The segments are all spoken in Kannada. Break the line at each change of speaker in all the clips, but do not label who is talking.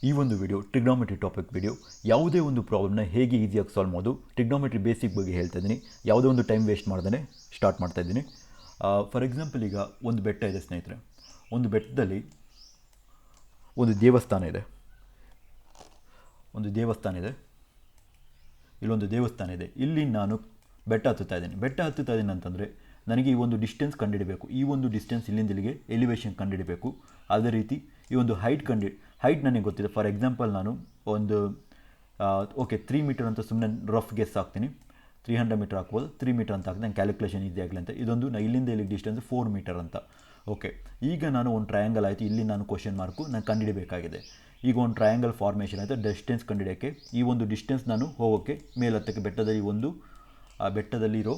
ಈ ಒಂದು ವಿಡಿಯೋ ಟ್ರಿಗ್ನೋಮೆಟ್ರಿ ಟಾಪಿಕ್ ವಿಡಿಯೋ. ಯಾವುದೇ ಒಂದು ಪ್ರಾಬ್ಲಮ್ನ ಹೇಗೆ ಈಸಿಯಾಗಿ ಸಾಲ್ವ್ ಮಾಡೋದು, ಟ್ರಿಗ್ನೋಮೆಟ್ರಿ ಬೇಸಿಕ್ ಬಗ್ಗೆ ಹೇಳ್ತಾ ಇದ್ದೀನಿ. ಯಾವುದೇ ಒಂದು ಟೈಮ್ ವೇಸ್ಟ್ ಮಾಡ್ದೇ ಸ್ಟಾರ್ಟ್ ಮಾಡ್ತಾ ಇದ್ದೀನಿ. ಫಾರ್ ಎಕ್ಸಾಂಪಲ್, ಈಗ ಒಂದು ಬೆಟ್ಟ ಇದೆ ಸ್ನೇಹಿತರೆ. ಒಂದು ಬೆಟ್ಟದಲ್ಲಿ ಒಂದು ದೇವಸ್ಥಾನ ಇದೆ. ಇಲ್ಲೊಂದು ದೇವಸ್ಥಾನ ಇದೆ. ಇಲ್ಲಿ ನಾನು ಬೆಟ್ಟ ಹತ್ತುತ್ತಾ ಇದ್ದೀನಿ ಅಂತಂದರೆ ನನಗೆ ಈ ಒಂದು ಡಿಸ್ಟೆನ್ಸ್ ಕಂಡುಹಿಡಬೇಕು. ಈ ಒಂದು ಡಿಸ್ಟೆನ್ಸ್ ಇಲ್ಲಿಂದ ಇಲ್ಲಿಗೆ ಎಲಿವೇಷನ್ ಕಂಡುಹಿಡಬೇಕು. ಅದೇ ರೀತಿ ಈ ಒಂದು ಹೈಟ್ ನನಗೆ ಗೊತ್ತಿದೆ. ಫಾರ್ ಎಕ್ಸಾಂಪಲ್, ನಾನು ಒಂದು 3 ಮೀಟರ್ ಅಂತ ಸುಮ್ಮನೆ ರಫ್ ಗೆಸ್ ಹಾಕ್ತೀನಿ. 300 ಮೀಟರ್ ಹಾಕ್ಬೋದು, 3 ಮೀಟರ್ ಅಂತ ಹಾಕ್ತೀನಿ. ಕ್ಯಾಲ್ಕುಲೇಷನ್ ಈಸಿ ಆಗಲಿ ಅಂತ. ಇದೊಂದು ಇಲ್ಲಿಂದ ಇಲ್ಲಿಗೆ ಡಿಸ್ಟೆನ್ಸ್ 4 ಮೀಟರ್ ಅಂತ. ಓಕೆ, ಈಗ ನಾನು ಒಂದು ಟ್ರಯಾಂಗಲ್ ಆಯಿತು. ಇಲ್ಲಿ ನಾನು ಕ್ವಶನ್ ಮಾರ್ಕು ನಾನು ಕಂಡುಹಿಡಬೇಕಾಗಿದೆ. ಈಗ ಒಂದು ಟ್ರಯಾಂಗಲ್ ಫಾರ್ಮೇಷನ್ ಆಯಿತು. ಡಿಸ್ಟೆನ್ಸ್ ಕಂಡುಹಿಡಿಯೋಕ್ಕೆ ಈ ಒಂದು ಡಿಸ್ಟೆನ್ಸ್ ನಾನು ಹೋಗೋಕ್ಕೆ ಮೇಲತ್ತಕ್ಕೆ ಬೆಟ್ಟದಲ್ಲಿರೋ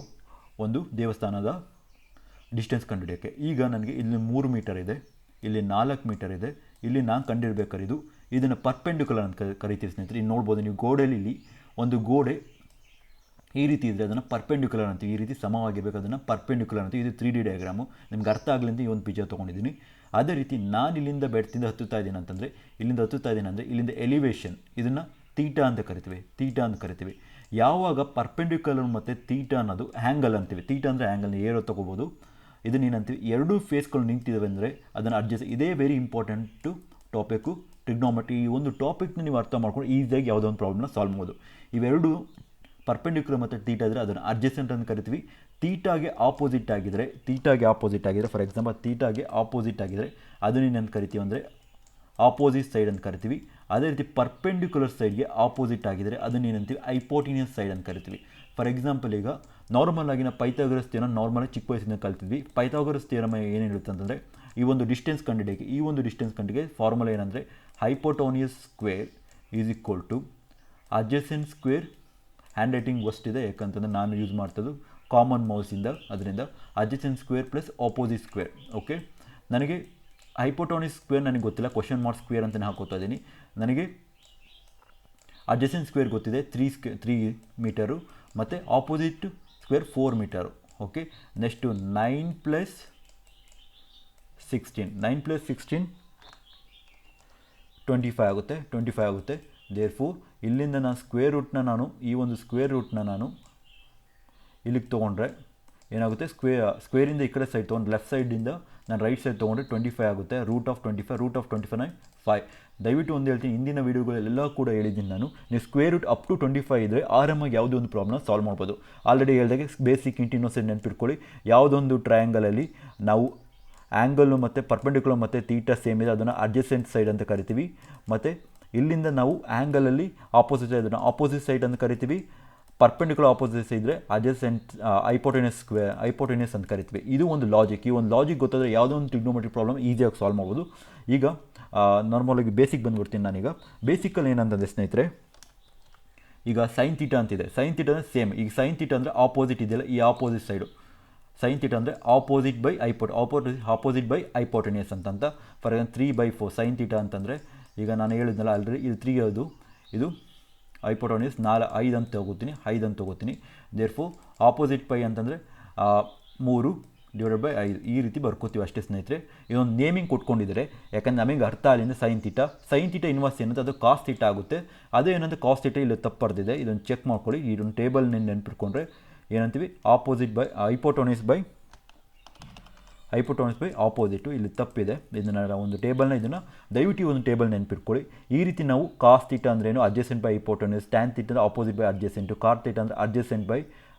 ಒಂದು ದೇವಸ್ಥಾನದ ಡಿಸ್ಟೆನ್ಸ್ ಕಂಡುಹಿಡಿಯೋಕ್ಕೆ ಈಗ ನನಗೆ ಇಲ್ಲಿ 3 ಮೀಟರ್ ಇದೆ, ಇಲ್ಲಿ 4 ಮೀಟರ್ ಇದೆ. ಇಲ್ಲಿ ನಾನು ಕಂಡುಹಿಡಬೇಕಾಗಿದ್ದು ಇದನ್ನು ಪರ್ಪೆಂಡಿಕ್ಯುಲರ್ ಅಂತ ಕರಿತೀವಿ ಸ್ನೇಹಿತರೆ. ಇಲ್ಲಿ ನೋಡ್ಬೋದು ನೀವು, ಗೋಡೆಯಲ್ಲಿ ಇಲ್ಲಿ ಒಂದು ಗೋಡೆ ಈ ರೀತಿ ಇದ್ದರೆ ಅದನ್ನು ಪರ್ಪೆಂಡಿಕ್ಯುಲರ್ ಅಂತೀವಿ. ಈ ರೀತಿ ಸಮವಾಗಿರಬೇಕು, ಅದನ್ನು ಪರ್ಪೆಂಡಿಕ್ಯುಲರ್ ಅಂತೀವಿ. ಇದು 3D ಡಯಾಗ್ರಾಮು. ನಿಮ್ಗೆ ಅರ್ಥ ಆಗಲಿ ಅಂತ ಈ ಒಂದು ಪಿಕ್ಚರ್ ತೊಗೊಂಡಿದ್ದೀನಿ. ಅದೇ ರೀತಿ ನಾನು ಇಲ್ಲಿಂದ ಬೆಟ್ಟದಿಂದ ಹತ್ತುತ್ತಾ ಇದ್ದೀನಿ ಅಂತಂದರೆ, ಇಲ್ಲಿಂದ ಎಲಿವೇಷನ್, ಇದನ್ನು ತೀಟಾ ಅಂತ ಕರಿತೀವಿ. ಯಾವಾಗ ಪರ್ಪೆಂಡಿಕ್ಯುಲರ್ ಮತ್ತು ತೀಟಾ ಅನ್ನೋದು ಆ್ಯಂಗಲ್ ಅಂತೀವಿ. ತೀಟಾ ಅಂದರೆ ಆ್ಯಂಗಲ್, ಏರೋ ತೊಗೋಬೋದು. ಇದನ್ನೇನಂತೀವಿ, ಎರಡೂ ಫೇಸ್ಗಳು ನಿಂತಿದ್ದಾವೆ ಅಂದರೆ ಅದನ್ನು ಅಡ್ಜಸ್ಟ್. ಇದೇ ವೆರಿ ಇಂಪಾರ್ಟೆಂಟು ಟಾಪಿಕ್ಕು ಟ್ರಿಗ್ನೋಮೆಟ್ರಿ. ಈ ಒಂದು ಟಾಪಿಕ್ನ ನೀವು ಅರ್ಥ ಮಾಡ್ಕೊಂಡು ಈಸಿಯಾಗಿ ಯಾವುದೋ ಒಂದು ಪ್ರಾಬ್ಲಮ್ನ ಸಾಲ್ವ್ ಮಾಡ್ಬೋದು. ಇವೆರಡು ಪರ್ಪೆಂಡಿಕ್ಯುಲರ್ ಮತ್ತು ತೀಟಾ ಇದ್ದರೆ ಅದನ್ನು ಅಡ್ಜಸೆಂಟ್ ಅಂತ ಕರಿತೀವಿ. ತೀಟಾಗೆ ಆಪೋಸಿಟ್ ಆಗಿದ್ದರೆ, ಫಾರ್ ಎಕ್ಸಾಂಪಲ್ ತೀಟಾಗೆ ಆಪೋಸಿಟ್ ಆಗಿದ್ದರೆ ಅದನ್ನೇನಂತ ಕರಿತೀವಿ ಅಂದರೆ ಆಪೋಸಿಟ್ ಸೈಡ್ ಅಂತ ಕರಿತೀವಿ. ಅದೇ ರೀತಿ ಪರ್ಪೆಂಡಿಕ್ಯುಲರ್ ಸೈಡ್ಗೆ ಆಪೋಸಿಟ್ ಆಗಿದ್ದರೆ ಅದನ್ನೇನಂತೀವಿ ಹೈಪೋಟಿನಿಯಸ್ ಸೈಡ್ ಅಂತ ಕರಿತೀವಿ. ಫಾರ್ ಎಕ್ಸಾಂಪಲ್, ಈಗ ನಾರ್ಮಲ್ ಆಗಿನ ಪೈಥಾಗರಸ್ ಥಿಯರಮ್ ನಾರ್ಮಲಾಗಿ ಚಿಕ್ಕ ವಯಸ್ಸಿಂದ ಕಲ್ತಿದ್ವಿ. ಪೈಥಾಗರಸ್ ಥಿಯರಮ್ ಏನು ಹೇಳುತ್ತೆ ಅಂತಂದರೆ, ಈ ಒಂದು ಡಿಸ್ಟೆನ್ಸ್ ಕಂಡುಹಿಡಿಯೋಕ್ಕೆ ಫಾರ್ಮುಲಾ ಏನಂದರೆ hypotenuse square is equal to adjacent square. Hand writing worst ಇದೆ, ಯಾಕಂತಂದರೆ ನಾನು ಯೂಸ್ ಮಾಡ್ತದ್ದು ಕಾಮನ್ ಮೌಸಿಂದ. ಅದರಿಂದ adjacent square plus opposite square. Okay, ನನಗೆ ಹೈಪೋಟೋನಿಯಸ್ ಸ್ಕ್ವೇರ್ ನನಗೆ ಗೊತ್ತಿಲ್ಲ, ಕ್ವಶನ್ ಮಾರ್ಕ್ ಸ್ಕ್ವೇರ್ ಅಂತಲೇ ಹಾಕೋತಾ ಇದ್ದೀನಿ. ನನಗೆ ಅಡ್ಜಸೆಂಟ್ ಸ್ಕ್ವೇರ್ ಗೊತ್ತಿದೆ, 3 ಮೀಟರು, ಮತ್ತು opposite square 4 metre. Okay, next 9 + 16 25 ಆಗುತ್ತೆ. ದೇರ್ಫೋರ್ ಇಲ್ಲಿಂದ ನಾನು ಈ ಒಂದು ಸ್ಕ್ವೇರ್ ರೂಟ್ನ ನಾನು ಇಲ್ಲಿಗೆ ತೊಗೊಂಡ್ರೆ ಏನಾಗುತ್ತೆ, ಸ್ಕ್ವೇರಿಂದ ಈ ಕಡೆ ಸೈಡ್ ತೊಗೊಂಡು ಲೆಫ್ಟ್ ಸೈಡಿಂದ ನಾನು ರೈಟ್ ಸೈಡ್ ತೊಗೊಂಡ್ರೆ 25 ಆಗುತ್ತೆ. Root of 25 5. ದಯವಿಟ್ಟು ಒಂದು ಹೇಳ್ತೀನಿ, ಹಿಂದಿನ ವೀಡಿಯೋಗಳೆಲ್ಲ ಕೂಡ ಹೇಳಿದ್ದೀನಿ ನಾನು, ನೀವು ಸ್ಕ್ವೇರ್ ರೂಟ್ ಅಪ್ ಟು 25 ಇದ್ದರೆ ಆರಾಮಾಗಿ ಯಾವುದೋ ಒಂದು ಪ್ರಾಬ್ಲಮ್ ಸಾಲ್ವ್ ಮಾಡ್ಬೋದು. ಆಲ್ರೆಡಿ ಹೇಳಿದಾಗೆ ಬೇಸಿಕ್ ಇಂಟಿನೋಸೆಡ್ ನೆನಪಿಟ್ಕೊಳ್ಳಿ. ಯಾವುದೊಂದು ಟ್ರಯಾಂಗಲಲ್ಲಿ ನಾವು ಆ್ಯಂಗಲ್ಲು ಮತ್ತು ಪರ್ಪೆಂಡಿಕ್ಯುಲರ್ ಮತ್ತು ತೀಟಾ ಸೇಮ್ ಇದೆ, ಅದನ್ನು ಅಡ್ಜಸೆಂಟ್ ಸೈಡ್ ಅಂತ ಕರಿತೀವಿ. ಮತ್ತು ಇಲ್ಲಿಂದ ನಾವು ಆ್ಯಂಗಲಲ್ಲಿ ಆಪೋಸಿಟ್ ಸೈಡ್ ಅಂತ ಕರಿತೀವಿ. ಪರ್ಪೆಂಡಿಕ್ಯುಲರ್ ಆಪೋಸಿಟ್ ಇದ್ದರೆ ಅಡ್ಜಸೆಂಟ್ ಹೈಪೋಟೆನಿಯಸ್ ಅಂತ ಕರಿತೀವಿ. ಇದು ಒಂದು ಲಾಜಿಕ್. ಈ ಒಂದು ಲಾಜಿಕ್ ಗೊತ್ತಾದರೆ ಯಾವುದೋ ಒಂದು ಟ್ರಿಗ್ನೋಮೆಟ್ರಿ ಪ್ರಾಬ್ಲಮ್ ಈಸಿಯಾಗಿ ಸಾಲ್ವ್ ಮಾಡ್ಬೋದು. ಈಗ ನಾರ್ಮಲಾಗಿ ಬೇಸಿಕ್ ಬಂದುಬಿಡ್ತೀನಿ ನಾನೀಗ. ಬೇಸಿಕಲ್ಲಿ ಏನಂತಂದರೆ ಸ್ನೇಹಿತರೆ, ಈಗ ಸೈನ್ ತೀಟಾ ಅಂತಿದೆ. ಸೈನ್ ತೀಟಾ ಅಂದರೆ ಸೇಮ್. ಈಗ ಸೈನ್ ತೀಟಾ ಅಂದರೆ ಆಪೋಸಿಟ್ ಇದೆಯಲ್ಲ, ಈ ಆಪೋಸಿಟ್ ಸೈಡು ಸೈನ್ ತೀಟಾ ಅಂದರೆ ಆಪೋಸಿಟ್ ಬೈ ಹೈಪೋಟೆನಿಯಸ್ ಅಂತ. ಫಾರ್ ಎಕ್ಸಾಂಪಲ್ 3/4 ಸೈನ್ ತೀಟಾ ಅಂತಂದರೆ, ಈಗ ನಾನು ಹೇಳಿದ್ನಲ್ಲ ಆಲ್ರೆಡಿ, ಇದು 3 ಇದು ಹೈಪೋಟೆನಿಯಸ್ 5 ಅಂತ ತಗೋತೀನಿ. ದೇರ್ಫೋರ್ ಆಪೋಸಿಟ್ ಪೈ ಅಂತಂದರೆ 3/5 ಈ ರೀತಿ ಬರ್ಕೋತೀವಿ ಅಷ್ಟೇ ಸ್ನೇಹಿತರೆ. ಇದೊಂದು ನೇಮಿಂಗ್ ಕೊಟ್ಕೊಂಡಿದ್ದಾರೆ, ಯಾಕಂದರೆ ನಮಗೆ ಅರ್ಥ ಆಗಲಿಂದ. ಸೈನ್ ತೀಟಾ ಇನ್ವರ್ಸ್ ಏನಂತ ಅದು ಕಾಸ್ ತೀಟಾ ಆಗುತ್ತೆ. ಅದೇ ಏನಂದರೆ ಕಾಸ್ ತೀಟಾ ಇಲ್ಲಿ ತಪ್ಪು ಬರ್ದಿದೆ, ಇದನ್ನು ಚೆಕ್ ಮಾಡ್ಕೊಳ್ಳಿ. ಇದೊಂದು ಟೇಬಲ್ ನೆನ್ಪಿಟ್ಕೊಂಡ್ರೆ ಏನಂತೀವಿ, ಹೈಪೋಟೋನಿಯಸ್ ಬೈ ಆಪೋಸಿಟು ಇಲ್ಲಿ ತಪ್ಪಿದೆ. ಇದನ್ನು ಒಂದು ಇದನ್ನು ದಯವಿಟ್ಟು ಒಂದು ಟೇಬಲ್ ನೆನಪಿಟ್ಕೊಳ್ಳಿ. ಈ ರೀತಿ ನಾವು ಕಾಸ್ ತೀಟಾ ಅಂದರೆ ಏನು, ಅಡ್ಜಸೆಂಟ್ ಬೈ ಹೈಪೋಟೋನಿಯಸ್. ಟ್ಯಾನ್ ತೀಟಾ ಅಂದರೆ ಆಪೋಸಿಟ್ ಬೈ ಅಡ್ಜಸೆಂಟು. ಕಾರ್ ತೀಟಾ ಅಂದರೆ ಅಡ್ಜಸೆಂಟ್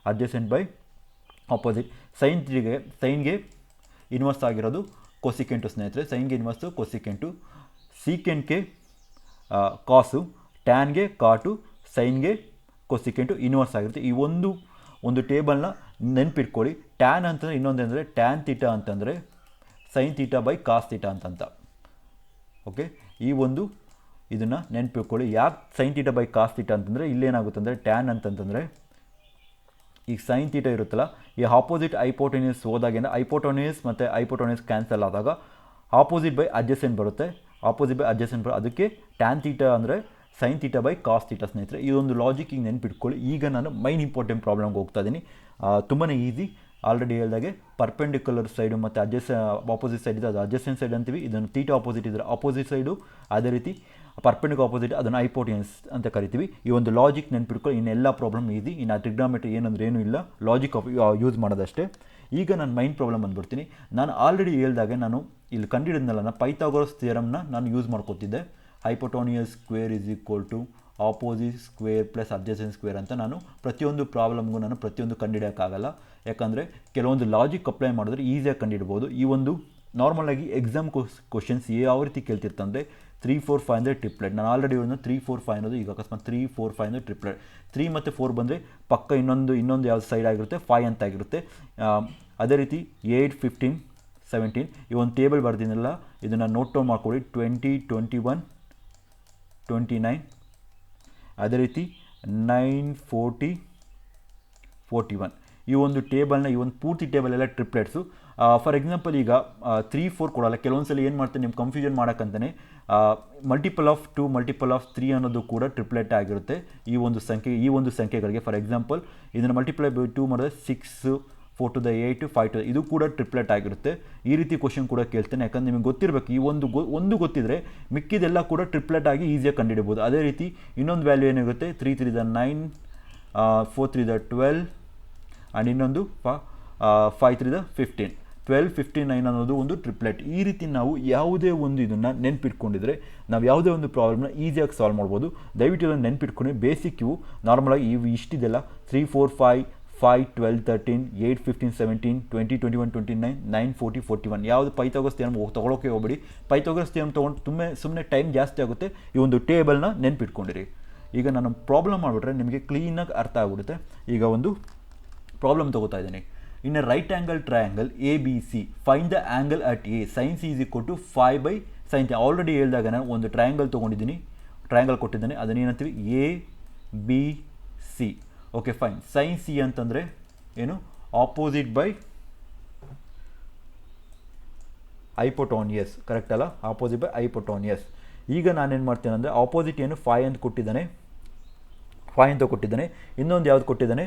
ಬೈ ಆಪೋಸಿಟ್. ಸೈನ್ಗೆ ಇನ್ವರ್ಸ್ ಆಗಿರೋದು ಕೊಸಿಕೆಂಟು ಸ್ನೇಹಿತರೆ. ಸೈನ್ಗೆ ಇನ್ವರ್ಸು ಕೊಸಿಕೆಂಟು. ಸೀಕೆಂಟ್ಗೆ ಕಾಸು, ಟ್ಯಾನ್ಗೆ ಕಾಟು, ಸೈನ್ಗೆ ಕೊಸಿಕೆಂಟು ಇನ್ವರ್ಸ್ ಆಗಿರುತ್ತೆ. ಈ ಒಂದು ಟೇಬಲ್ನ ನೆನ್ಪಿಟ್ಕೊಳ್ಳಿ. ಟ್ಯಾನ್ ಅಂತಂದರೆ ಇನ್ನೊಂದೇನೆಂದರೆ ಟ್ಯಾನ್ ತೀಟಾ ಅಂತಂದರೆ sine theta by cos theta ಅಂತ. ಓಕೆ, ಇದನ್ನು ನೆನ್ಪಿಟ್ಕೊಳ್ಳಿ. ಯಾಕೆ sine theta by cos theta ಅಂತಂದರೆ ಇಲ್ಲೇನಾಗುತ್ತೆ ಅಂದರೆ ಟ್ಯಾನ್ ಅಂತಂತಂದರೆ ಈಗ ಸೈನ್ ತೀಟಾ ಇರುತ್ತಲ್ಲ, ಈ ಆಪೋಸಿಟ್ ಹೈಪೋಟೆನಿಯಸ್ ಹೋದಾಗಿಂದ ಹೈಪೋಟೋನಿಯಸ್ ಮತ್ತು ಹೈಪೋಟೋನಿಯಸ್ ಕ್ಯಾನ್ಸಲ್ ಆದಾಗ ಆಪೋಸಿಟ್ ಬೈ ಅಡ್ಜಸೆಂಟ್ ಬರುತ್ತೆ. ಅದಕ್ಕೆ ಟ್ಯಾನ್ ತೀಟಾ ಅಂದರೆ sine theta by cos theta ಸ್ನೇಹಿತರೆ. ಇದೊಂದು ಲಾಜಿಕ್ ಈಗ ನೆನ್ಪಿಟ್ಕೊಳ್ಳಿ. ಈಗ ನಾನು ಮೈನ್ ಇಂಪಾರ್ಟೆಂಟ್ ಪ್ರಾಬ್ಲಮ್ಗೆ ಹೋಗ್ತಾ ಇದ್ದೀನಿ. ತುಂಬಾ ಈಸಿ. ಆಲ್ರೆಡಿ ಹೇಳಿದಾಗೆ ಪರ್ಪೆಂಡಿಕ್ಯುಲರ್ ಸೈಡು ಮತ್ತು ಆಪೋಸಿಟ್ ಸೈಡ್ ಇದೆ, ಅದು ಅಡ್ಜಸೆಂಟ್ ಸೈಡ್ ಅಂತೀವಿ. ಇದನ್ನು ತೀಟಾ ಆಪೋಸಿಟ್ ಇದ್ದರೆ ಆಪೋಸಿಟ್ ಸೈಡು. ಅದೇ ರೀತಿ ಪರ್ಪೆಂಡಿಕ್ಯುಲರ್ ಆಪೋಸಿಟ್ ಅದನ್ನು ಹೈಪೋಟೆನ್ಯೂಸ್ ಅಂತ ಕರಿತೀವಿ. ಈ ಒಂದು ಲಾಜಿಕ್ ನೆನ್ಪಿಟ್ಕೊಳ್ಳಿ, ಇನ್ನೆಲ್ಲ ಪ್ರಾಬ್ಲಮ್ ಈಸಿ. ಇನ್ನು ಟ್ರಿಗ್ನಾಮೆಟ್ರಿ ಏನಂದ್ರೆ ಏನೂ ಇಲ್ಲ, ಲಾಜಿಕ್ ಯೂಸ್ ಮಾಡೋದಷ್ಟೇ. ಈಗ ನಾನು ಮೈನ್ ಪ್ರಾಬ್ಲಮ್ ಬಂದುಬಿಡ್ತೀನಿ. ನಾನು ಆಲ್ರೆಡಿ ಹೇಳ್ದಾಗೆ ನಾನು ಇಲ್ಲಿ ಕಂಡುಹಿಡಿದ್ನಲ್ಲ ಪೈಥಾಗೋರಸ್ ಥಿಯರಮ್ನ ನಾನು ಯೂಸ್ ಮಾಡ್ಕೊತಿದ್ದೆ. Hypotenuse square is equal to opposite square plus adjacent square ಅಂತ ನಾನು ಪ್ರತಿಯೊಂದು ಪ್ರಾಬ್ಲಮ್ಗೂ ನಾನು ಪ್ರತಿಯೊಂದು ಕಂಡುಹಿಡಿಯೋಕ್ಕಾಗಲ್ಲ. ಯಾಕಂದರೆ ಕೆಲವೊಂದು ಲಾಜಿಕ್ ಅಪ್ಲೈ ಮಾಡಿದ್ರೆ ಈಸಿಯಾಗಿ ಕಂಡುಹಿಡ್ಬೋದು. ಈ ಒಂದು ನಾರ್ಮಲಾಗಿ ಎಕ್ಸಾಮ್ ಕ್ವಶನ್ಸ್ ಯಾವ ರೀತಿ ಕೇಳ್ತಿರ್ತಂದರೆ 3, 4, 5 ಅಂದರೆ ಟ್ರಿಪ್ಲೆಟ್. ನಾನು ಆಲ್ರೆಡಿ ಒಂದು 3, 4, 5 ಅನ್ನೋದು ಈಗ ಅಕಸ್ಮಾತ್ 3, 4, 5 ಅಂದರೆ ಟ್ರಿಪ್ಲೆಟ್. 3 ಮತ್ತು 4 ಬಂದರೆ ಪಕ್ಕ ಇನ್ನೊಂದು ಯಾವ್ದು ಸೈಡ್ ಆಗಿರುತ್ತೆ 5 ಅಂತ ಆಗಿರುತ್ತೆ. ಅದೇ ರೀತಿ 8, 15, 17 ಈ ಒಂದು ಟೇಬಲ್ ಬರ್ದಿನಲ್ಲ, ಇದನ್ನು ನೋಟ್ ಡೌನ್ ಮಾಡ್ಕೊಳ್ಳಿ. 20, 21, 29, ಅದೇ ರೀತಿ 9, 40, 41 ಈ ಒಂದು ಟೇಬಲ್ನ ಈ ಒಂದು ಪೂರ್ತಿ ಟೇಬಲ್ ಎಲ್ಲ ಟ್ರಿಪ್ಲೆಟ್ಸು. ಫಾರ್ ಎಕ್ಸಾಂಪಲ್ ಈಗ 3, 4 ಕೊಡಲ್ಲ. ಕೆಲವೊಂದು ಸಲ ಏನು ಮಾಡ್ತಾರೆ, ನಿಮ್ಮ ಕನ್ಫ್ಯೂಷನ್ ಮಾಡೋಕ್ಕಂತಲೇ ಮಲ್ಟಿಪಲ್ ಆಫ್ 2, ಮಲ್ಟಿಪಲ್ ಆಫ್ 3 ಅನ್ನೋದು ಕೂಡ ಟ್ರಿಪ್ಲೆಟ್ ಆಗಿರುತ್ತೆ ಈ ಒಂದು ಸಂಖ್ಯೆಗಳಿಗೆ. ಫಾರ್ ಎಕ್ಸಾಂಪಲ್ ಇದನ್ನು ಮಲ್ಟಿಪ್ಲೈ ಬೈ 2 ಮಾಡಿದ್ರೆ 6, 4 to the 8, 5 to ಇದು ಕೂಡ ಟ್ರಿಪ್ಲೆಟ್ ಆಗಿರುತ್ತೆ. ಈ ರೀತಿ ಕ್ವಶನ್ ಕೂಡ ಕೇಳ್ತೇನೆ, ಯಾಕಂದರೆ ನಿಮಗೆ ಗೊತ್ತಿರಬೇಕು. ಈ ಒಂದು ಗೊತ್ತಿದ್ರೆ ಮಿಕ್ಕಿದೆಲ್ಲ ಕೂಡ ಟ್ರಿಪ್ಲೆಟ್ ಆಗಿ ಈಸಿಯಾಗಿ ಕಂಡುಹಿಡಿಬೋದು. ಅದೇ ರೀತಿ ಇನ್ನೊಂದು ವ್ಯಾಲ್ಯೂ ಏನಿರುತ್ತೆ 3, 3 the 9, 4, 3 the 12 ಆ್ಯಂಡ್ ಇನ್ನೊಂದು 5, 3 the 15. 12, 15, 9 ಅನ್ನೋದು ಒಂದು ಟ್ರಿಪ್ಲೆಟ್. ಈ ರೀತಿ ನಾವು ಯಾವುದೇ ಒಂದು ಇದನ್ನು ನೆನ್ಪಿಟ್ಕೊಂಡಿದ್ರೆ ನಾವು ಯಾವುದೇ ಒಂದು ಪ್ರಾಬ್ಲಮ್ನ ಈಸಿಯಾಗಿ ಸಾಲ್ವ್ ಮಾಡ್ಬೋದು. ದಯವಿಟ್ಟು ಇದನ್ನು ನೆನ್ಪಿಟ್ಕೊಂಡು ಬೇಸಿಕ್ ಇವು ನಾರ್ಮಲಾಗಿ ಇವು ಇಷ್ಟಿದೆಲ್ಲ 3, 4, 5, 12, 13, 8, 15, 17, 20, 21, 29, 9, 40, 41 ಯಾವುದು ಪೈಥಾಗೋರಸ್ ಥಿಯರಮ್ ತೊಗೊಳೋಕೆ ಹೋಗಬೇಡಿ. ಪೈಥಾಗೋರಸ್ ಥಿಯರಮ್ ತೊಗೊಂಡು ಸುಮ್ಮನೆ ಟೈಮ್ ಜಾಸ್ತಿ ಆಗುತ್ತೆ. ಈ ಒಂದು ಟೇಬಲ್ನ ನೆನ್ಪಿಟ್ಕೊಂಡಿರಿ. ಈಗ ನಾನು ಪ್ರಾಬ್ಲಮ್ ಮಾಡಿಬಿಟ್ರೆ ನಿಮಗೆ ಕ್ಲೀನಾಗಿ ಅರ್ಥ ಆಗಿಬಿಡುತ್ತೆ. ಈಗ ಒಂದು ಪ್ರಾಬ್ಲಮ್ ತೊಗೋತಾ ಇದ್ದೀನಿ. In a right angle triangle A B C find the angle at A sine C is equal to 5/sin. Already ಹೇಳಿದಾಗ ನಾನು ಒಂದು ಟ್ರಯಾಂಗಲ್ ತೊಗೊಂಡಿದ್ದೀನಿ, ಟ್ರಯಾಂಗಲ್ ಕೊಟ್ಟಿದ್ದೇನೆ, ಅದನ್ನೇನಂತೀವಿ A B C. Okay fine. Sine C ಅಂತಂದರೆ ಏನು, ಆಪೋಸಿಟ್ ಬೈ ಹೈಪೋಟೋನಿಯಸ್, ಕರೆಕ್ಟ್ ಅಲ್ಲ? Opposite by hypotenuse. ಈಗ ನಾನೇನು ಮಾಡ್ತೇನೆ ಅಂದರೆ ಆಪೋಸಿಟ್ ಏನು 5 ಅಂತ ಕೊಟ್ಟಿದ್ದಾನೆ, 5 ಅಂತ ಕೊಟ್ಟಿದ್ದಾನೆ. ಇನ್ನೊಂದು ಯಾವ್ದು ಕೊಟ್ಟಿದ್ದಾನೆ,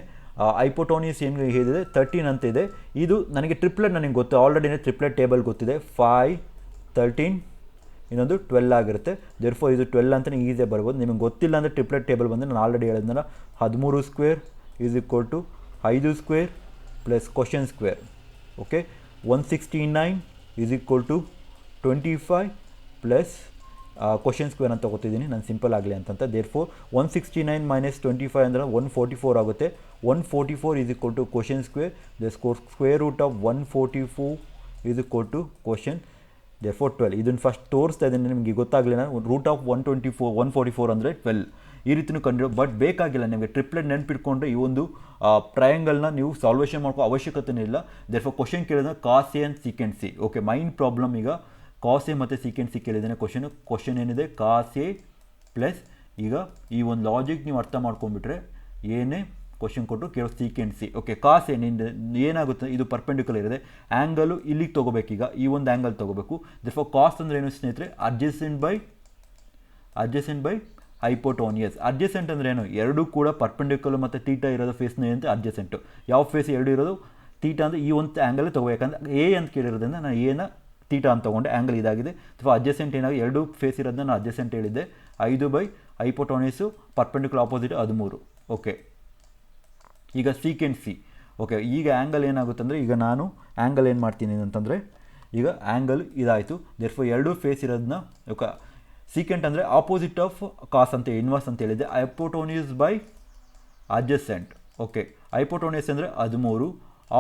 ಹೈಪೋಟೋನಿಯಸ್ ಏನು ಹೇಳಿದೆ 13 ಅಂತ ಇದೆ. ಇದು ನನಗೆ ಟ್ರಿಪ್ಲೆಟ್ ನನಗೆ ಗೊತ್ತು, ಆಲ್ರೆಡಿನೇ ಟ್ರಿಪ್ಲೆಟ್ ಟೇಬಲ್ ಗೊತ್ತಿದೆ. 5, 13 ಇನ್ನೊಂದು 12 ಆಗಿರುತ್ತೆ. ದೇರ್ಫೋರ್ ಇದು 12 ಅಂತಲೇ ಈಸಿಯಾಗಿ ಬರ್ಬೋದು. ನಿಮಗೆ ಗೊತ್ತಿಲ್ಲ ಅಂದರೆ ಟ್ರಿಪ್ಲೆಟ್ ಟೇಬಲ್ ಬಂದರೆ ನಾನು ಆಲ್ರೆಡಿ ಹೇಳಿದ್ನಲ್ಲ 13 square is equal to 5 square plus question square. Okay 169 is equal to 25 plus question square ಅಂತ ತಗೋತಿದ್ದೀನಿ ನಾನು ಸಿಂಪಲ್ ಆಗಲಿ ಅಂತಂತ. ದೇರ್ಫೋರ್ 169 ಮೈನಸ್ 25 ಅಂದರೆ 144 ಆಗುತ್ತೆ. 144 is equal to question square. The square root of 144 is equal to question. Therefore 12. ಇದನ್ನು ಫಸ್ಟ್ ತೋರಿಸ್ತಾ ಇದ್ದೀನಿ, ನಿಮಗೆ ಗೊತ್ತಾಗಲಿಲ್ಲ. ರೂಟ್ ಆಫ್ 144 ಅಂದರೆ 12. ಈ ರೀತಿಯೂ ಕಂಡು, ಬಟ್ ಬೇಕಾಗಿಲ್ಲ ನಿಮಗೆ ಟ್ರಿಪ್ಲೆಟ್ ನೆನ್ಪಿಟ್ಕೊಂಡ್ರೆ ಈ ಒಂದು ಟ್ರಯಾಂಗಲ್ನ ನೀವು ಸಾಲ್ವೇಷನ್ ಮಾಡ್ಕೋ ಅವಶ್ಯಕತೆಯೇ ಇಲ್ಲ. ದೇರ್ಫೋರ್ ಕ್ವಶನ್ ಕೇಳಿದ್ರೆ cos A and secant C. Okay main problem ಈಗ ಕಾಸ್ ಎ ಮತ್ತು ಸೀಕೆಂಡ್ ಸಿ ಕೇಳಿದ್ದೇನೆ. ಕ್ವಶನ್ ಏನಿದೆ ಕಾಸ್ ಎ ಪ್ಲಸ್, ಈಗ ಈ ಒಂದು ಲಾಜಿಕ್ ನೀವು ಅರ್ಥ ಮಾಡ್ಕೊಂಡ್ಬಿಟ್ರೆ ಏನೇ ಕ್ವಶನ್ ಕೊಟ್ಟು ಕೇಳೋ ಸೀಕೆಂಡ್ ಸಿ. ಓಕೆ ಕಾಸ್ ಏನಾಗುತ್ತೆ, ಇದು ಪರ್ಪೆಂಡಿಕ್ಯುಲರ್ ಇದೆ, ಆ್ಯಂಗಲು ಇಲ್ಲಿಗೆ ತೊಗೋಬೇಕು. ಈಗ ಈ ಒಂದು ಆ್ಯಂಗಲ್ ತೊಗೋಬೇಕು. ದೇರ್ಫೋರ್ ಕಾಸ್ ಅಂದರೆ ಏನು ಸ್ನೇಹಿತರೆ, ಅಡ್ಜಸೆಂಟ್ ಬೈ ಹೈಪೋಟೋನಿಯಸ್. ಅಡ್ಜಸೆಂಟ್ ಅಂದರೆ ಏನು, ಎರಡೂ ಕೂಡ ಪರ್ಪೆಂಡಿಕ್ಯುಲರ್ ಮತ್ತು ತೀಟಾ ಇರೋದು ಫೇಸ್ನ ಏನಂತ ಅಡ್ಜಸೆಂಟು. ಯಾವ ಫೇಸ್ ಎರಡು ಇರೋದು ತೀಟಾ ಅಂದರೆ ಈ ಒಂದು ಆ್ಯಂಗಲ್ ತೊಗೋ. ಯಾಕಂದರೆ ಎ ಅಂತ ಕೇಳಿರೋದ್ರಿಂದ ನಾನು ಎನ ತೀಟಾ ಅಂತ ತೊಗೊಂಡೆ, ಆ್ಯಂಗಲ್ ಇದಾಗಿದೆ. ಅಥವಾ ಅಡ್ಜಸೆಂಟ್ ಏನಾಗಿ ಎರಡು ಫೇಸ್ ಇರೋದನ್ನ ನಾನು ಅಡ್ಜಸೆಂಟ್ ಹೇಳಿದ್ದೆ. 5 ಹೈಪೋಟೋನಿಯಸ್ಸು ಪರ್ಪೆಂಡಿಕ್ಯುಲರ್ ಆಪೋಸಿಟ್ 13. ಓಕೆ ಈಗ ಸೀಕೆಂಡ್ ಸಿ. ಓಕೆ ಈಗ ಆ್ಯಂಗಲ್ ಏನಾಗುತ್ತೆ ಅಂದರೆ, ಈಗ ನಾನು ಆ್ಯಂಗಲ್ ಏನು ಮಾಡ್ತೀನಿ ಅಂತಂದರೆ, ಈಗ ಆ್ಯಂಗಲ್ ಇದಾಯಿತು. ದೇರ್ಫೋರ್ ಎರಡೂ ಫೇಸ್ ಇರೋದನ್ನ ಓಕೆ ಸೀಕೆಂಟ್ ಅಂದರೆ ಆಪೋಸಿಟ್ ಆಫ್ ಕಾಸ್ ಅಂತ ಇನ್ವರ್ಸ್ ಅಂತ ಹೇಳಿದ್ದೆ. ಹೈಪೋಟೋನಿಯಸ್ ಬೈ ಅಡ್ಜಸೆಂಟ್. ಓಕೆ ಹೈಪೋಟೋನಿಯಸ್ ಅಂದರೆ 13,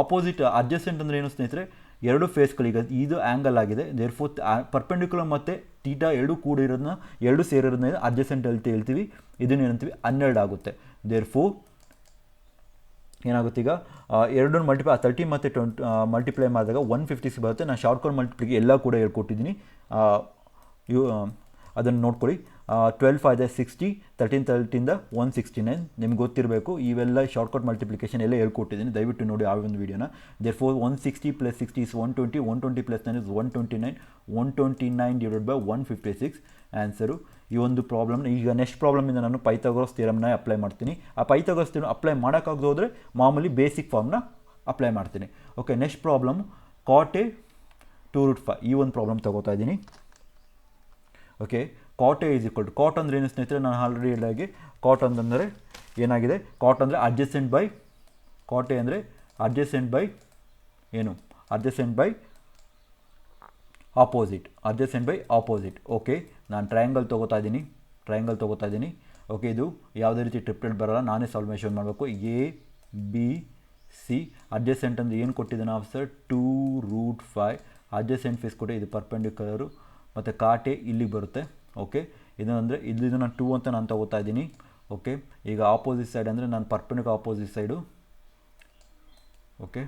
ಆಪೋಸಿಟ್ ಅಡ್ಜಸೆಂಟ್ ಅಂದರೆ ಏನು ಸ್ನೇಹಿತರೆ, ಎರಡು ಫೇಸ್ಗಳಿಗೆ ಇದು ಆ್ಯಂಗಲ್ ಆಗಿದೆ. ದೇರ್ಫೋರ್ ಪರ್ಪೆಂಡಿಕ್ಯುಲರ್ ಮತ್ತು ತೀಟಾ ಎರಡು ಕೂಡಿರೋದನ್ನ ಎರಡು ಸೇರಿರೋದನ್ನ ಅಡ್ಜಸೆಂಟ್ ಅಂತ ಹೇಳ್ತೀವಿ. ಇದನ್ನು ಏನಂತೀವಿ 12 ಆಗುತ್ತೆ. ದೇರ್ಫೋರ್ ಏನಾಗುತ್ತೆ, ಈಗ ಎರಡನ್ನು ಮಲ್ಟಿಪ್ಲೈ 13 ಮತ್ತು 20 ಮಲ್ಟಿಪ್ಲೈ ಮಾಡಿದಾಗ 156 ಬರುತ್ತೆ. ನಾನು ಶಾರ್ಟ್ಕಟ್ ಮಲ್ಟಿಪ್ಲಿಗೆ ಎಲ್ಲ ಕೂಡ ಹೇಳ್ಕೊಟ್ಟಿದ್ದೀನಿ, ಅದನ್ನು ನೋಡ್ಕೊಳ್ಳಿ. 12 5 60, 13 169 ನಿಮ್ಗೆ ಗೊತ್ತಿರಬೇಕು. ಇವೆಲ್ಲ ಶಾರ್ಟ್ಕಟ್ ಮಲ್ಟಿಪ್ಲಿಕೇಶನ್ ಎಲ್ಲ ಹೇಳ್ಕೊಟ್ಟಿದ್ದೀನಿ, ದಯವಿಟ್ಟು ನೋಡಿ ಆ ಒಂದು ವೀಡಿಯೋನ. Therefore 160 + 60 is 120, 120 + 9 is 129, 129 divided by 156 answer. ಈ ಒಂದು ಪ್ರಾಬ್ಲಮ್ನ ಈಗ ನೆಕ್ಸ್ಟ್ ಪ್ರಾಬ್ಲಮಿಂದ ನಾನು ಪೈಥಾಗೋರಸ್ ಥಿಯರಮ್ನ ಅಪ್ಲೈ ಮಾಡ್ತೀನಿ. ಆ ಪೈಥಾಗೋರಸ್ ಥಿಯರಮ್ ಅಪ್ಲೈ ಮಾಡೋಕ್ಕಾಗದೆ ಹೋದರೆ ಮಾಮೂಲಿ ಬೇಸಿಕ್ ಫಾರ್ಮ್ನ ಅಪ್ಲೈ ಮಾಡ್ತೀನಿ. Okay next problem cot A 2√5 ಈ ಒಂದು ಪ್ರಾಬ್ಲಮ್ ತೊಗೋತಾ ಇದ್ದೀನಿ. Okay cot A is equal to cot ಅಂದರೆ ಏನು ಸ್ನೇಹಿತರೆ, ನಾನು ಆಲ್ರೆಡಿ ಹೇಳಿದಾಗೆ ಕಾಟ್ ಅಂತಂದರೆ ಏನಾಗಿದೆ, ಕಾಟ್ ಅಂದರೆ ಅಡ್ಜಸೆಂಟ್ ಬೈ, ಕಾಟ್ ಎ ಅಂದರೆ ಅಡ್ಜಸೆಂಟ್ ಬೈ ಏನು, adjacent by opposite, adjacent by opposite. Okay, ನಾನು ಟ್ರಯಾಂಗಲ್ ತೊಗೋತಾ ಇದ್ದೀನಿ. ಓಕೆ, ಇದು ಯಾವುದೇ ರೀತಿ ಟ್ರಿಪ್ಲೆಟ್ ಬರೋಲ್ಲ, ನಾನೇ ಸಾಲ್ವೇಷನ್ ಮಾಡಬೇಕು. ಎ ಬಿ ಸಿ ಅಡ್ಜಸೆಂಟ್ ಅಂದರೆ ಏನು ಕೊಟ್ಟಿದ್ದಾನೆ ಆಫ್ಸರ್ 2√5 ಅಡ್ಜಸೆಂಟ್ ಫೇಸ್ ಕೊಟ್ಟೆ, ಇದು ಪರ್ಪೆಂಡಿಕ್ಯುಲರು ಮತ್ತು ಕಾಟೆ ಇಲ್ಲಿಗೆ ಬರುತ್ತೆ. ಓಕೆ, ಇದನ್ನು ನಾನು 2 ಅಂತ ನಾನು ತೊಗೋತಾ ಇದ್ದೀನಿ. ಓಕೆ, ಈಗ ಆಪೋಸಿಟ್ ಸೈಡ್ ಅಂದರೆ ನಾನು ಪರ್ಪೆಂಡಿಕ್ಯುಲರ್ ಆಪೋಸಿಟ್ ಸೈಡು, ಓಕೆ,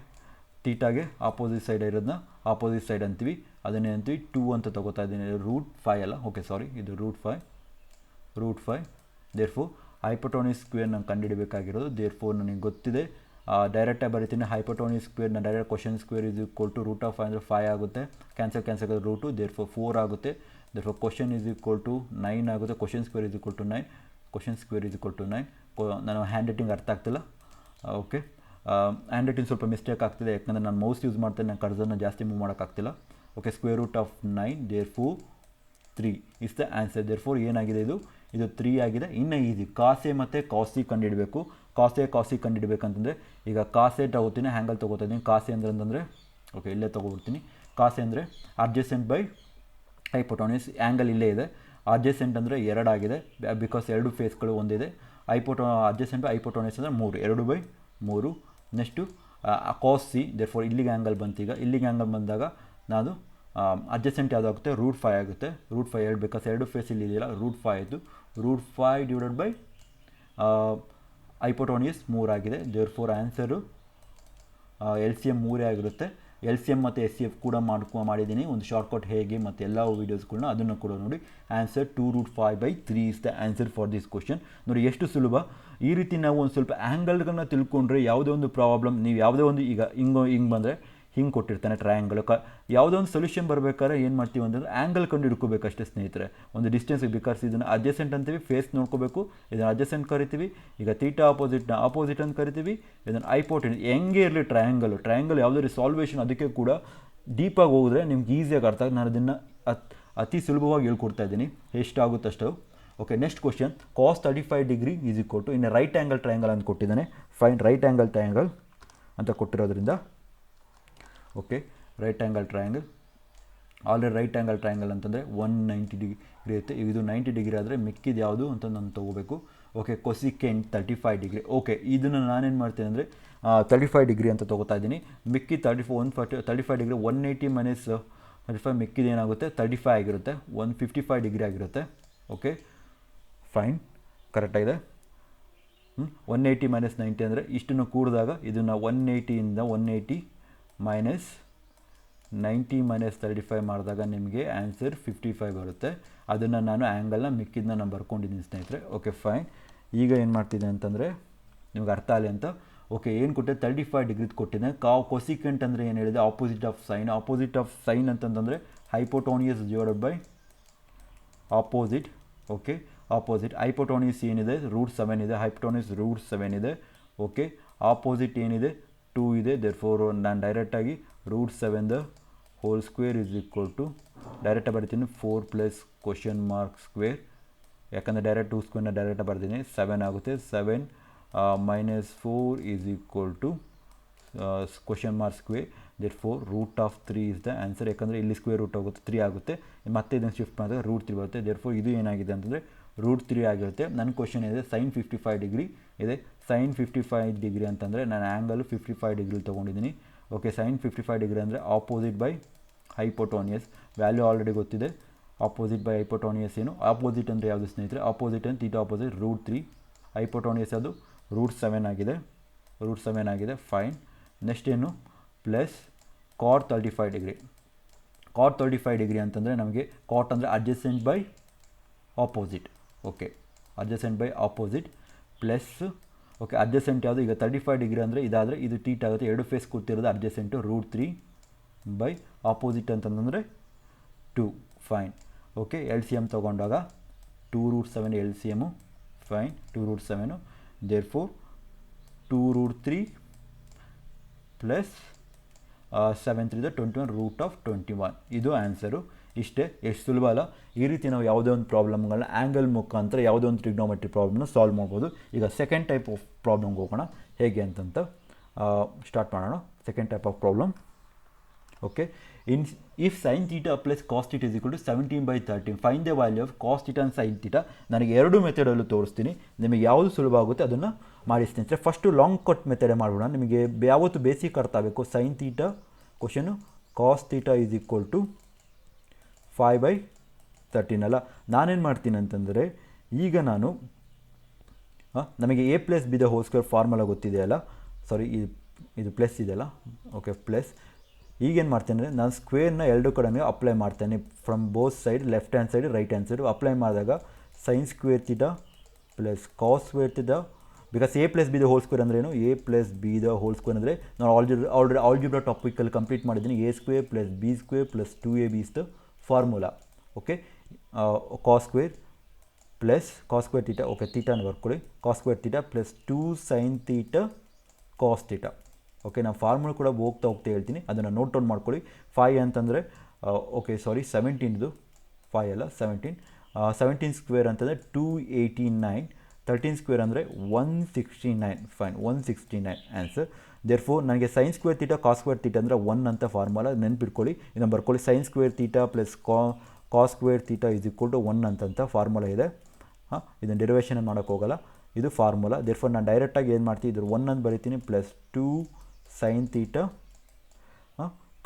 ಥೀಟಾಗೆ ಆಪೋಸಿಟ್ ಸೈಡ್ ಇರೋದನ್ನ ಆಪೋಸಿಟ್ ಸೈಡ್ ಅಂತೀವಿ, ಅದನ್ನೇ ಅಂತೀವಿ 2 ಅಂತ ತೊಗೋತಾ ಇದ್ದೀನಿ. √5 ಅಲ್ಲ, ಓಕೆ ಸಾರಿ, ಇದು √5. ದೇರ್ಫೋರ್ ಹೈಪೋಟೋನಿಸ್ ಸ್ಕ್ವೇರ್ ನಾನು ಕಂಡುಹಿಡಬೇಕಾಗಿರೋದು. ದೇರ್ಫೋರ್ ನನಗೆ ಗೊತ್ತಿದೆ, ಡೈರೆಕ್ಟಾಗಿ ಬರೀತೀನಿ. ಹೈಪೋಟೋನಿಸ್ ಸ್ಕ್ವೇರ್ ನಾನು direct question square is equal to √5 ಅಂದರೆ 5 ಆಗುತ್ತೆ, ಕ್ಯಾನ್ಸಲ್ ರೂಟು, ದೇರ್ಫೋರ್ 4 ಆಗುತ್ತೆ. Therefore question is equal to 9 ಆಗುತ್ತೆ, question square is equal to 9. ನಾನು ಹ್ಯಾಂಡ್ ರೈಟಿಂಗ್ ಅರ್ಥ ಆಗ್ತಿಲ್ಲ. ಓಕೆ, ಹ್ಯಾಂಡ್ ರೈಟಿಂಗ್ ಸ್ವಲ್ಪ ಮಿಸ್ಟೇಕ್ ಆಗ್ತಿದೆ, ಯಾಕಂದರೆ ನಾನು ಮೌಸ್ ಯೂಸ್ ಮಾಡ್ತೇನೆ, ನಾನು ಕರ್ಸರ್ನ ಜಾಸ್ತಿ ಮೂವ್ ಮಾಡೋಕ್ಕಾಗ್ತಿಲ್ಲ. Okay, √9 therefore 3 is the answer. Therefore ಏನಾಗಿದೆ, ಇದು 3 ಆಗಿದೆ. ಇನ್ನು ಈಸಿ ಕಾಸೆ ಮತ್ತು ಕಾಸಿ ಕಂಡುಹಿಡಬೇಕು. ಕಾಸಿ ಕಂಡುಹಿಡಬೇಕಂತಂದರೆ ಈಗ ಕಾಸೆ ತಗೋತೀನಿ, ಹ್ಯಾಂಗಲ್ ತೊಗೋತಾ ಇದ್ದೀನಿ. ಕಾಸೆ ಅಂತಂದರೆ ಓಕೆ ಇಲ್ಲೇ ತೊಗೊಬಿಡ್ತೀನಿ. ಕಾಸೆ ಅಂದರೆ ಅಡ್ಜಸೆಂಟ್ ಬೈ ಹೈಪೋಟೋನಿಸ್, ಆ್ಯಂಗಲ್ ಇಲ್ಲೇ ಇದೆ. ಅಡ್ಜಸೆಂಟ್ ಅಂದರೆ 2 ಆಗಿದೆ, ಬಿಕಾಸ್ 2 ಫೇಸ್ಗಳು ಒಂದಿದೆ. ಅಡ್ಜಸೆಂಟ್ ಬೈ ಹೈಪೋಟೋನಿಸ್ ಅಂದರೆ 3, 2/3. ನೆಕ್ಸ್ಟು ಕಾಸ್ ಸಿ, ದೇರ್ಫೋರ್ ಇಲ್ಲಿಗೆ ಆ್ಯಂಗಲ್ ಬಂತು. ಈಗ ಇಲ್ಲಿಗೆ ಆ್ಯಂಗಲ್ ಬಂದಾಗ ನಾನು ಅಡ್ಜಸೆಂಟ್ ಯಾವುದಾಗುತ್ತೆ, √5 ಆಗುತ್ತೆ. √5 ಬಿಕಾಸ್ 2 ಫೇಸ್ ಇಲ್ಲಿ ಇದೆಯಲ್ಲ, √5 ಆಯಿತು. √5 ಡಿವೈಡೆಡ್ ಬೈ ಹೈಪೋಟೋನಿಯಸ್ 3 ಆಗಿದೆ. ದೇರ್ಫೋರ್ ಆನ್ಸರು LCM 3 ಆಗಿರುತ್ತೆ. LCM ಮತ್ತು SCF ಕೂಡ ಮಾಡಿದ್ದೀನಿ, ಒಂದು ಶಾರ್ಟ್ಕಟ್ ಹೇಗೆ ಮತ್ತು ಎಲ್ಲ ವೀಡಿಯೋಸ್ಗಳನ್ನ ಅದನ್ನು ಕೂಡ ನೋಡಿ. Answer 2√5/3 is the answer for this question. ನೋಡಿ ಎಷ್ಟು ಸುಲಭ. ಈ ರೀತಿ ನಾವು ಒಂದು ಸ್ವಲ್ಪ ಆ್ಯಂಗಲ್ಗಳನ್ನ ತಿಳ್ಕೊಂಡ್ರೆ ಯಾವುದೇ ಒಂದು ಪ್ರಾಬ್ಲಮ್, ನೀವು ಯಾವುದೇ ಒಂದು ಈಗ ಹಿಂಗೆ ಬಂದರೆ ಹಿಂಗೆ ಕೊಟ್ಟಿರ್ತಾನೆ ಟ್ರಯಾಂಗಲ್, ಯಾವುದೋ ಒಂದು ಸೊಲ್ಯೂಷನ್ ಬರಬೇಕಾದ್ರೆ ಏನು ಮಾಡ್ತೀವಿ ಅಂತಂದರೆ ಆ್ಯಂಗಲ್ ಕಂಡು ಹಿಡ್ಕೋಬೇಕಷ್ಟೇ ಸ್ನೇಹಿತರೆ, ಒಂದು ಡಿಸ್ಟೆನ್ಸ್. ಬಿಕಾಸ್ ಇದನ್ನು ಅಡ್ಜಸೆಂಟ್ ಅಂತೀವಿ, ಫೇಸ್ ನೋಡ್ಕೋಬೇಕು, ಇದನ್ನು ಅಡ್ಜಸೆಂಟ್ ಕರಿತೀವಿ. ಈಗ ಥೀಟಾ ಆಪೋಸಿಟ್ ಅಂತ ಕರಿತೀವಿ, ಇದನ್ನು ಹೈಪೋಟೆನ್ಯೂಸ್. ಹೆಂಗೆ ಇರಲಿ ಟ್ರಯಾಂಗಲ್ ಯಾವುದೇ ಸಾಲ್ವೇಷನ್, ಅದಕ್ಕೆ ಕೂಡ ಡೀಪಾಗಿ ಹೋಗಿದ್ರೆ ನಿಮ್ಗೆ ಈಸಿಯಾಗಿ ಅರ್ಥ ಆಗುತ್ತೆ. ನಾನು ಅದನ್ನು ಅತಿ ಸುಲಭವಾಗಿ ಹೇಳ್ಕೊಡ್ತಾ ಇದ್ದೀನಿ, ಎಷ್ಟಾಗುತ್ತೆ ಅಷ್ಟು. Okay, next question. cos 35 degree is equal to ಇನ್ನು ರೈಟ್ ಆ್ಯಂಗಲ್ ಟ್ರಯಾಂಗಲ್ ಅಂತ ಕೊಟ್ಟಿದ್ದಾನೆ. ಫೈನ್ ರೈಟ್ ಆ್ಯಂಗಲ್ ಟ್ರಯಾಂಗಲ್ ಅಂತ ಕೊಟ್ಟಿರೋದ್ರಿಂದ, okay, right angle triangle already right angle triangle ಅಂತಂದರೆ 190 ಡಿಗ್ರಿ ಇರುತ್ತೆ. ಇದು 90 ಡಿಗ್ರಿ ಆದರೆ ಮಿಕ್ಕಿದ್ದು ಯಾವುದು ಅಂತ ನಾನು ತೊಗೋಬೇಕು. Okay, cosecant 35 degree. ಓಕೆ, ಇದನ್ನು ನಾನೇನು ಮಾಡ್ತೀನಿ ಅಂದರೆ 35 ಡಿಗ್ರಿ ಅಂತ ತೊಗೋತಾ ಇದ್ದೀನಿ. ಮಿಕ್ಕಿ 35 ಡಿಗ್ರಿ 180 ಮೈನಸ್ 35, ಮಿಕ್ಕಿದ್ದು ಏನಾಗುತ್ತೆ 35 ಆಗಿರುತ್ತೆ, 155 ಡಿಗ್ರಿ ಆಗಿರುತ್ತೆ. Okay, fine, ಕರೆಕ್ಟಾಗಿದೆ. 180 ಮೈನಸ್ 90 ಅಂದರೆ ಇಷ್ಟನ್ನು ಕೂಡಿದಾಗ ಇದನ್ನು 180ಇಂದ 180 ಮೈನಸ್ 90 ಮೈನಸ್ 35 ಮಾಡಿದಾಗ ನಿಮಗೆ ಆನ್ಸರ್ 55 ಬರುತ್ತೆ. ಅದನ್ನು ನಾನು ಆ್ಯಂಗಲ್ನ ಮಿಕ್ಕಿದ್ದನ್ನ ನಾನು ಬರ್ಕೊಂಡಿದ್ದೀನಿ ಸ್ನೇಹಿತರೆ. Okay, fine. ಈಗ ಏನು ಮಾಡ್ತಿದ್ದೀನಿ ಅಂತಂದರೆ ನಿಮ್ಗೆ ಅರ್ಥ ಆಗಲಿ ಅಂತ. ಓಕೆ, ಏನು ಕೊಟ್ಟೆ 35 ಡಿಗ್ರಿದು ಕೊಟ್ಟಿದ್ದೆ. ಕೊಸಿಕೆಂಟ್ ಅಂದರೆ ಏನು ಹೇಳಿದೆ, ಆಪೋಸಿಟ್ ಆಫ್ ಸೈನ್ ಅಂತಂದರೆ hypotenuse divided by opposite. Okay, opposite hypotenuse ಏನಿದೆ √7 ಇದೆ, ಹೈಪೋಟೋನಿಯಸ್ √7 ಇದೆ. ಓಕೆ, ಆಪೋಸಿಟ್ ಏನಿದೆ 2 ಇದೆ. ದೇರ್ಫೋರ್ ನಾನು ಡೈರೆಕ್ಟಾಗಿ √7 whole square is equal to ಡೈರೆಕ್ಟಾಗಿ ಬರ್ತೀನಿ 4 ಪ್ಲಸ್ ಕ್ವಶನ್ ಮಾರ್ಕ್ ಸ್ಕ್ವೇರ್, ಯಾಕಂದರೆ ಡೈರೆಕ್ಟ್ 2 ಸ್ಕ್ವೇರ್ನ ಡೈರೆಕ್ಟಾಗಿ ಬರ್ತೀನಿ. 7 ಆಗುತ್ತೆ. 7 minus 4 is equal to question mark square. Therefore √3 is the answer, ಯಾಕಂದರೆ ಇಲ್ಲಿ ಸ್ಕ್ವೇರ್ ರೂಟ್ ಹೋಗುತ್ತೆ 3 ಆಗುತ್ತೆ. ಮತ್ತೆ ಇದನ್ನು ಶಿಫ್ಟ್ ಮಾಡಿದ್ರೆ √3 ಬರುತ್ತೆ. ದೇರ್ಫೋರ್ ಇದು ಏನಾಗಿದೆ ಅಂತಂದರೆ √3 ಆಗಿರುತ್ತೆ. ನನ್ನ ಕ್ವಶನ್ ಇದೆ ಸೈನ್ 55 ಡಿಗ್ರಿ ಇದೆ. ಸೈನ್ 55 ಡಿಗ್ರಿ ಅಂತಂದರೆ ನಾನು ಆ್ಯಂಗಲ್ 55 ಡಿಗ್ರಿ ತೊಗೊಂಡಿದ್ದೀನಿ. ಓಕೆ, ಸೈನ್ 55 ಡಿಗ್ರಿ ಅಂದರೆ ಆಪೋಸಿಟ್ ಬೈ ಹೈಪೋಟೋನಿಯಸ್. ವ್ಯಾಲ್ಯೂ ಆಲ್ರೆಡಿ ಗೊತ್ತಿದೆ. ಆಪೋಸಿಟ್ ಬೈ ಹೈಪೋಟೋನಿಯಸ್ ಏನು, ಆಪೋಸಿಟ್ ಅಂದರೆ ಯಾವುದು ಸ್ನೇಹಿತರೆ, ಆಪೋಸಿಟ್ ಅಂದರೆ ಥೀಟಾ ಆಪೋಸಿಟ್ √3, ಹೈಪೋಟೋನಿಯಸ್ ಅದು √7 ಆಗಿದೆ. ಫೈನ್. ನೆಕ್ಸ್ಟ್ ಏನು, plus cot 35 degree. cot 35 degree ಅಂತಂದರೆ ನಮಗೆ cot ಅಂದರೆ adjacent by opposite. Okay, adjacent by opposite plus, okay, adjacent ಯಾವುದು ಈಗ 35 ಡಿಗ್ರಿ ಅಂದರೆ ಇದಾದರೆ ಇದು ಟೀಟ್ ಆಗುತ್ತೆ. 2 ಫೇಸ್ ಕೂತಿರೋದು ಅಡ್ಜಸೆಂಟು √3 ಬೈ ಆಪೋಸಿಟ್ ಅಂತಂದರೆ 2. ಫೈನ್. ಓಕೆ, LCM ತೊಗೊಂಡಾಗ 2√7 LCM. ಫೈನ್, 2√7. ದೇರ್ಫೋರ್ 2√3 ಪ್ಲಸ್ 7 3 21 √21 ಇದು ಆನ್ಸರು. ಇಷ್ಟೇ, ಎಷ್ಟು ಸುಲಭ ಅಲ್ಲ. ಈ ರೀತಿ ನಾವು ಯಾವುದೇ ಒಂದು ಪ್ರಾಬ್ಲಮ್ಗಳನ್ನ ಆ್ಯಂಗಲ್ ಮುಖಾಂತರ ಯಾವುದೇ ಒಂದು ಟ್ರಿಗ್ನೋಮೆಟ್ರಿ ಪ್ರಾಬ್ಲಮ್ನ ಸಾಲ್ವ್ ಮಾಡ್ಬೋದು. ಈಗ ಸೆಕೆಂಡ್ ಟೈಪ್ ಆಫ್ ಪ್ರಾಬ್ಲಮ್ಗೆ ಹೋಗೋಣ, ಹೇಗೆ ಅಂತಂತ ಸ್ಟಾರ್ಟ್ ಮಾಡೋಣ. Second type of problem. Okay, if sine theta plus cos theta is equal to 17/13 find the value of cos theta and sine theta. ನನಗೆ ಎರಡು ಮೆಥಡಲ್ಲೂ ತೋರಿಸ್ತೀನಿ, ನಿಮಗೆ ಯಾವುದು ಸುಲಭ ಆಗುತ್ತೆ ಅದನ್ನು ಮಾಡಿ ಸ್ನೇಹಿತರೆ. ಫಸ್ಟು ಲಾಂಗ್ ಕಟ್ ಮೆಥಡೇ ಮಾಡೋಣ. ನಿಮಗೆ ಯಾವತ್ತು ಬೇಸಿಕ್ ಅರ್ಥ ಆಗಬೇಕು. Sine theta question cos theta is equal to 5/13 ಅಲ್ಲ. ನಾನೇನು ಮಾಡ್ತೀನಿ ಅಂತಂದರೆ, ಈಗ ನಾನು ನಮಗೆ a plus B the whole square formula ಗೊತ್ತಿದೆಯಲ್ಲ, ಸಾರಿ ಇದು ಪ್ಲಸ್ ಇದೆಯಲ್ಲ, ಓಕೆ ಪ್ಲಸ್. ಈಗೇನು ಮಾಡ್ತೇನೆ ಅಂದರೆ ನಾನು ಸ್ಕ್ವೇರ್ನ ಎರಡು ಕಡೆನೂ ಅಪ್ಲೈ ಮಾಡ್ತೇನೆ, from both side, left hand side right hand side apply ಮಾಡಿದಾಗ sine square theta plus cos square theta, because a plus B the whole square ಅಂದರೆ ಏನು, a plus B the whole square ಅಂದರೆ ನಾನು ಆಲ್ರೆಡಿ ಆಲ್ಜಿಬ್ರಾ ಟಾಪಿಕಲ್ಲಿ ಕಂಪ್ಲೀಟ್ ಮಾಡಿದ್ದೀನಿ. a square plus B square plus 2ab is the formula. Okay, cos square plus cos square theta, okay ಥೀಟಾನ ಬರ್ಕೊಳ್ಳಿ, cos square theta plus 2 sine theta cos theta. Okay, ನಾನು ಫಾರ್ಮುಲಾ ಕೂಡ ಹೋಗ್ತಾ ಹೇಳ್ತೀನಿ, ಅದನ್ನು ನೋಟ್ ಡೌನ್ ಮಾಡ್ಕೊಳ್ಳಿ. 5 ಅಂತಂದರೆ ಓಕೆ ಸಾರಿ 17 5 ಅಲ್ಲ 17 ಸ್ಕ್ವೇರ್ ಅಂತಂದರೆ 289, 13 ಸ್ಕ್ವೇರ್ ಅಂದರೆ 169. Fine, 169 answer. ದೇರ್ಫೋರ್ ನನಗೆ sine square theta cos square theta ಅಂದರೆ 1 ಅಂತ ಫಾರ್ಮುಲಾ ನೆನ್ಪಿಟ್ಕೊಳ್ಳಿ. ಇದನ್ನು ಬರ್ಕೊಳ್ಳಿ, sine square theta plus cos square theta is equal to 1 ಅಂತಂತ ಫಾರ್ಮುಲಾ ಇದೆ. ಇದನ್ನು ಡೆರಿವೇಷನ್ ಮಾಡೋಕ್ಕೆ ಹೋಗಲ್ಲ, ಇದು ಫಾರ್ಮುಲಾ. ದೇರ್ಫೋರ್ ನಾನು ಡೈರೆಕ್ಟಾಗಿ ಏನು ಮಾಡ್ತೀನಿ, ಇದ್ರ 1 ಅಂತ ಬರೀತೀನಿ, plus 2 sine theta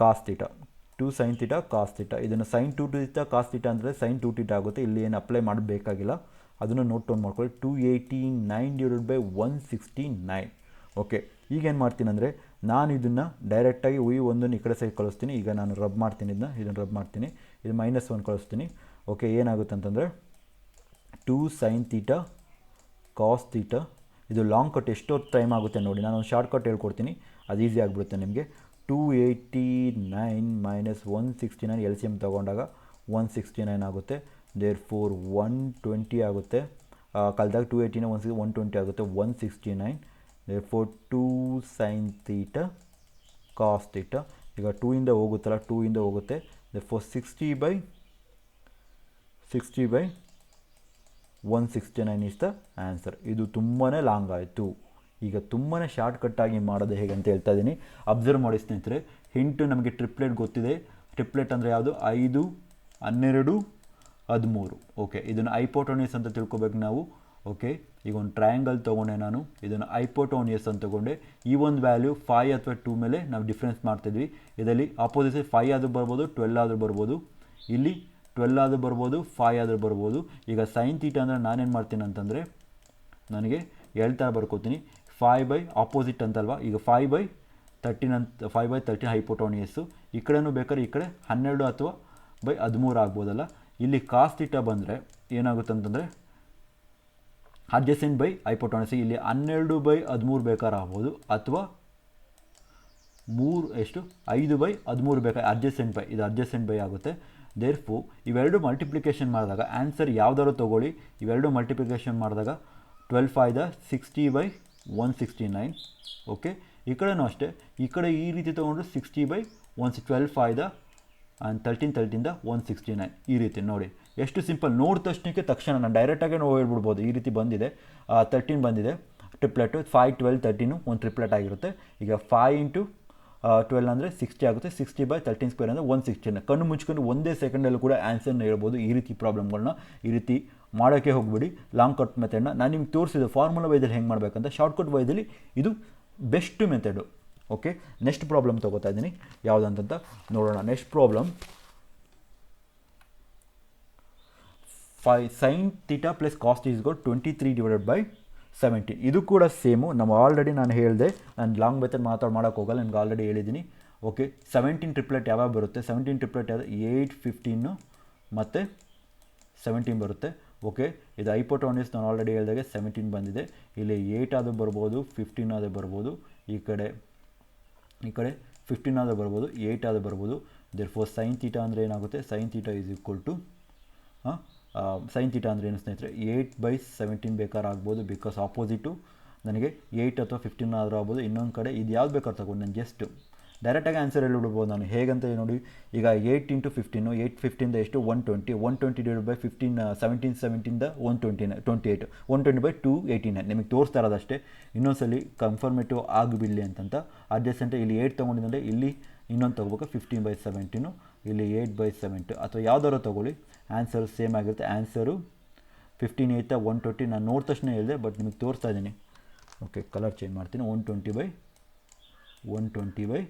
cos theta, 2 sine theta cos theta. ಇದನ್ನು ಸೈನ್ 2 ಥೀಟಾ ಕಾಸ್ ಥೀಟಾ ಅಂದರೆ ಸೈನ್ 2 ಥೀಟಾ ಆಗುತ್ತೆ. ಇಲ್ಲಿ ಏನು ಅಪ್ಲೈ ಮಾಡಬೇಕಾಗಿಲ್ಲ, ಅದನ್ನು ನೋಟ್ ಡೌನ್ ಮಾಡ್ಕೊಳ್ಳಿ. 289/169. ಓಕೆ, ಈಗೇನು ಮಾಡ್ತೀನಿ ಅಂದರೆ ನಾನು ಇದನ್ನು ಡೈರೆಕ್ಟಾಗಿ ಒಂದನ್ನು ಈ ಕಡೆ ಸೈಡ್ ಕಳಿಸ್ತೀನಿ. ಈಗ ನಾನು ರಬ್ ಮಾಡ್ತೀನಿ, ಇದನ್ನು ರಬ್ ಮಾಡ್ತೀನಿ, ಇದು -1 ಕಳಿಸ್ತೀನಿ. ಓಕೆ, ಏನಾಗುತ್ತೆ ಅಂತಂದರೆ 2 ಸೈನ್ ಥೀಟಾ ಕಾಸ್ ಥೀಟಾ. ಇದು ಲಾಂಗ್ ಕಟ್ ಎಷ್ಟೊತ್ತು ಟೈಮ್ ಆಗುತ್ತೆ ನೋಡಿ, ನಾನು ಒಂದು ಶಾರ್ಟ್ ಕಟ್ ಹೇಳ್ಕೊಡ್ತೀನಿ, ಅದು ಈಸಿ ಆಗಿಬಿಡುತ್ತೆ ನಿಮಗೆ. 289 - 169 ಎಲ್ ಸಿ ಎಮ್ ತೊಗೊಂಡಾಗ 169 ಆಗುತ್ತೆ. ದೇರ್ಫೋರ್ 120 ಆಗುತ್ತೆ. ಕಳೆದಾಗ 289 120 ಆಗುತ್ತೆ, 169. Therefore 2 sine theta cos theta. ಈಗ 2 ಇಂದ ಹೋಗುತ್ತಲ್ಲ, 2 ಇಂದ ಹೋಗುತ್ತೆ. Therefore 60/169 is the answer. ಇದು ತುಂಬಾ ಲಾಂಗ್ ಆಯಿತು. ಈಗ ತುಂಬಾ ಶಾರ್ಟ್ ಕಟ್ಟಾಗಿ ಮಾಡೋದು ಹೇಗೆ ಅಂತ ಹೇಳ್ತಾ ಇದ್ದೀನಿ, ಅಬ್ಸರ್ವ್ ಮಾಡಿ ಸ್ನೇಹಿತರೆ. ಹಿಂಟು ನಮಗೆ ಟ್ರಿಪ್ಲೆಟ್ ಗೊತ್ತಿದೆ. ಟ್ರಿಪ್ಲೆಟ್ ಅಂದರೆ ಯಾವುದು, 5, 12, 13. ಓಕೆ, ಇದನ್ನು ಐಪೋಟೋನಿಯಸ್ ಅಂತ ತಿಳ್ಕೊಬೇಕು ನಾವು. ಓಕೆ, ಈಗ ಒಂದು ಟ್ರಯಾಂಗಲ್ ತೊಗೊಂಡೆ ನಾನು, ಇದನ್ನು ಐಪೋಟೋನಿಯಸ್ ಅಂತ ತೊಗೊಂಡೆ. ಈ ಒಂದು ವ್ಯಾಲ್ಯೂ 5 ಅಥವಾ 2 ಮೇಲೆ ನಾವು ಡಿಫ್ರೆನ್ಸ್ ಮಾಡ್ತಿದ್ವಿ. ಇದರಲ್ಲಿ ಆಪೋಸಿಟ್ 5 ಆದರೂ ಬರ್ಬೋದು, 12 ಆದರೂ ಬರ್ಬೋದು. ಇಲ್ಲಿ 12 ಆದರೂ ಬರ್ಬೋದು, 5 ಆದರೂ ಬರ್ಬೋದು. ಈಗ ಸೈನ್ ಥೀಟಾ ಅಂದರೆ ನಾನೇನು ಮಾಡ್ತೀನಿ ಅಂತಂದರೆ, ನನಗೆ ಹೇಳ್ತಾ ಬರ್ಕೋತೀನಿ, 5 ಆಪೋಸಿಟ್ ಅಂತಲ್ವಾ, ಈಗ 5/13 ಅಂತ, 5/13 ಹೈಪೋಟೋನಿಯಸ್ಸು. ಈ ಕಡೆನೂ ಬೇಕಾದ್ರೆ ಈ ಕಡೆ 12 ಅಥವಾ 13 ಆಗ್ಬೋದಲ್ಲ. ಇಲ್ಲಿ ಕಾಸ್ ಥೀಟಾ ಬಂದರೆ ಏನಾಗುತ್ತೆ ಅಂತಂದರೆ ಅಡ್ಜಸೆಂಟ್ ಬೈ ಹೈಪೋಟೋನಿಯಸ್. ಇಲ್ಲಿ 12/13 ಬೇಕಾದ್ರೆ ಆಗ್ಬೋದು, ಅಥವಾ 5/13 ಬೇಕಾದ್ರೆ ಅಡ್ಜಸೆಂಟ್ ಬೈ, ಇದು ಅಡ್ಜಸೆಂಟ್ ಬೈ ಆಗುತ್ತೆ. ದೇರ್ಫೋರ್ ಇವೆರಡು ಮಲ್ಟಿಪ್ಲಿಕೇಶನ್ ಮಾಡಿದಾಗ ಆನ್ಸರ್ ಯಾವ್ದಾದ್ರು ತೊಗೊಳ್ಳಿ, ಇವೆರಡು ಮಲ್ಟಿಪ್ಲಿಕೇಶನ್ ಮಾಡಿದಾಗ 12 60/169. ಓಕೆ, ಈ ಕಡೆನೂ ಅಷ್ಟೇ, ಈ ಕಡೆ ಈ ರೀತಿ ತೊಗೊಂಡ್ರೆ 60/12 ಆ್ಯಂಡ್ 13 169 ಈ ರೀತಿ ನೋಡಿ. ಎಷ್ಟು ಸಿಂಪಲ್, ನೋಡಿದ ತಕ್ಷಣಕ್ಕೆ ನಾನು ಡೈರೆಕ್ಟಾಗಿ ಹೇಳ್ಬಿಡ್ಬೋದು. ಈ ರೀತಿ ಬಂದಿದೆ, 13 ಬಂದಿದೆ ಟ್ರಿಪ್ಲೆಟು, 5, 12, 13 ಒಂದು ಟ್ರಿಪ್ಲೆಟ್ ಆಗಿರುತ್ತೆ. ಈಗ 5 × 12 ಅಂದರೆ 60 ಆಗುತ್ತೆ. 60/13 ಸ್ಕ್ವೇರ್ ಅಂದರೆ 169. ಕಣ್ಣು ಮುಚ್ಕೊಂಡು ಒಂದೇ ಸೆಕೆಂಡಲ್ಲೂ ಕೂಡ ಆನ್ಸರ್ನ ಹೇಳ್ಬೋದು. ಈ ರೀತಿ ಪ್ರಾಬ್ಲಮ್ಗಳನ್ನ ಈ ರೀತಿ ಮಾಡೋಕ್ಕೆ ಹೋಗ್ಬಿಡಿ. ಲಾಂಗ್ ಕಟ್ ಮೆಥಡ್ನ ನಾನು ನಿಮ್ಗೆ ತೋರಿಸಿದೆ, ಫಾರ್ಮುಲಾ ವೈದಲ್ಲಿ ಹೆಂಗೆ ಮಾಡಬೇಕಂತ. ಶಾರ್ಟ್ಕಟ್ ವೈದಲ್ಲಿ ಇದು best method. Okay, next problem ತೊಗೋತಾ ಇದ್ದೀನಿ, ಯಾವುದಂತ ನೋಡೋಣ. Next problem, sine theta plus cos theta is 23/17. ಇದು ಕೂಡ ಸೇಮು. ಆಲ್ರೆಡಿ ನಾನು ಹೇಳಿದೆ, ನಾನು ಲಾಂಗ್ ಮೆಥಡ್ ಮಾಡೋಕ್ಕೆ ಹೋಗಲ್ಲ, ನಿಮ್ಗೆ ಆಲ್ರೆಡಿ ಹೇಳಿದ್ದೀನಿ. ಓಕೆ, 17 ಟ್ರಿಪ್ಲೆಟ್ ಯಾವಾಗ ಬರುತ್ತೆ, 17 ಟ್ರಿಪ್ಲೆಟ್ ಯಾವುದು, 8, 15 ಮತ್ತು 17 ಬರುತ್ತೆ. ಓಕೆ, ಇದು ಹೈಪೋಟೋನಿಯಸ್ ನಾನು ಆಲ್ರೆಡಿ ಹೇಳಿದಾಗೆ 17 ಬಂದಿದೆ. ಇಲ್ಲಿ 8 ಆದರೂ ಬರ್ಬೋದು, 15 ಆದರೂ ಬರ್ಬೋದು, ಈ ಕಡೆ 15 ಆದರೂ ಬರ್ಬೋದು, 8 ಆದರೂ ಬರ್ಬೋದು. ದೇರ್ಫೋರ್ ಸೈನ್ ಥೀಟಾ ಅಂದರೆ ಏನಾಗುತ್ತೆ, sine theta is equal to sine theta ಅಂದರೆ ಏನು ಸ್ನೇಹಿತರೆ, 8/17 ಬೇಕಾದ್ರೆ ಆಗ್ಬೋದು, ಬಿಕಾಸ್ ಆಪೋಸಿಟು ನನಗೆ 8 ಅಥವಾ 15 ಆದರೂ ಆಗ್ಬೋದು. ಇನ್ನೊಂದು ಕಡೆ ಇದು ಯಾವ್ದು ಬೇಕಾದ್ರೆ ತಗೊಂಡು ನಾನು ಜಸ್ಟ್ ಡೈರೆಕ್ಟಾಗಿ ಆನ್ಸರ್ ಹೇಳಿಬಿಡ್ಬೋದು ನಾನು. ಹೇಗಂತ ನೋಡಿ, ಈಗ 8 × 15, 8 15 ಎಷ್ಟು 120, 120 ಡಿವೈಡ್ ಬೈ 15, 17 17 129, 28, 120/289 ನಿಮಗೆ ತೋರಿಸ್ತಾ ಇರೋದಷ್ಟೇ. ಇನ್ನೊಂದ್ಸಲಿ ಕನ್ಫರ್ಮೇಟಿವ್ ಆಗಿಬಿಡಲಿ ಅಂತಂತ ಅಡ್ಜಸ್ಟೆಂಟ್ ಇಲ್ಲಿ 8 ತೊಗೊಂಡಿದ್ದರೆ ಇಲ್ಲಿ ಇನ್ನೊಂದು ತೊಗೋಬೇಕು 15/17, ಇಲ್ಲಿ 8/7 ಅಥವಾ ಯಾವ್ದಾದ್ರು ತೊಗೊಳ್ಳಿ, ಆನ್ಸರು ಸೇಮ್ ಆಗಿರುತ್ತೆ. ಆನ್ಸರು 15 8 120. ನಾನು ನೋಡಿದ ತಕ್ಷಣ ಹೇಳಿದೆ, ಬಟ್ ನಿಮಗೆ ತೋರಿಸ್ತಾ ಇದ್ದೀನಿ. ಓಕೆ, ಕಲರ್ ಚೇಂಜ್ ಮಾಡ್ತೀನಿ. 120/120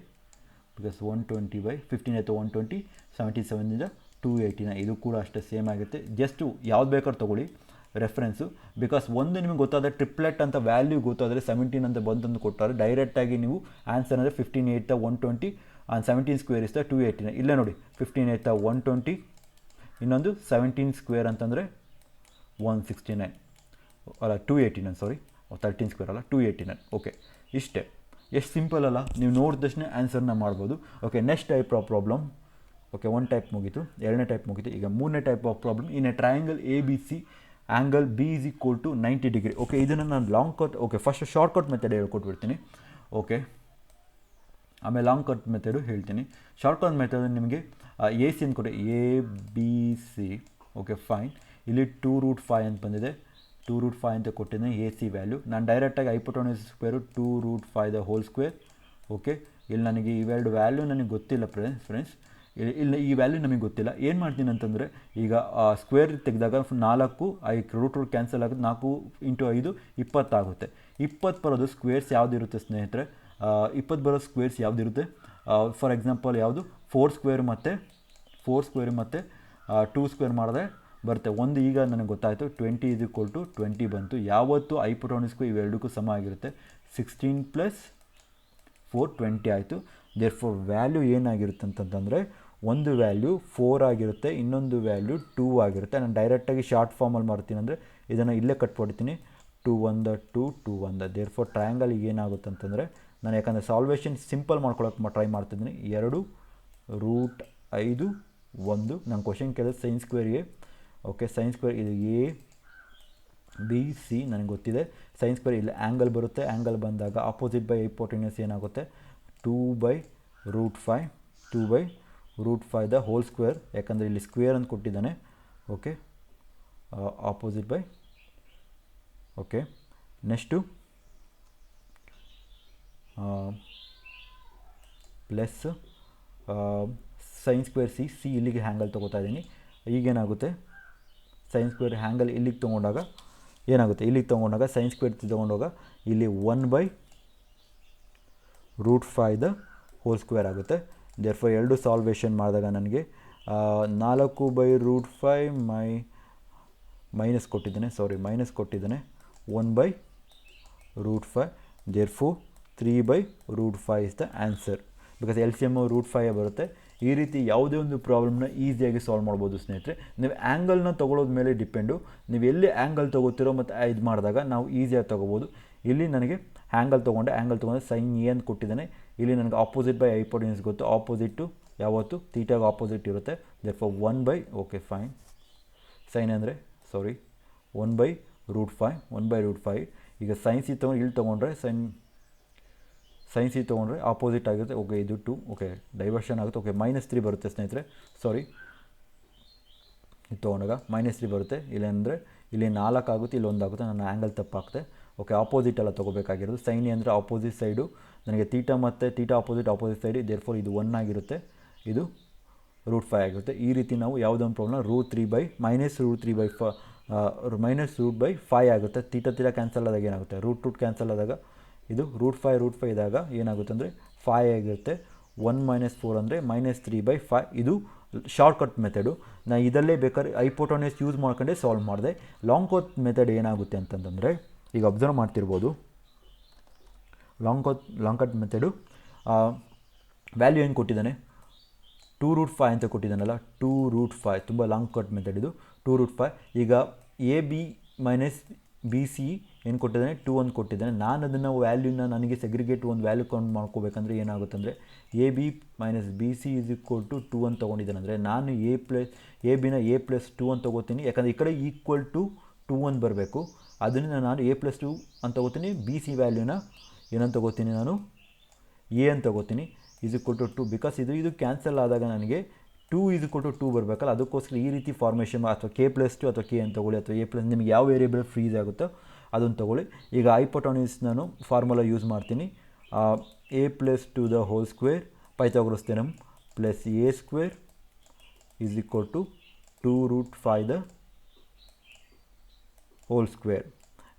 ಬಿಕಾಸ್ 120/15 8 120, 77 289 ಇದು ಕೂಡ ಅಷ್ಟೇ ಸೇಮ್ ಆಗುತ್ತೆ. ಜಸ್ಟು ಯಾವ್ದು ಬೇಕಾದ್ರೂ ತೊಗೊಳ್ಳಿ ರೆಫರೆನ್ಸು. ಬಿಕಾಸ್ ಒಂದು ನಿಮಗೆ ಗೊತ್ತಾದರೆ ಟ್ರಿಪ್ಲೆಟ್ ಅಂತ ವ್ಯಾಲ್ಯೂ ಗೊತ್ತಾದರೆ 17 ಅಂತ ಬಂತಂದು ಕೊಟ್ಟಾರೆ ಡೈರೆಕ್ಟಾಗಿ ನೀವು ಆನ್ಸರ್ ಅಂದರೆ 15 8 120 ಆ್ಯಂಡ್ 17 ಸ್ಕ್ವೇರ್ ಇಸ್ 289. ಇಲ್ಲೇ ನೋಡಿ 15 8 120, ಇನ್ನೊಂದು 17 ಸ್ಕ್ವೇರ್ ಅಂತಂದರೆ 169 ಅಲ್ಲ 289, ಸಾರಿ 13 ಸ್ಕ್ವೇರ್ ಅಲ್ಲ 289. ಓಕೆ, ಇಷ್ಟೇ. ಎಷ್ಟು ಸಿಂಪಲ್ ಅಲ್ಲ, ನೀವು ನೋಡಿದ ತಕ್ಷಣ ಆನ್ಸರ್ನ ಮಾಡ್ಬೋದು. Okay, next type of problem. Okay, ಒಂದು ಟೈಪ್ ಮುಗೀತು, ಎರಡನೇ ಟೈಪ್ ಮುಗೀತು. ಈಗ ಮೂರನೇ type of problem. In a triangle ABC angle B = 90 degree. Okay, ಇದನ್ನು ನಾನು long cut, okay first short cut method ಹೇಳ್ಕೊಟ್ಬಿಡ್ತೀನಿ. ಓಕೆ, ಆಮೇಲೆ ಲಾಂಗ್ ಕಟ್ ಮೆಥಡು ಹೇಳ್ತೀನಿ. ಶಾರ್ಟ್ ಕಟ್ ಮೆಥಡ್ ನಿಮಗೆ AC ಅಂತ ಕೊಟ್ಟೆ, ABC. Okay fine. ಇಲ್ಲಿ 2√5 ಅಂತ ಬಂದಿದೆ, 2√5 ಅಂತ ಕೊಟ್ಟಿದ್ದೀನಿ AC ವ್ಯಾಲ್ಯೂ. ನಾನು ಡೈರೆಕ್ಟಾಗಿ ಹೈಪೋಟೆನ್ಯೂಸ್ ಸ್ಕ್ವೇರು 2√5 ಓಕೆ, ಇಲ್ಲಿ ನನಗೆ ಇವೆರಡು ವ್ಯಾಲ್ಯೂ ನನಗೆ ಗೊತ್ತಿಲ್ಲ ಫ್ರೆಂಡ್ಸ್. ಇಲ್ಲಿ ಈ ವ್ಯಾಲ್ಯೂ ನಮಗೆ ಗೊತ್ತಿಲ್ಲ. ಏನು ಮಾಡ್ತೀನಿ ಅಂತಂದರೆ, ಈಗ ಸ್ಕ್ವೇರ್ ತೆಗೆದಾಗ 4 ರೂಟ್ ಕ್ಯಾನ್ಸಲ್ ಆಗುತ್ತೆ, 4 × 5 20 ಆಗುತ್ತೆ. 20 ಬರೋದು ಸ್ಕ್ವೇರ್ಸ್ ಯಾವುದಿರುತ್ತೆ ಸ್ನೇಹಿತರೆ, 20 ಬರೋ ಸ್ಕ್ವೇರ್ಸ್ ಯಾವುದಿರುತ್ತೆ? ಫಾರ್ ಎಕ್ಸಾಂಪಲ್ ಯಾವುದು 4 ಸ್ಕ್ವೇರ್ ಮತ್ತು 2 ಸ್ಕ್ವೇರ್ ಮಾಡಿದ್ರೆ ಬರುತ್ತೆ. ಒಂದು ಈಗ ನನಗೆ ಗೊತ್ತಾಯಿತು 20 = 20 ಬಂತು. ಯಾವತ್ತು ಹೈಪೋಟೆನ್ಯೂಸ್ಗೂ ಇವೆರಡಕ್ಕೂ ಸಮ ಆಗಿರುತ್ತೆ. 16 + 4 20 ಆಯಿತು. ದೇರ್ಫೋರ್ ವ್ಯಾಲ್ಯೂ ಏನಾಗಿರುತ್ತೆ ಅಂತಂತಂದರೆ, ಒಂದು ವ್ಯಾಲ್ಯೂ 4 ಆಗಿರುತ್ತೆ, ಇನ್ನೊಂದು ವ್ಯಾಲ್ಯೂ 2 ಆಗಿರುತ್ತೆ. ನಾನು ಡೈರೆಕ್ಟಾಗಿ ಶಾರ್ಟ್ ಫಾರ್ಮಲ್ಲಿ ಮಾಡ್ತೀನಿ ಅಂದರೆ ಇದನ್ನು ಇಲ್ಲೇ ಕಟ್ಬಿಡ್ತೀನಿ, 2 1 2 2 1. ದೇರ್ಫೋರ್ ಟ್ರಯಾಂಗಲ್ ಏನಾಗುತ್ತೆ ಅಂತಂದರೆ, ನಾನು ಯಾಕಂದರೆ ಸಾಲ್ವೇಷನ್ ಸಿಂಪಲ್ ಮಾಡ್ಕೊಳಕ್ಕೆ ಟ್ರೈ ಮಾಡ್ತಿದ್ದೀನಿ. 2√5 1. ನಾನು ಕ್ವಶನ್ ಕೇಳಿದ್ರೆ ಸೈನ್ ಸ್ಕ್ವೇರ್ಗೆ. ಓಕೆ, ಸೈನ್ ಸ್ಕ್ವೇರ್ ಇದು ABC ನನಗೆ ಗೊತ್ತಿದೆ. ಸೈನ್ ಸ್ಕ್ವೇರ್ ಇಲ್ಲಿ ಆ್ಯಂಗಲ್ ಬರುತ್ತೆ, ಆ್ಯಂಗಲ್ ಬಂದಾಗ ಆಪೋಸಿಟ್ ಬೈ ಹೈಪೋಟೆನ್ಯೂಸ್ ಏನಾಗುತ್ತೆ 2/√5 ಯಾಕಂದರೆ ಇಲ್ಲಿ ಸ್ಕ್ವೇರ್ ಅಂತ ಕೊಟ್ಟಿದ್ದಾನೆ. Okay, opposite by. Okay, next plus sine square C ಇಲ್ಲಿಗೆ ಹ್ಯಾಂಗಲ್ ತೊಗೋತಾ ಇದ್ದೀನಿ. ಈಗೇನಾಗುತ್ತೆ, ಸೈನ್ ಸ್ಕ್ವೇರ್ ಹ್ಯಾಂಗಲ್ ಇಲ್ಲಿಗೆ ತೊಗೊಂಡಾಗ ಏನಾಗುತ್ತೆ, ಇಲ್ಲಿಗೆ ತೊಗೊಂಡಾಗ ಸೈನ್ ಸ್ಕ್ವೇರ್ ತೊಗೊಂಡಾಗ ಇಲ್ಲಿ 1/√5 ಆಗುತ್ತೆ. ದೇರ್ಫೋರ್ ಎರಡು ಸಾಲ್ವೇಷನ್ ಮಾಡಿದಾಗ ನನಗೆ 4/√5 ಮೈನಸ್ ಕೊಟ್ಟಿದ್ದಾನೆ 1/√5. Therefore 3/√5 is the answer. Because LCM √5 ಬರುತ್ತೆ. ಈ ರೀತಿ ಯಾವುದೇ ಒಂದು ಪ್ರಾಬ್ಲಮ್ನ ಈಸಿಯಾಗಿ ಸಾಲ್ವ್ ಮಾಡ್ಬೋದು ಸ್ನೇಹಿತರೆ. ನೀವು ಆ್ಯಂಗಲ್ನ ತೊಗೊಳೋದ ಮೇಲೆ ಡಿಪೆಂಡು, ನೀವು ಎಲ್ಲಿ ಆ್ಯಂಗಲ್ ತೊಗೋತಿರೋ ಮತ್ತು ಇದು ಮಾಡಿದಾಗ ನಾವು ಈಸಿಯಾಗಿ ತೊಗೋಬೋದು. ಇಲ್ಲಿ ನನಗೆ ಆ್ಯಂಗಲ್ ತೊಗೊಂಡೆ ಸೈನ್ ಎ ಅಂತ ಕೊಟ್ಟಿದ್ದಾನೆ. ಇಲ್ಲಿ ನನಗೆ ಆಪೋಸಿಟ್ ಬೈ ಹೈಪೋಟೆನ್ಯೂಸ್ ಗೊತ್ತು, ಆಪೋಸಿಟ್ಟು ಯಾವತ್ತು ಥೀಟಾಗೆ ಆಪೋಸಿಟ್ ಇರುತ್ತೆ. ದೇರ್ಫೋರ್ 1/, ಓಕೆ ಫೈನ್, ಸೈನ್ ಅಂದರೆ 1/√5. ಈಗ ಸೈನ್ ಸಿ ತೊಗೊಂಡು ಇಲ್ಲಿ ತೊಗೊಂಡ್ರೆ ಸೈನ್ ಸಿ ತೊಗೊಂಡ್ರೆ ಆಪೋಸಿಟ್ ಆಗಿರುತ್ತೆ. ಓಕೆ, ಇದು 2. ಓಕೆ, ಡೈವರ್ಷನ್ ಆಗುತ್ತೆ. ಓಕೆ, -3 ಬರುತ್ತೆ ಸ್ನೇಹಿತರೆ, ಸಾರಿ, ಇದು ತೊಗೊಂಡಾಗ -3 ಬರುತ್ತೆ. ಇಲ್ಲಾಂದರೆ ಇಲ್ಲಿ 4 ಆಗುತ್ತೆ, ಇಲ್ಲಿ 1 ಆಗುತ್ತೆ. ನನ್ನ ಆ್ಯಂಗಲ್ ತಪ್ಪಾಗುತ್ತೆ. ಓಕೆ, ಆಪೋಸಿಟ್ ಎಲ್ಲ ತೊಗೋಬೇಕಾಗಿರೋದು. ಸೈನ್ ಎ ಅಂದರೆ ಆಪೋಸಿಟ್ ಸೈಡು, ನನಗೆ ಥೀಟಾ ಮತ್ತು ಥೀಟಾ ಆಪೋಸಿಟ್ ಸೈಡ್. ದೇರ್ಫೋರ್ ಇದು 1 ಆಗಿರುತ್ತೆ, ಇದು √5 ಆಗಿರುತ್ತೆ. ಈ ರೀತಿ ನಾವು ಯಾವುದೊಂದು ಪ್ರಾಬ್ಲಮ್ -√5 ಆಗುತ್ತೆ. ಥೀಟಾ ಕ್ಯಾನ್ಸಲ್ ಆದಾಗ ಏನಾಗುತ್ತೆ, ರೂಟ್ ಕ್ಯಾನ್ಸಲ್ ಆದಾಗ ಇದು √5 ಇದ್ದಾಗ ಏನಾಗುತ್ತೆ ಅಂದರೆ 5 ಆಗಿರುತ್ತೆ. 1 - 4 ಅಂದರೆ -3/5. ಇದು ಶಾರ್ಟ್ ಕಟ್ ಮೆಥಡು. ನಾನು ಇದಲ್ಲೇ ಬೇಕಾದ್ರೆ ಹೈಪೋಟೆನ್ಯೂಸ್ ಯೂಸ್ ಮಾಡ್ಕೊಂಡೆ ಸಾಲ್ವ್ ಮಾಡಿದೆ. ಲಾಂಗ್ ಕಟ್ ಮೆಥಡ್ ಏನಾಗುತ್ತೆ ಅಂತಂದರೆ, ಈಗ ಅಬ್ಸರ್ವ್ ಮಾಡ್ತಿರ್ಬೋದು, ಲಾಂಗ್ ಕಟ್ ಮೆಥಡು ವ್ಯಾಲ್ಯೂ ಏನು ಕೊಟ್ಟಿದ್ದಾನೆ 2√5 ಅಂತ ಕೊಟ್ಟಿದ್ದಾನಲ್ಲ, 2√5. ತುಂಬ ಲಾಂಗ್ ಕಟ್ ಮೆಥಡ್ ಇದು, 2√5. ಈಗ AB - BC ಏನು ಕೊಟ್ಟಿದ್ದಾನೆ 2 ಅಂತ ಕೊಟ್ಟಿದ್ದಾನೆ. ನಾನು ಅದನ್ನು ವ್ಯಾಲ್ಯೂನ ನನಗೆ ಸೆಗ್ರಿಗೇಟ್ ಒಂದು ವ್ಯಾಲ್ಯೂ ಕೌಂಟ್ ಮಾಡ್ಕೋಬೇಕಂದ್ರೆ ಏನಾಗುತ್ತೆ ಅಂದರೆ AB - BC = 2 ಅಂತ ತೊಗೊಂಡಿದ್ದಾನೆ. ಅಂದರೆ ನಾನು ABನ A+2 ಅಂತ ತೊಗೋತೀನಿ, ಯಾಕಂದರೆ ಈ ಕಡೆ =2 ಅಂತ ಬರಬೇಕು. ಅದನ್ನು ನಾನು A+2 ಅಂತ ತೊಗೋತೀನಿ. BC ವ್ಯಾಲ್ಯೂನ ಏನಂತ ತೊಗೋತೀನಿ, ನಾನು A ಅಂತ ತೊಗೋತೀನಿ. ಈಸ್ ಈಕ್ವಲ್ ಟು 2 ಬಿಕಾಸ್ ಇದು ಕ್ಯಾನ್ಸಲ್ ಆದಾಗ ನನಗೆ 2 ಈಸ್ ಈಕ್ವಲ್ ಟು 2 ಬರಬೇಕಲ್ಲ, ಅದಕ್ಕೋಸ್ಕರ ಈ ರೀತಿ ಫಾರ್ಮೇಷನ್ ಅಥವಾ k+2 ಅಥವಾ k ಅಂತ ತೊಗೊಳ್ಳಿ, ಅಥವಾ a+, ನಿಮಗೆ ಯಾವ ವೇರಿಯೇಬಲ್ ಫ್ರೀಸ್ ಆಗುತ್ತೋ ಅದನ್ನು ತೊಗೊಳ್ಳಿ. ಈಗ ಹೈಪೋಟೆನ್ಯೂಸ್ ನಾನು ಫಾರ್ಮುಲಾ ಯೂಸ್ ಮಾಡ್ತೀನಿ. a+2² Pythagoras theorem plus a² is equal to 2√5²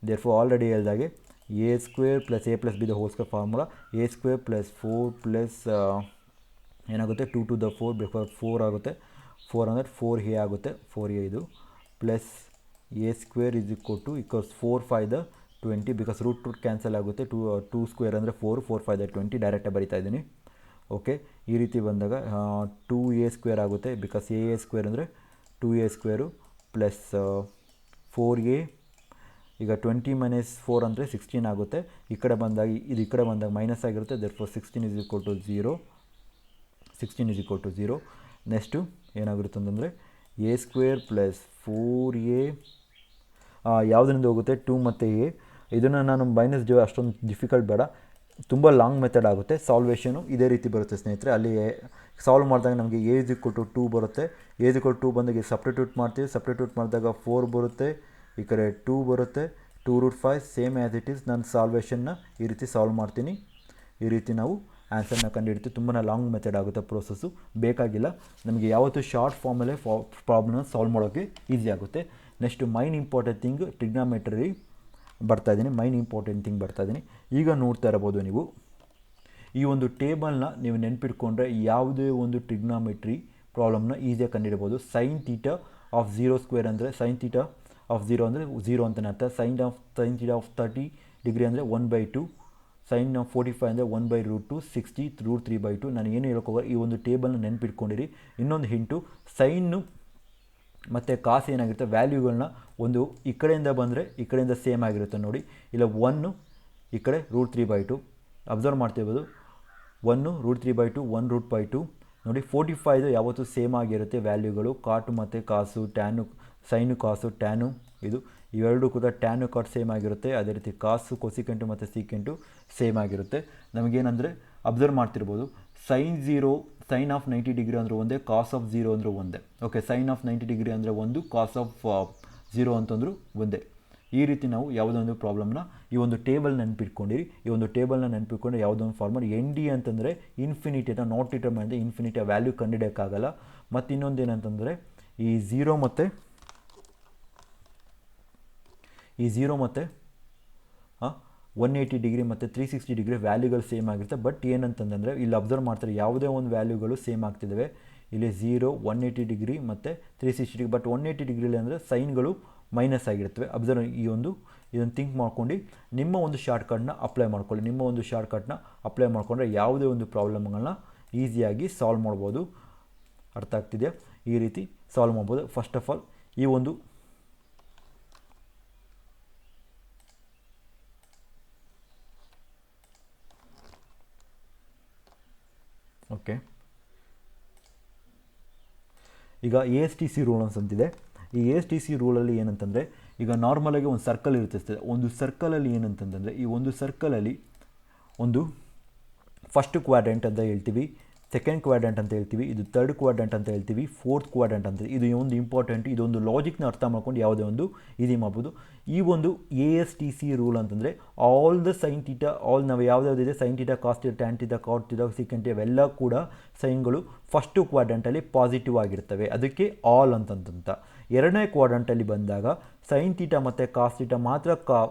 therefore already ಹೇಳಿದಾಗೆ a² plus a+b² formula a² plus 4 plus ಏನಾಗುತ್ತೆ 2 to the 4 ಬಿಕಾಸ್ 4 ಆಗುತ್ತೆ, 4 ಅಂದರೆ 4a ಆಗುತ್ತೆ, 4a ಇದು plus a² is equal to 4 5 20 because root cancel ಆಗುತ್ತೆ, 2² ಅಂದರೆ 4 4 5 20 ಡೈರೆಕ್ಟಾಗಿ ಬರಿತಾ ಇದ್ದೀನಿ. ಓಕೆ, ಈ ರೀತಿ ಬಂದಾಗ 2a² ಆಗುತ್ತೆ ಬಿಕಾಸ್ a² ಅಂದರೆ 2a² ಪ್ಲಸ್ 4a. ಈಗ 20 ಮೈನಸ್ 4 ಅಂದರೆ 16 ಆಗುತ್ತೆ. ಈ ಕಡೆ ಬಂದಾಗ ಇದು ಈ ಕಡೆ ಬಂದಾಗ ಮೈನಸ್ ಆಗಿರುತ್ತೆ, therefore 16 is equal to 0. 16 is equal to 0. Next ಏನಾಗಿರುತ್ತೆ ಅಂತಂದರೆ a² ಪ್ಲಸ್ 4a ಯಾವುದರಿಂದ ಹೋಗುತ್ತೆ 2 ಮತ್ತು a. ಇದನ್ನು ನಾನು ಮೈನಸ್ ಅಷ್ಟೊಂದು ಡಿಫಿಕಲ್ಟ್ ಬೇಡ, ತುಂಬ ಲಾಂಗ್ ಮೆಥಡ್ ಆಗುತ್ತೆ. ಸಾಲ್ವೇಷನು ಇದೇ ರೀತಿ ಬರುತ್ತೆ ಸ್ನೇಹಿತರೆ. ಅಲ್ಲಿ ಸಾಲ್ವ್ ಮಾಡಿದಾಗ ನಮಗೆ a ಈಸ್ ಈಕ್ವಲ್ ಟು 2 ಬರುತ್ತೆ. a ಈಸ್ ಈಕ್ವಲ್ ಟು 2 ಬಂದಾಗ ಸಪ್ರೇಟ್ಯೂಟ್ ಮಾಡ್ತೀವಿ, ಸಪ್ರೇಟ್ಯೂಟ್ ಮಾಡಿದಾಗ 4 ಬರುತ್ತೆ, ಈ ಕಡೆ 2 ಬರುತ್ತೆ, 2√5 ಸೇಮ್ ಆ್ಯಸ್ ಇಟ್ ಈಸ್. ನಾನು ಸಾಲ್ವೇಷನ್ನ ಈ ರೀತಿ ಸಾಲ್ವ್ ಮಾಡ್ತೀನಿ. ಈ ರೀತಿ ನಾವು ಆನ್ಸರ್ನ ಕಂಡುಹಿಡ್ತೀವಿ. ತುಂಬಾ ಲಾಂಗ್ ಮೆಥಡ್ ಆಗುತ್ತೆ ಪ್ರೋಸೆಸ್ಸು, ಬೇಕಾಗಿಲ್ಲ. ನಮಗೆ ಯಾವತ್ತೂ ಶಾರ್ಟ್ ಫಾರ್ಮಲ್ಲೇ ಪ್ರಾಬ್ಲಮ್ನ ಸಾಲ್ವ್ ಮಾಡೋಕ್ಕೆ ಈಸಿ ಆಗುತ್ತೆ. Next main important thing trigonometry ಬರ್ತಾಯಿದ್ದೀನಿ, ಈಗ ನೋಡ್ತಾ ಇರ್ಬೋದು ನೀವು ಈ ಒಂದು ಟೇಬಲ್ನ ನೀವು ನೆನ್ಪಿಟ್ಕೊಂಡ್ರೆ ಯಾವುದೇ ಒಂದು ಟ್ರಿಗ್ನಾಮೆಟ್ರಿ ಪ್ರಾಬ್ಲಮ್ನ ಈಸಿಯಾಗಿ ಕಂಡುಹಿಡ್ಬೋದು. sin θ ಆಫ್ 0² ಅಂದರೆ sin θ ಆಫ್ 0 ಅಂದರೆ 0 ಅಂತಲೇ ಅರ್ಥ. sin θ ಆಫ್ 30 ಡಿಗ್ರಿ ಅಂದರೆ 1/2, sin ಆಫ್ 45 ಅಂದರೆ 1/√2, 60 √3/2. ನಾನು ಏನು ಹೇಳೋಕ್ಕೋಗ ಈ ಒಂದು ಟೇಬಲ್ನ ನೆನ್ಪಿಟ್ಕೊಂಡಿರಿ. ಇನ್ನೊಂದು ಹಿಂಟು, ಸೈನ್ನು ಮತ್ತು ಕಾಸು ಏನಾಗಿರುತ್ತೆ ವ್ಯಾಲ್ಯೂಗಳನ್ನ ಒಂದು ಈ ಕಡೆಯಿಂದ ಬಂದರೆ ಈ ಕಡೆಯಿಂದ ಸೇಮ್ ಆಗಿರುತ್ತೆ ನೋಡಿ. ಇಲ್ಲ 1 ಈ ಕಡೆ √3/2 ಅಬ್ಸರ್ವ್ ಮಾಡ್ತಿರ್ಬೋದು. 1 √3/2, 1√2 ನೋಡಿ. 45 ಯಾವತ್ತೂ ಸೇಮ್ ಆಗಿರುತ್ತೆ ವ್ಯಾಲ್ಯೂಗಳು, ಕಾಟು ಮತ್ತು ಕಾಸು, ಟ್ಯಾನು ಸೈನು ಕಾಸು ಟ್ಯಾನು ಇದು ಇವೆರಡೂ ಕೂಡ ಟ್ಯಾನು ಕಾಟ್ ಸೇಮ್ ಆಗಿರುತ್ತೆ. ಅದೇ ರೀತಿ ಕಾಸು ಕೊಸಿಕೆಂಟು ಮತ್ತು ಸೀಕೆಂಟು ಸೇಮ್ ಆಗಿರುತ್ತೆ. ನಮಗೇನೆಂದರೆ ಅಬ್ಸರ್ವ್ ಮಾಡ್ತಿರ್ಬೋದು sin ಆಫ್ 90 ಡಿಗ್ರಿ ಅಂದರೆ ಒಂದೇ, ಕಾಸ್ ಆಫ್ 0 ಅಂದರೆ ಒಂದೇ. ಓಕೆ, sin ಆಫ್ 90 ಡಿಗ್ರಿ ಅಂದರೆ ಒಂದು, ಕಾಸ್ ಆಫ್ 0 ಅಂತಂದರೂ ಒಂದೇ. ಈ ರೀತಿ ನಾವು ಯಾವುದೊಂದು ಪ್ರಾಬ್ಲಮ್ನ ಈ ಒಂದು ಟೇಬಲ್ ನೆನ್ಪಿಟ್ಕೊಂಡಿರಿ. ಈ ಒಂದು ಟೇಬಲ್ನ ನೆನ್ಪಿಟ್ಕೊಂಡ್ರೆ ಯಾವುದೊಂದು ಫಾರ್ಮಲ್ ND ಅಂತಂದರೆ ಇನ್ಫಿನಿಟಿನ ನಾಟ್ ಡಿಟರ್ಮೈನ್ ಇನ್ಫಿನಿಟಿ ವ್ಯಾಲ್ಯೂ ಕಂಡುಹಿಡಿಯೋಕ್ಕಾಗಲ್ಲ. ಮತ್ತು ಇನ್ನೊಂದು ಏನಂತಂದರೆ ಈ 0 ಮತ್ತು 180 ಡಿಗ್ರಿ ಮತ್ತು 360 ಡಿಗ್ರಿ ವ್ಯಾಲ್ಯೂಗಳು ಸೇಮ್ ಆಗಿರುತ್ತೆ. ಬಟ್ ಏನಂತಂದರೆ ಇಲ್ಲಿ ಅಬ್ಸರ್ವ್ ಮಾಡ್ತಾರೆ ಯಾವುದೇ ಒಂದು ವ್ಯಾಲ್ಯೂಗಳು ಸೇಮ್ ಆಗ್ತಿದ್ದಾವೆ. ಇಲ್ಲಿ 0, 180 ಡಿಗ್ರಿ ಮತ್ತು 360 ಡಿಗ್ರಿ. ಬಟ್ 180 ಡಿಗ್ರಿಲಿ ಅಂದರೆ ಸೈನ್ಗಳು ಮೈನಸ್ ಆಗಿರ್ತವೆ. ಅಬ್ಸರ್ವ್ ಇದನ್ನು ಥಿಂಕ್ ಮಾಡ್ಕೊಂಡು ನಿಮ್ಮ ಒಂದು ಶಾರ್ಟ್ಕಟ್ನ ಅಪ್ಲೈ ಮಾಡಿಕೊಂಡ್ರೆ ಯಾವುದೇ ಒಂದು ಪ್ರಾಬ್ಲಮ್ಗಳನ್ನ ಈಸಿಯಾಗಿ ಸಾಲ್ವ್ ಮಾಡ್ಬೋದು. ಅರ್ಥ ಆಗ್ತಿದೆಯಾ? ಈ ರೀತಿ ಸಾಲ್ವ್ ಮಾಡ್ಬೋದು. ಫಸ್ಟ್ ಆಫ್ ಆಲ್ ಈ ಒಂದು ಓಕೆ, ಈಗ ASTC ರೂಲ್ ಅಂತಿದೆ. ಈ ASTC ರೂಲಲ್ಲಿ ಏನಂತಂದರೆ, ಈಗ ನಾರ್ಮಲಾಗಿ ಒಂದು ಸರ್ಕಲ್ ಇರುತ್ತೆ. ಒಂದು ಸರ್ಕಲಲ್ಲಿ ಏನಂತಂದರೆ ಈ ಒಂದು ಸರ್ಕಲಲ್ಲಿ ಒಂದು ಫಸ್ಟ್ ಕ್ವಾಡ್ರೆಂಟ್ ಅಂತ ಹೇಳ್ತೀವಿ, ಸೆಕೆಂಡ್ ಕ್ವಾಡ್ರೆಂಟ್ ಅಂತ ಹೇಳ್ತೀವಿ, ಇದು ಥರ್ಡ್ ಕ್ವಾಡ್ರೆಂಟ್ ಅಂತ ಹೇಳ್ತೀವಿ, ಫೋರ್ತ್ ಕ್ವಾಡ್ರೆಂಟ್ ಅಂತ. ಇದು ಒಂದು ಇಂಪಾರ್ಟೆಂಟ್, ಇದೊಂದು ಲಾಜಿಕ್ನ ಅರ್ಥ ಮಾಡ್ಕೊಂಡು ಯಾವುದೇ ಒಂದು ಇದು ಮಾಡ್ಬೋದು. ಈ ಒಂದು ASTC ರೂಲ್ ಅಂತಂದರೆ ಆಲ್ ದ ಸೈನ್ ಥೀಟಾ, ನಾವು ಯಾವುದಿದೆ sine theta, cos theta, tan theta, cot theta, secant ಇವೆಲ್ಲ ಕೂಡ ಸೈನ್ಗಳು ಫಸ್ಟು ಕ್ವಾಡ್ರೆಂಟಲ್ಲಿ ಪಾಸಿಟಿವ್ ಆಗಿರ್ತವೆ, ಅದಕ್ಕೆ ಆಲ್ ಅಂತಂತ. ಎರಡನೇ ಕ್ವಾಡ್ರೆಂಟಲ್ಲಿ ಬಂದಾಗ ಸೈನ್ ಥೀಟಾ ಮತ್ತು ಕಾಸ್ ಥೀಟಾ ಮಾತ್ರ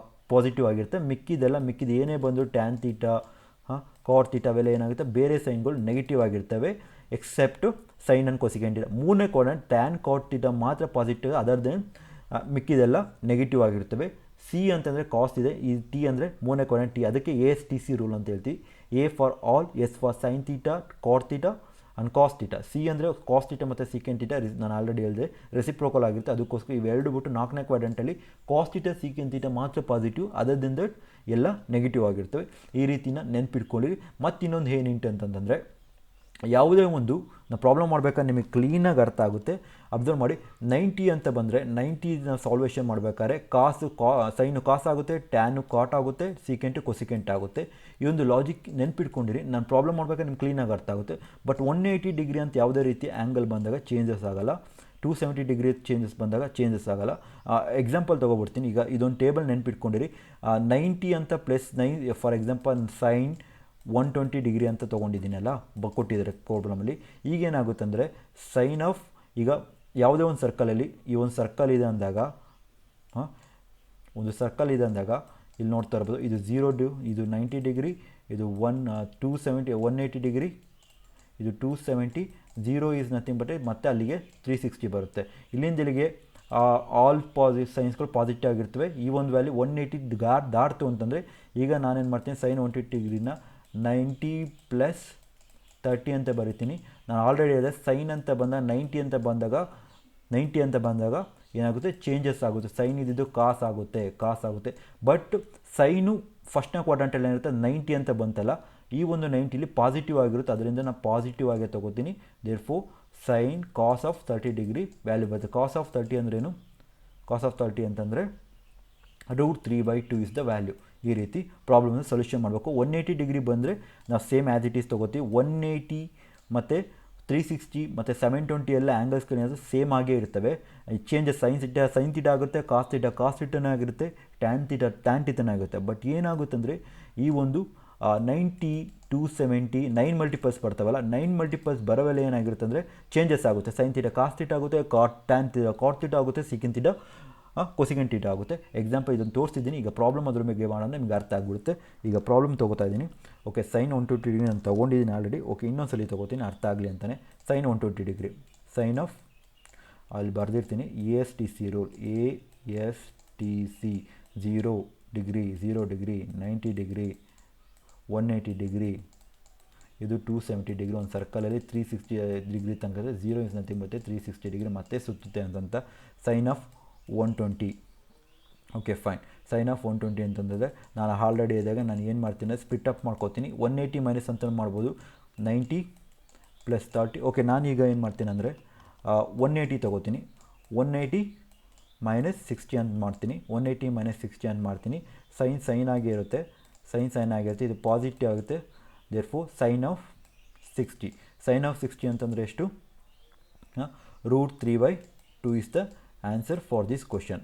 ಪಾಸಿಟಿವ್ ಆಗಿರುತ್ತೆ. ಮಿಕ್ಕಿದ ಏನೇ ಬಂದು ಟ್ಯಾನ್ ಥೀಟಾ, ಕಾಟ್ ಥೀಟಾ ಅವೆಲ್ಲ ಏನಾಗುತ್ತೆ ಬೇರೆ ಸೈನ್ಗಳು ನೆಗೆಟಿವ್ ಆಗಿರ್ತವೆ, except sine and cosecant theta. ಮೂರನೇ ಕ್ವಾಡ್ರೆಂಟ್ ಟ್ಯಾನ್ ಕಾಟ್ ಥೀಟಾ ಮಾತ್ರ ಪಾಸಿಟಿವ್, ಅದರ್ ದೆನ್ ಮಿಕ್ಕಿದೆಲ್ಲ ನೆಗೆಟಿವ್ ಆಗಿರ್ತವೆ. ಸಿ ಅಂತಂದರೆ ಕಾಸ್ಟ್ ಇದೆ, ಈ ಟಿ ಅಂದರೆ ಮೂರನೇ ಕ್ವಾಡ್ರೆಂಟ್ ಟಿ, ಅದಕ್ಕೆ ASTC ರೂಲ್ ಅಂತ ಹೇಳ್ತೀವಿ. A for all, S for sine theta, cot theta and cos theta. C ಅಂದರೆ ಕಾಸ್ ಥೀಟಾ ಮತ್ತು ಸೀಕೆಂಟ್ ಥೀಟಾ, ನಾನು ಆಲ್ರೆಡಿ ಹೇಳಿದೆ ರೆಸಿಪ್ರೋಕಲ್ ಆಗಿರುತ್ತೆ. ಅದಕ್ಕೋಸ್ಕರ ಇವೆರಡು ಬಿಟ್ಟು ನಾಲ್ಕನೇ ಕ್ವಾಡ್ರೆಂಟಲ್ಲಿ ಕಾಸ್ ಥೀಟಾ, ಸೀಕೆಂಟ್ ಥೀಟಾ ಮಾತ್ರ ಪಾಸಿಟಿವ್, ಅದರ್ ದೆನ್ ದಟ್ ಎಲ್ಲ ನೆಗೆಟಿವ್ ಆಗಿರ್ತವೆ. ಈ ರೀತಿನ ನೆನ್ಪಿಟ್ಕೊಳ್ಳಿ. ಮತ್ತು ಇನ್ನೊಂದು ಏನಿಂಟು ಅಂತಂದರೆ ಯಾವುದೇ ಒಂದು ಪ್ರಾಬ್ಲಮ್ ಮಾಡ್ಬೇಕಾದ್ರೆ ನಿಮಗೆ ಕ್ಲೀನಾಗಿ ಅರ್ಥ ಆಗುತ್ತೆ. ಅಬ್ಸರ್ವ್ ಮಾಡಿ, 90 ಅಂತ ಬಂದರೆ 90ನ ಸಾಲ್ವೇಷನ್ ಮಾಡಬೇಕಾದ್ರೆ ಸೈನು ಕಾಸ್ ಆಗುತ್ತೆ, ಟ್ಯಾನು ಕಾಟ್ ಆಗುತ್ತೆ, ಸೀಕೆಂಟು ಕೊಸಿಕೆಂಟ್ ಆಗುತ್ತೆ. ಈ ಒಂದು ಲಾಜಿಕ್ ನೆನ್ಪಿಟ್ಕೊಂಡಿರಿ. ನಾನು ಪ್ರಾಬ್ಲಮ್ ಮಾಡ್ಬೇಕಾದ್ರೆ ನಿಮ್ಗೆ ಕ್ಲೀನಾಗಿ ಅರ್ಥ ಆಗುತ್ತೆ. ಬಟ್ 180 ಡಿಗ್ರಿ ಅಂತ ಯಾವುದೇ ರೀತಿ ಆ್ಯಂಗಲ್ ಬಂದಾಗ ಚೇಂಜಸ್ ಆಗಲ್ಲ. 270 ಡಿಗ್ರಿ ಚೇಂಜಸ್ ಬಂದಾಗ ಚೇಂಜಸ್ ಆಗಲ್ಲ. ಎಕ್ಸಾಂಪಲ್ ತೊಗೊಬಿಡ್ತೀನಿ. ಈಗ ಇದೊಂದು ಟೇಬಲ್ ನೆನ್ಪಿಟ್ಕೊಂಡಿರಿ. 90 ಅಂತ +9, ಫಾರ್ ಎಕ್ಸಾಂಪಲ್ ಸೈನ್ 120 ಡಿಗ್ರಿ ಅಂತ ತೊಗೊಂಡಿದ್ದೀನಲ್ಲ, ಕೊಟ್ಟಿದ್ದಾರೆ ಪ್ರಾಬ್ಲಮಲ್ಲಿ. ಈಗೇನಾಗುತ್ತೆ ಅಂದರೆ ಸೈನ್ ಆಫ್, ಈಗ ಯಾವುದೇ ಒಂದು ಸರ್ಕಲಲ್ಲಿ ಈ ಒಂದು ಸರ್ಕಲ್ ಇದೆ ಅಂದಾಗ, ಒಂದು ಸರ್ಕಲ್ ಇದೆ ಅಂದಾಗ ಇಲ್ಲಿ ನೋಡ್ತಾ ಇರ್ಬೋದು, ಇದು 0 ಇದು 90 ಡಿಗ್ರಿ, ಇದು 180 ಡಿಗ್ರಿ, ಇದು 270. 0 ಈಸ್ ನಥಿಂಗ್ ಬಟ್ ಮತ್ತೆ ಅಲ್ಲಿಗೆ 360 ಬರುತ್ತೆ. ಇಲ್ಲಿಂದ ಇಲ್ಲಿಗೆ ಆಲ್ ಸೈನ್ಸ್ಗಳು ಪಾಸಿಟಿವ್ ಆಗಿರ್ತವೆ. ಈ ಒಂದು ವ್ಯಾಲ್ಯೂ 180 ದಾಟ್ತು ಅಂತಂದರೆ ಈಗ ನಾನೇನು ಮಾಡ್ತೀನಿ, ಸೈನ್ 180 ಡಿಗ್ರಿನ 90 + 30 ಅಂತ ಬರಿತೀನಿ. ನಾನು ಆಲ್ರೆಡಿ ಹೇಳಿದೆ ಸೈನ್ ಅಂತ ಬಂದಾಗ 90 ಅಂತ ಬಂದಾಗ ಏನಾಗುತ್ತೆ, ಚೇಂಜಸ್ ಆಗುತ್ತೆ. ಸೈನ್ ಇದ್ದಿದ್ದು ಕಾಸ್ ಆಗುತ್ತೆ. ಬಟ್ ಸೈನು ಫಸ್ಟ್ನ ಕ್ವಾಡ್ರಂಟಲ್ಲಿ ಏನಿರುತ್ತೆ 90 ಅಂತ ಬಂತಲ್ಲ, ಈ ಒಂದು 90ಲಿ ಪಾಸಿಟಿವ್ ಆಗಿರುತ್ತೆ. ಅದರಿಂದ ನಾನು ಪಾಸಿಟಿವ್ ಆಗೇ ತೊಗೋತೀನಿ. Therefore sine cos of 30 degree value ಬರುತ್ತೆ. ಕಾಸ್ ಆಫ್ 30 ಅಂದ್ರೇನು? ಕಾಸ್ ಆಫ್ 30 ಅಂತಂದರೆ √3/2 ಇಸ್ ದ ವ್ಯಾಲ್ಯೂ. ಈ ರೀತಿ ಪ್ರಾಬ್ಲಮ್ನ ಸೊಲ್ಯೂಷನ್ ಮಾಡಬೇಕು. 180 ಡಿಗ್ರಿ ಬಂದರೆ ನಾವು ಸೇಮ್ ಆ್ಯಸ್ ಇಟ್ ಈಸ್ ತೊಗೋತೀವಿ. 180 ಮತ್ತು 360 ಮತ್ತು 720 ಎಲ್ಲ ಆ್ಯಂಗಲ್ಸ್ಗಳೇನಾದರೂ ಸೇಮ್ ಆಗೇ ಇರ್ತವೆ. ಚೇಂಜಸ್ ಸೈನ್ ಥೀಟಾ ಆಗುತ್ತೆ, ಕಾಸ್ ಥೀಟಾನೇ ಆಗಿರುತ್ತೆ, ಟ್ಯಾನ್ ಥೀಟಾನೇ ಆಗುತ್ತೆ. ಬಟ್ ಏನಾಗುತ್ತೆ ಅಂದರೆ ಈ ಒಂದು 90, 270 9 ಮಲ್ಟಿಪಲ್ಸ್ ಬರ್ತಾವಲ್ಲ, 9 ಮಲ್ಟಿಪಲ್ಸ್ ಬರೋ ವೇಳೆ ಏನಾಗಿರುತ್ತೆ ಅಂದರೆ ಚೇಂಜಸ್ ಆಗುತ್ತೆ. ಸೈನ್ ಥೀಟಾ ಕಾಸ್ ಥೀಟಾ ಆಗುತ್ತೆ, ಕಾಟ್ ಥೀಟಾ ಆಗುತ್ತೆ, ಸೀಕೆಂಟ್ ಥೀಟಾ ಕೊಸಿಕೆಂಟ್ ಥೀಟಾ ಆಗುತ್ತೆ. ಎಕ್ಸಾಂಪಲ್ ಇದನ್ನು ತೋರಿಸ್ತಿದ್ದೀನಿ. ಈಗ ಪ್ರಾಬ್ಲಮ್ ಅದ್ರ ಬಗ್ಗೆ ಮಾಡೋಣ, ನಿಮ್ಗೆ ಅರ್ಥ ಆಗಿಬಿಡುತ್ತೆ. ಈಗ ಪ್ರಾಬ್ಲಮ್ ತೊಗೋತಾ ಇದ್ದೀನಿ. ಓಕೆ, ಸೈನ್ 120 ಡಿಗ್ರಿ ನಾನು ತೊಗೊಂಡಿದ್ದೀನಿ ಆಲ್ರೆಡಿ. ಓಕೆ, ಇನ್ನೊಂದು ಸಲ ತೊಗೋತೀನಿ ಅರ್ಥ ಆಗಲಿ ಅಂತಲೇ. ಸೈನ್ 120 ಡಿಗ್ರಿ, ಸೈನ್ ಆಫ್, ಅಲ್ಲಿ ಬರೆದಿರ್ತೀನಿ ASTC rule, ASTC 0 degree 90 degree 180 degree, ಇದು 270 ಡಿಗ್ರಿ. ಒಂದು ಸರ್ಕಲಲ್ಲಿ 360 ಡಿಗ್ರಿ ತನಕ 0 ಇಸ್ ನಥಿಂಗ್ ಬಟ್ 360 ಡಿಗ್ರಿ ಮತ್ತೆ ಸುತ್ತುತ್ತೆ ಅಂತಂತ. Sine of 120. Okay fine. Sine of 120 ಅಂತಂದರೆ ನಾನು ಆಲ್ರೆಡಿ ಇದ್ದಾಗ ನಾನು ಏನು ಮಾಡ್ತೀನಿ, ಸ್ಪ್ಲಿಟ್ ಅಪ್ ಮಾಡ್ಕೋತೀನಿ. 180 ಮೈನಸ್ ಅಂತ ಮಾಡ್ಬೋದು, 90 + 30. ಓಕೆ, ನಾನೀಗ ಏನು ಮಾಡ್ತೀನಿ ಅಂದರೆ 180 ತೊಗೋತೀನಿ. 180 - 60 ಅಂತ ಮಾಡ್ತೀನಿ. 180 - 60 ಅಂತ ಮಾಡ್ತೀನಿ. ಸೈನ್ ಆಗೇ ಇರುತ್ತೆ. ಸೈನ್ ಆಗಿರುತ್ತೆ. ಇದು ಪಾಸಿಟಿವ್ ಆಗುತ್ತೆ. Therefore sine of 60. Sine of 60 ಅಂತಂದರೆ ಎಷ್ಟು? √3/2 is the answer for this question.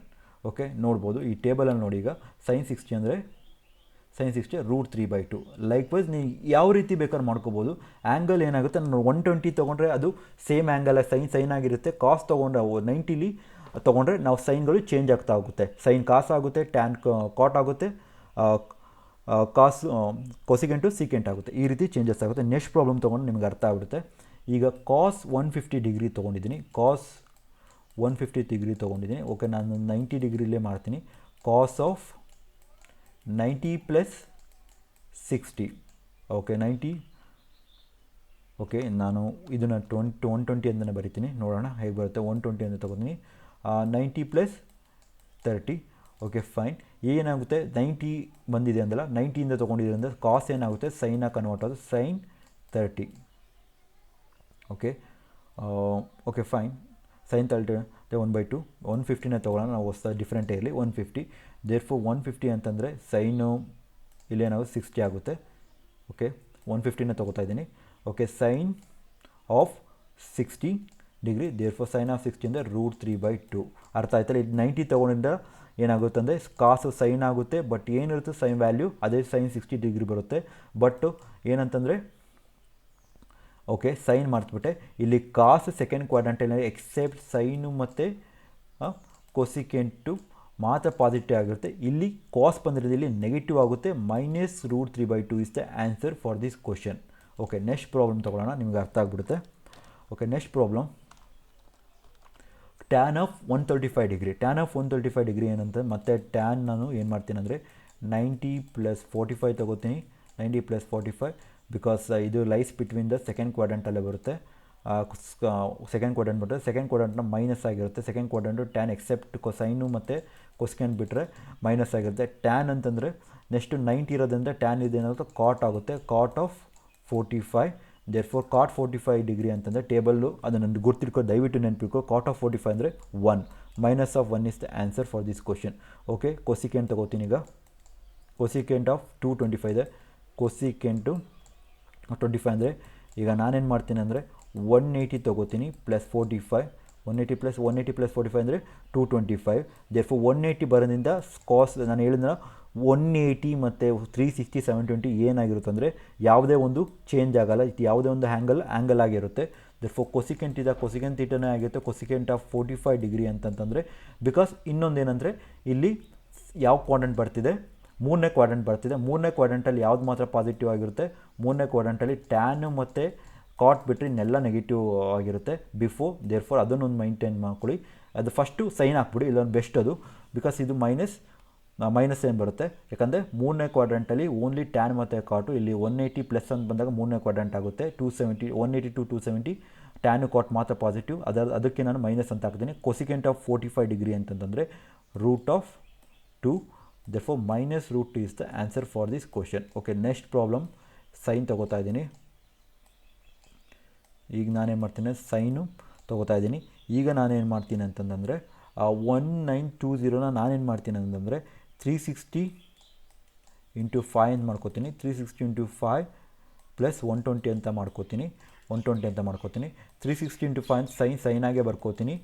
Okay, ನೋಡ್ಬೋದು ಈ ಟೇಬಲಲ್ಲಿ ನೋಡಿ. ಈಗ ಸೈನ್ 60 ಅಂದರೆ √3/2. ಲೈಕ್ವೈಸ್ ನೀವು ಯಾವ ರೀತಿ ಬೇಕಾದ್ರೂ ಮಾಡ್ಕೋಬೋದು. ಆ್ಯಂಗಲ್ ಏನಾಗುತ್ತೆ, ನಾನು 120 ತೊಗೊಂಡ್ರೆ ಅದು ಸೇಮ್ ಆ್ಯಂಗಲ್ ಸೈನ್ ಆಗಿರುತ್ತೆ. ಕಾಸ್ ತೊಗೊಂಡ್ರೆ 90ಲಿ ತೊಗೊಂಡ್ರೆ ನಾವು ಸೈನ್ಗಳು ಚೇಂಜ್ ಆಗ್ತಾ ಹೋಗುತ್ತೆ. ಸೈನ್ ಕಾಸ್ ಆಗುತ್ತೆ, ಟ್ಯಾನ್ ಕಾಟ್ ಆಗುತ್ತೆ, ಕೊಸಿಕೆಂಟು ಸೀಕೆಂಟ್ ಆಗುತ್ತೆ. ಈ ರೀತಿ ಚೇಂಜಸ್ ಆಗುತ್ತೆ. ನೆಕ್ಸ್ಟ್ ಪ್ರಾಬ್ಲಮ್ ತೊಗೊಂಡು ನಿಮ್ಗೆ ಅರ್ಥ ಆಗುತ್ತೆ. ಈಗ ಕಾಸ್ 150 ಡಿಗ್ರಿ ತೊಗೊಂಡಿದ್ದೀನಿ. ಕಾಸ್ 150 ಡಿಗ್ರಿ ತೊಗೊಂಡಿದ್ದೀನಿ. ಓಕೆ, ನಾನು 90 ಡಿಗ್ರಿಲೇ ಮಾಡ್ತೀನಿ. ಕಾಸ್ ಆಫ್ 90 + 60. ಓಕೆ, 90. ಓಕೆ, ನಾನು ಇದನ್ನು 120 ಅಂತಲೇ ಬರಿತೀನಿ. ನೋಡೋಣ ಹೇಗೆ ಬರುತ್ತೆ. 120 ಅಂತ ತೊಗೊತೀನಿ. 90 + 30. Okay fine. ಏನಾಗುತ್ತೆ, 90 ಬಂದಿದೆ ಅಂದಲ್ಲ, 90ಇಂದ ತೊಗೊಂಡಿದೆ ಅಂದರೆ ಕಾಸ್ ಏನಾಗುತ್ತೆ, ಸೈನಾಗಿ ಕನ್ವರ್ಟ್ ಆಗುತ್ತೆ, ಸೈನ್ 30. Okay fine. ಸೈನ್ 30 1/2. 150ನ ತೊಗೊಳ್ಳೋಣ, ನಾವು ಹೊಸ ಡಿಫ್ರೆಂಟ್ ಇರಲಿ. 150. ದೇರ್ಫೋರ್ 150 ಅಂತಂದರೆ ಸೈನು ಇಲ್ಲೇನಾಗುತ್ತೆ 60 ಆಗುತ್ತೆ. ಓಕೆ, 150ನ ತೊಗೋತಾ ಇದ್ದೀನಿ. Okay, sine of 60 degree. Therefore sine of 60 ಅಂದರೆ √3/2. ಅರ್ಥ ಆಯ್ತಲ್ಲ? ಇದು 90 ತೊಗೊಂಡಿಂದ ಏನಾಗುತ್ತೆ ಅಂದರೆ ಕಾಸು ಸೈನ್ ಆಗುತ್ತೆ. ಬಟ್ ಏನಿರುತ್ತೆ ಸೈನ್ ವ್ಯಾಲ್ಯೂ ಅದೇ ಸೈನ್ 60 ಡಿಗ್ರಿ ಬರುತ್ತೆ. ಬಟ್ ಏನಂತಂದರೆ ಓಕೆ, ಸೈನ್ ಮಾಡ್ಬಿಟ್ಟೆ. ಇಲ್ಲಿ ಕಾಸು ಸೆಕೆಂಡ್ ಕ್ವಾಡ್ರಂಟಲ್ಲಿ ಎಕ್ಸೆಪ್ಟ್ ಸೈನು ಮತ್ತು ಕೊಸಿಕೆಂಟು ಮಾತ್ರ ಪಾಸಿಟಿವ್ ಆಗಿರುತ್ತೆ. ಇಲ್ಲಿ ಕಾಸ್ ಬಂದಿರೋದು ಇಲ್ಲಿ ನೆಗೆಟಿವ್ ಆಗುತ್ತೆ. -√3/2 is the answer for this question. Okay, next problem ತೊಗೊಳ್ಳೋಣ, ನಿಮ್ಗೆ ಅರ್ಥ ಆಗಿಬಿಡುತ್ತೆ. Okay, next problem tan of 135 degree. Tan of 135 degree ಏನಂತ, ಮತ್ತೆ ಟ್ಯಾನ್ ನಾನು ಏನು ಮಾಡ್ತೀನಿ ಅಂದರೆ 90 + 45 ತೊಗೋತೀನಿ. 90 + 45 ಬಿಕಾಸ್ ಇದು ಲೈಸ್ ಬಿಟ್ವೀನ್ ದ ಸೆಕೆಂಡ್ ಕ್ವಾಡ್ರಂಟಲ್ಲೇ ಬರುತ್ತೆ. ಸೆಕೆಂಡ್ ಕ್ವಾಡ್ರಂಟ್ ಬಿಟ್ಟರೆ ಸೆಕೆಂಡ್ ಕ್ವಾಡ್ರಂಟ್ನ ಮೈನಸ್ ಆಗಿರುತ್ತೆ. ಸೆಕೆಂಡ್ ಕ್ವಾಡ್ರಂಟು ಟ್ಯಾನ್ ಎಕ್ಸೆಪ್ಟ್ ಸೈನು ಮತ್ತು ಕೊಸ್ಕೆಂಟ್ ಬಿಟ್ಟರೆ ಮೈನಸ್ ಆಗಿರುತ್ತೆ. ಟ್ಯಾನ್ ಅಂತಂದರೆ ನೆಕ್ಸ್ಟು 90 ಇರೋದ್ರಿಂದ ಟ್ಯಾನ್ ಇದೇನಾಗುತ್ತೆ ಕಾಟ್ ಆಗುತ್ತೆ. Cot of 45. Therefore cot 45 degree ಅಂತಂದರೆ ಟೇಬಲ್ಲು ಅದನ್ನು ಗುರ್ತಿಟ್ಕೋ, ದಯವಿಟ್ಟು ನೆನಪಿಟ್ಕೋ. ಕಾಟ್ ಆಫ್ 45 ಅಂದರೆ 1, minus of 1 is the answer for this question. Okay, cosecant ತೊಗೋತೀನಿ ಈಗ. ಕೊಸಿಕೆಂಟ್ ಆಫ್ 225 ಇದೆ. ಕೊಸಿಕೆಂಟು 25 ಅಂದರೆ ಈಗ ನಾನೇನು ಮಾಡ್ತೀನಿ ಅಂದರೆ 180 ತೊಗೋತೀನಿ ಪ್ಲಸ್ 45. 180 ಪ್ಲಸ್ 45 ಅಂದರೆ 225. ದೇರ್ ಫೋರ್ 180 ಬರೋದ್ರಿಂದ ಕಾಸ್ ನಾನು ಹೇಳಿದ್ರೆ 180 ಮತ್ತು 360 720 ಏನಾಗಿರುತ್ತೆ ಅಂದರೆ ಯಾವುದೇ ಒಂದು ಚೇಂಜ್ ಆಗೋಲ್ಲ, ಯಾವುದೇ ಒಂದು ಆ್ಯಂಗಲ್ ಆಗಿರುತ್ತೆ. ದೇರ್ ಫೋರ್ ಕೊಸಿಕೆಂಟ್ ಕೊಸಿಕೆಂಟ್ ಥೀಟಾನೇ ಆಗಿರುತ್ತೆ. ಕೊಸಿಕೆಂಟ್ ಆಫ್ 45 ಡಿಗ್ರಿ ಅಂತಂತಂದರೆ ಬಿಕಾಸ್ ಇನ್ನೊಂದೇನೆಂದರೆ ಇಲ್ಲಿ ಯಾವ ಕ್ವಾಡ್ರೆಂಟ್ ಬರ್ತಿದೆ, ಮೂರನೇ ಕ್ವಾಡ್ರೆಂಟ್ ಬರ್ತಿದೆ. ಮೂರನೇ ಕ್ವಾಡ್ರೆಂಟಲ್ಲಿ ಯಾವ್ದು ಮಾತ್ರ ಪಾಸಿಟಿವ್ ಆಗಿರುತ್ತೆ, ಮೂರನೇ ಕ್ವಾಡ್ರೆಂಟಲ್ಲಿ ಟ್ಯಾನು ಮತ್ತು ಕಾಟ್ ಬಿಟ್ಟರೆ ಇನ್ನೆಲ್ಲ ನೆಗೆಟಿವ್ ಆಗಿರುತ್ತೆ ಬಿಫೋರ್. ದೇರ್ ಫೋರ್ ಅದನ್ನೊಂದು ಮೈಂಟೈನ್ ಮಾಡ್ಕೊಳ್ಳಿ. ಅದು ಫಸ್ಟು ಸೈನ್ ಹಾಕ್ಬಿಡಿ, ಇಲ್ಲೊಂದು ಬೆಸ್ಟ್ ಅದು, ಬಿಕಾಸ್ ಇದು ಮೈನಸ್ ಏನು ಬರುತ್ತೆ, ಯಾಕಂದರೆ ಮೂರನೇ ಕ್ವಾಡ್ರೆಂಟಲ್ಲಿ ಓನ್ಲಿ ಟ್ಯಾನ್ ಮತ್ತು ಕಾಟು. ಇಲ್ಲಿ 180 ಪ್ಲಸ್ ಅಂತ ಬಂದಾಗ ಮೂರನೇ ಕ್ವಾಡ್ರೆಂಟ್ ಆಗುತ್ತೆ. 270 180 to 270 ಟ್ಯಾನು ಕಾಟ್ ಮಾತ್ರ ಪಾಸಿಟಿವ್, ಅದಕ್ಕೆ ನಾನು ಮೈನಸ್ ಅಂತ ಹಾಕ್ತೀನಿ. ಕೊಸಿಕೆಂಟ್ ಆಫ್ 45 ಡಿಗ್ರಿ ಅಂತಂದರೆ root of 2. therefore minus root 2 is the answer for this question. okay, next problem sine ತೊಗೋತಾ ಇದ್ದೀನಿ. ಈಗ ನಾನೇನು ಮಾಡ್ತೀನಿ, ಸೈನು ತೊಗೋತಾ ಇದ್ದೀನಿ. ಈಗ ನಾನೇನು ಮಾಡ್ತೀನಿ ಅಂತಂದರೆ 1920ನ ನಾನೇನು ಮಾಡ್ತೀನಿ ಅಂತಂದರೆ 360 ಇಂಟು 5 ಅಂತ ಮಾಡ್ಕೋತೀನಿ. 360 ಇಂಟು 5 ಪ್ಲಸ್ 120 ಅಂತ ಮಾಡ್ಕೋತೀನಿ. 360 ಇಂಟು 5 ಸೈನಾಗೆ ಬರ್ಕೋತೀನಿ.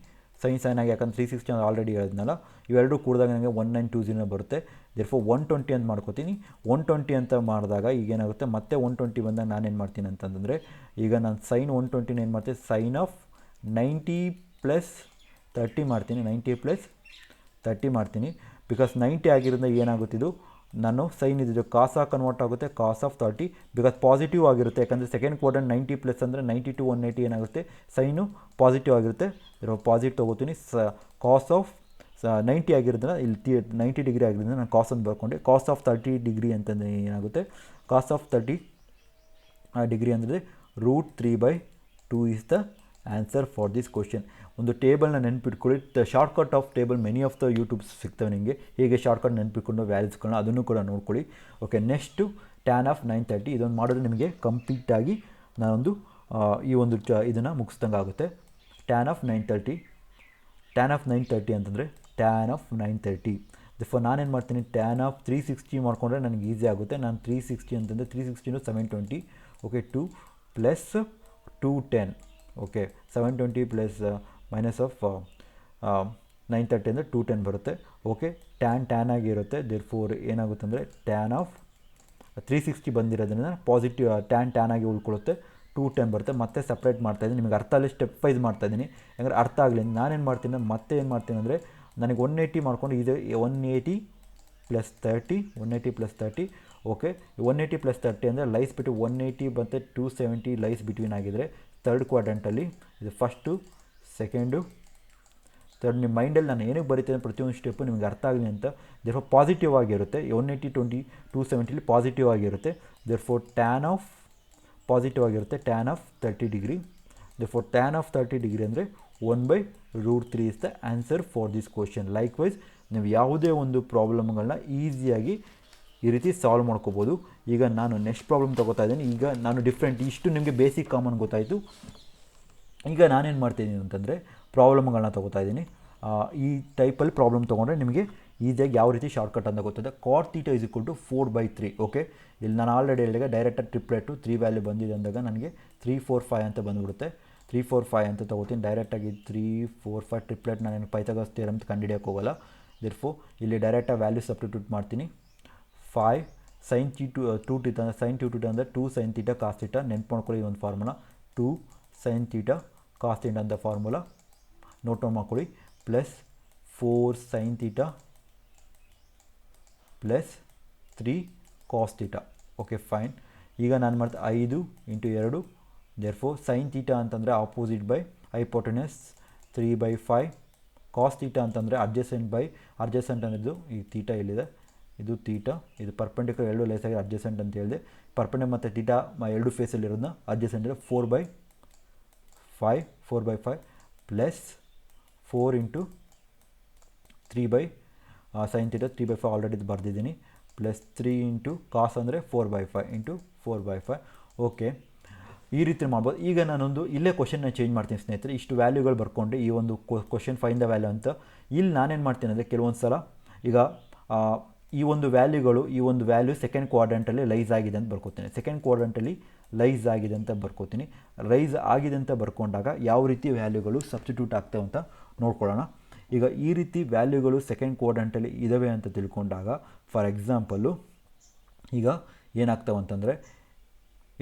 ಸೈನ್ ಆಗಿ, ಯಾಕಂದ್ರೆ 360 ಅಂತ ಆಲ್ರೆಡಿ ಹೇಳಿದ್ನಲ್ಲ, ಇವೆರಡು ಕೂಡಿದಾಗ ನನಗೆ 1920 ಬರುತ್ತೆ. ದೇರ್ಫೋರ್ 120 ಅಂತ ಮಾಡ್ಕೋತೀನಿ. 120 ಅಂತ ಮಾಡಿದಾಗ ಈಗೇನಾಗುತ್ತೆ, ಮತ್ತೆ 120 ಬಂದಾಗ ನಾನೇನು ಮಾಡ್ತೀನಿ ಅಂತಂದರೆ ಈಗ ನಾನು ಸೈನ್ 120 ಏನು ಮಾಡ್ತೀನಿ, ಸೈನ್ ಆಫ್ 90 ಪ್ಲಸ್ 30 ಮಾಡ್ತೀನಿ. 90 ಪ್ಲಸ್ 30 ಮಾಡ್ತೀನಿ. ಬಿಕಾಸ್ 90 ಆಗಿರೋದ್ರಿಂದ ಏನಾಗುತ್ತಿದ್ದು, ನಾನು ಸೈನ್ ಇದ್ದಿದ್ದು ಕಾಸ್ ಆಗಿ ಕನ್ವರ್ಟ್ ಆಗುತ್ತೆ. ಕಾಸ್ ಆಫ್ 30 ಬಿಕಾಸ್ ಪಾಸಿಟಿವ್ ಆಗಿರುತ್ತೆ, ಯಾಕಂದರೆ ಸೆಕೆಂಡ್ ಕ್ವಾಡ್ರೆಂಟ್ 90 ಪ್ಲಸ್ ಅಂದರೆ 90 to 180 ಏನಾಗುತ್ತೆ, ಸೈನು ಪಾಸಿಟಿವ್ ಆಗಿರುತ್ತೆ. ಪಾಸಿಟಿವ್ ತೊಗೋತೀನಿ. ಕಾಸ್ ಆಫ್ 90 ಆಗಿರೋದ್ರಿಂದ ಇಲ್ಲಿ 90 ಡಿಗ್ರಿ ಆಗಿರೋದ್ರಿಂದ ನಾನು ಕಾಸ್ ಅಂತ ಬರ್ಕೊಂಡೆ. ಕಾಸ್ ಆಫ್ 30 ಡಿಗ್ರಿ ಅಂತಂದರೆ ಏನಾಗುತ್ತೆ, ಕಾಸ್ ಆಫ್ 30 ಡಿಗ್ರಿ ಅಂದರೆ root 3/2 is the answer for this question. ಒಂದು ಟೇಬಲ್ನ ನೆನಪಿಟ್ಕೊಳ್ಳಿ. Shortcut of table many of the YouTubes ಸಿಗ್ತವೆ ನಿಮಗೆ, ಹೇಗೆ ಶಾರ್ಟ್ಕಟ್ ನೆನಪಿಟ್ಕೊಂಡು ವ್ಯಾಲ್ಯೂಸ್ಗಳನ್ನ ಅದನ್ನು ಕೂಡ ನೋಡ್ಕೊಳ್ಳಿ. ಓಕೆ, ನೆಕ್ಸ್ಟು ಟ್ಯಾನ್ ಆಫ್ 930 ಇದೊಂದು ಮಾಡಿದ್ರೆ ನಿಮಗೆ ಕಂಪ್ಲೀಟಾಗಿ ನಾನೊಂದು ಈ ಒಂದು ಇದನ್ನು ಮುಗಿಸ್ದಂಗೆ ಆಗುತ್ತೆ. ಟ್ಯಾನ್ ಆಫ್ 930 ಅಂತಂದರೆ ಟ್ಯಾನ್ ಆಫ್ 930. ಫಾರ್ ನಾನೇನು ಮಾಡ್ತೀನಿ, ಟ್ಯಾನ್ ಆಫ್ 360 ಮಾಡಿಕೊಂಡ್ರೆ ನನಗೆ ಈಸಿ ಆಗುತ್ತೆ. ನಾನು 360 ಅಂತಂದರೆ 360 720. Okay, 2 plus 210. Okay, 720 plus minus of 930 ಅಂದರೆ 210 ಬರುತ್ತೆ. ಓಕೆ, ಟ್ಯಾನ್ ಆಗಿರುತ್ತೆ. ದೇರ್ ಫೋರ್ ಏನಾಗುತ್ತೆ ಅಂದರೆ ಟ್ಯಾನ್ ಆಫ್ 360 ಬಂದಿರೋದ್ರಿಂದ ಪಾಸಿಟಿವ್ ಟ್ಯಾನ್ ಆಗಿ ಉಳ್ಕೊಳ್ಳುತ್ತೆ. 210 ಬರುತ್ತೆ. ಮತ್ತೆ ಸಪ್ರೇಟ್ ಮಾಡ್ತಾಯಿದ್ದೀನಿ, ನಿಮಗೆ ಅರ್ಥ ಆಗಲಿ ಸ್ಟೆಪ್ ವೈಸ್ ಮಾಡ್ತಾಯಿದ್ದೀನಿ, ಯಾಕಂದರೆ ಅರ್ಥ ಆಗಲಿ. ನಾನೇನು ಮಾಡ್ತೀನಿ, ಮತ್ತೆ ಏನು ಮಾಡ್ತೀನಿ ಅಂದರೆ ನನಗೆ 180 ಮಾಡ್ಕೊಂಡು ಇದು 180 ಪ್ಲಸ್ 30. ಓಕೆ, 180 ಪ್ಲಸ್ 30 ಅಂದರೆ ಲೈಸ್ ಬಿಟ್ಟು 180 ಮತ್ತು 270 ಲೈಸ್ ಬಿಟ್ವೀನ್ ಆಗಿದ್ದರೆ ಥರ್ಡ್ ಕ್ವಾಡ್ರೆಂಟಲ್ಲಿ ಇದು ಫಸ್ಟು, ಸೆಕೆಂಡು, ಥರ್ಡ್. ನಿಮ್ಮ ಮೈಂಡಲ್ಲಿ ನಾನು ಏನಕ್ಕೆ ಬರೀತೇನೆ ಪ್ರತಿಯೊಂದು ಸ್ಟೆಪ್ಪು ನಿಮಗೆ ಅರ್ಥ ಆಗಲಿ ಅಂತ. ದೇರ್ಫೋರ್ ಪಾಸಿಟಿವ್ ಆಗಿರುತ್ತೆ. 180 20 270 ಪಾಸಿಟಿವ್ ಆಗಿರುತ್ತೆ. ದೇರ್ಫೋರ್ ಟ್ಯಾನ್ ಆಫ್ ಪಾಸಿಟಿವ್ ಆಗಿರುತ್ತೆ. Tan of 30 degree. Therefore tan of 30 degree ಅಂದರೆ 1/√3 is the answer for this question. Likewise ನೀವು ಯಾವುದೇ ಒಂದು ಪ್ರಾಬ್ಲಮ್ಗಳನ್ನ ಈಸಿಯಾಗಿ ಈ ರೀತಿ ಸಾಲ್ವ್ ಮಾಡ್ಕೋಬೋದು. ಈಗ ನಾನು ನೆಕ್ಸ್ಟ್ ಪ್ರಾಬ್ಲಮ್ ತೊಗೋತಾ ಇದ್ದೀನಿ. ಈಗ ನಾನು ಡಿಫ್ರೆಂಟ್, ಇಷ್ಟು ನಿಮಗೆ ಬೇಸಿಕ್ ಕಾಮನ್ ಗೊತ್ತಾಯಿತು. ಈಗ ನಾನೇನು ಮಾಡ್ತಿದ್ದೀನಿ ಅಂತಂದರೆ ಪ್ರಾಬ್ಲಮ್ಗಳನ್ನ ತೊಗೋತಾ ಇದ್ದೀನಿ. ಈ ಟೈಪಲ್ಲಿ ಪ್ರಾಬ್ಲಮ್ ತೊಗೊಂಡ್ರೆ ನಿಮಗೆ ಈಸಿಯಾಗಿ ಯಾವ ರೀತಿ ಶಾರ್ಟ್ಕಟ್ ಅಂತ ಗೊತ್ತದೆ. Cot theta is equal to 4/3. Okay, ಇಲ್ಲಿ ನಾನು ಆಲ್ರೆಡಿ ಹೇಳಿದಾಗ ಡೈರೆಕ್ಟಾಗಿ ಟ್ರಿಪ್ಲೆಟು 3 ವ್ಯಾಲ್ಯೂ ಬಂದಿದೆ ಅಂದಾಗ ನನಗೆ 3 4 5 ಅಂತ ಬಂದುಬಿಡುತ್ತೆ. 3 4 5 ಅಂತ ತೊಗೋತೀನಿ. ಡೈರೆಕ್ಟಾಗಿ 3 4 5 ಟ್ರಿಪ್ಲೆಟ್ ನಾನು ಪೈಥಾಗರಸ್ ಥಿಯರಮ್ ಅಂತ ಕಂಡುಹಿಡಿಯೋಕ್ಕೆ ಹೋಗಲ್ಲ. ದೇರ್ಫೋರ್ ಇಲ್ಲಿ ಡೈರೆಕ್ಟಾಗಿ ವ್ಯಾಲ್ಯೂ ಸಬ್ಸ್ಟಿಟ್ಯೂಟ್ ಮಾಡ್ತೀನಿ. 5 sin 2 ಥೀಟಾ sin 2 ಥೀಟಾ ಅಂದರೆ 2 sin ಥೀಟಾ ಕಾಸ್ ಥೀಟಾ. ನೆನ್ಪು ಮಾಡ್ಕೊಳ್ಳಿ ಒಂದು formula, 2 sin theta cos theta ಅಂತ ಫಾರ್ಮುಲಾ ನೋಟ್ ಮಾಡ್ಕೊಳ್ಳಿ. Plus 4 sin theta plus 3 cos theta. Okay, fine. ಈಗ ನಾನು ಮಾಡ್ತೀನಿ 5 ಇಂಟು 2. ದೇರ್ಫೋರ್ sin ಥೀಟಾ ಅಂತಂದರೆ opposite by hypotenuse 3/5. Cos theta ಅಂತಂದರೆ ಅಡ್ಜಸೆಂಟ್ ಅನ್ನೋದು ಈ ಥೀಟಾ ಎಲ್ಲಿದೆ, ಇದು ಥೀಟಾ, ಇದು ಪರ್ಪೆಂಡಿಕ್ಯುಲರ್ ಎರಡು ಲೇಸಾಗಿ ಅಡ್ಜಸೆಂಟ್ ಅಂತ ಹೇಳಿದೆ. ಪರ್ಪೆಂಡಿಕ್ಯುಲರ್ ಮತ್ತು ಥೀಟಾ ಎರಡು ಫೇಸಲ್ಲಿರೋದನ್ನ ಅಡ್ಜಸೆಂಟ್ ಇದೆ. 4/5 plus 4 into 3 sin theta 3/5 already ಬರೆದಿದ್ದೀನಿ. ಪ್ಲಸ್ 3 ಇಂಟು ಕಾಸ್ ಅಂದರೆ 4/5 ಇಂಟು 4/5. ಓಕೆ, ಈ ರೀತಿ ಮಾಡ್ಬೋದು. ಈಗ ನಾನೊಂದು ಇಲ್ಲೇ ಕ್ವಶನ್ನ ಚೇಂಜ್ ಮಾಡ್ತೀನಿ ಸ್ನೇಹಿತರೆ. ಇಷ್ಟು ವ್ಯಾಲ್ಯೂಗಳು ಬರ್ಕೊಂಡೆ ಈ ಒಂದು ಕ್ವಶನ್ ಫೈಂಡ್ ದ ವ್ಯಾಲ್ಯೂ ಅಂತ. ಇಲ್ಲಿ ನಾನೇನು ಮಾಡ್ತೀನಿ ಅಂದರೆ ಕೆಲವೊಂದು ಸಲ ಈಗ ಈ ಒಂದು ವ್ಯಾಲ್ಯೂ ಸೆಕೆಂಡ್ ಕ್ವಾಡ್ರಂಟಲ್ಲಿ ಲೈಸ್ ಆಗಿದೆ ಅಂತ ಬರ್ಕೋತೀನಿ. ಸೆಕೆಂಡ್ ಕ್ವಾಡ್ರಂಟಲ್ಲಿ ಲೈಸ್ ಆಗಿದೆ ಅಂತ ಬರ್ಕೋತೀನಿ. ರೈಸ್ ಆಗಿದೆ ಅಂತ ಬರ್ಕೊಂಡಾಗ ಯಾವ ರೀತಿ ವ್ಯಾಲ್ಯೂಗಳು ಸಬ್ಸ್ಟಿಟ್ಯೂಟ್ ಆಗ್ತವೆ ಅಂತ ನೋಡ್ಕೊಳ್ಳೋಣ. ಈಗ ಈ ರೀತಿ ವ್ಯಾಲ್ಯೂಗಳು ಸೆಕೆಂಡ್ ಕ್ವಾಡ್ರಂಟಲ್ಲಿ ಇದ್ದಾವೆ ಅಂತ ತಿಳ್ಕೊಂಡಾಗ ಫಾರ್ ಎಕ್ಸಾಂಪಲ್ಲು ಈಗ ಏನಾಗ್ತವೆ ಅಂತಂದರೆ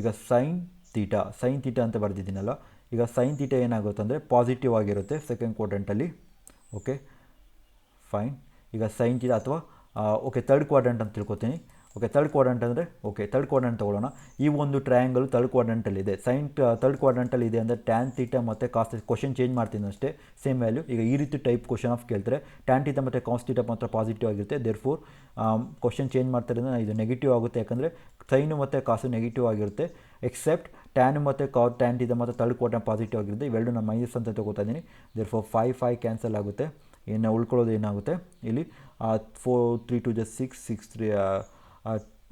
ಈಗ ಸೈನ್ ತೀಟಾ ಅಂತ ಬರೆದಿದ್ದೀನಲ್ಲ, ಈಗ ಸೈನ್ ತೀಟಾ ಏನಾಗುತ್ತೆ ಅಂದರೆ ಪಾಸಿಟಿವ್ ಆಗಿರುತ್ತೆ ಸೆಕೆಂಡ್ ಕ್ವಾಡ್ರಂಟಲ್ಲಿ. Okay fine. ಈಗ ಸೈನ್ ತೀಟಾ ಅಥವಾ ಓಕೆ ಥರ್ಡ್ ಕ್ವಾಡ್ರಂಟ್ ಅಂತ ತಿಳ್ಕೊತೀನಿ. ಓಕೆ ಥರ್ಡ್ ಕ್ವಾಡ್ರಂಟ್ ಅಂದರೆ ಥರ್ಡ್ ಕ್ವಾಡ್ರಂಟ್ ತೊಗೊಳ್ಳೋಣ. ಈ ಒಂದು ಟ್ರಯಾಂಗಲ್ ಥರ್ಡ್ ಕ್ವಾಡ್ರಂಟಲ್ಲಿದೆ. ಥರ್ಡ್ ಕ್ವಾಡ್ರಂಟಲ್ಲಿ ಇದೆ ಅಂದರೆ ಟ್ಯಾನ್ ತೀಟಾ ಮತ್ತು ಕಾಸ್ ಕ್ವಶನ್ ಚೇಂಜ್ ಮಾಡ್ತೀನಿ ಅಷ್ಟೇ, ಸೇಮ್ ವ್ಯಾಲ್ಯೂ. ಈಗ ಈ ರೀತಿ ಟೈಪ್ ಕ್ವಶನ್ ಆಫ್ ಕೇಳ್ತಾರೆ. ಟ್ಯಾನ್ ತೀಟಾ ಮತ್ತು ಕಾಸ್ ತೀಟಾ ಮಾತ್ರ ಪಾಸಿಟಿವ್ ಆಗಿರುತ್ತೆ. ದೇರ್ಫೋರ್ ಕ್ವಶನ್ ಚೇಂಜ್ ಮಾಡ್ತಾರೆ ಅಂದರೆ ಇದು ನೆಗೆಟಿವ್ ಆಗುತ್ತೆ, ಯಾಕಂದರೆ ಸೈನು ಮತ್ತು ಕಾಸು ನೆಗೆಟಿವ್ ಆಗಿರುತ್ತೆ. ಎಕ್ಸೆಪ್ಟ್ ಟ್ಯಾನ್ ಮತ್ತು ಟ್ಯಾನ್ ತೀಟಾ ಮತ್ತು ಥರ್ಡ್ ಕ್ವಾಡ್ರಂಟ್ ಪಾಸಿಟಿವ್ ಆಗಿರುತ್ತೆ. ಇವೆರಡು ನಾನು ಮೈನಸ್ ಅಂತ ತಗೋತಾ ಇದ್ದೀನಿ. ದೇರ್ಫೋರ್ 5 ಕ್ಯಾನ್ಸಲ್ ಆಗುತ್ತೆ. ಇನ್ನು ಉಳ್ಕೊಳ್ಳೋದು ಏನಾಗುತ್ತೆ ಇಲ್ಲಿ 4 3 2 6 6 3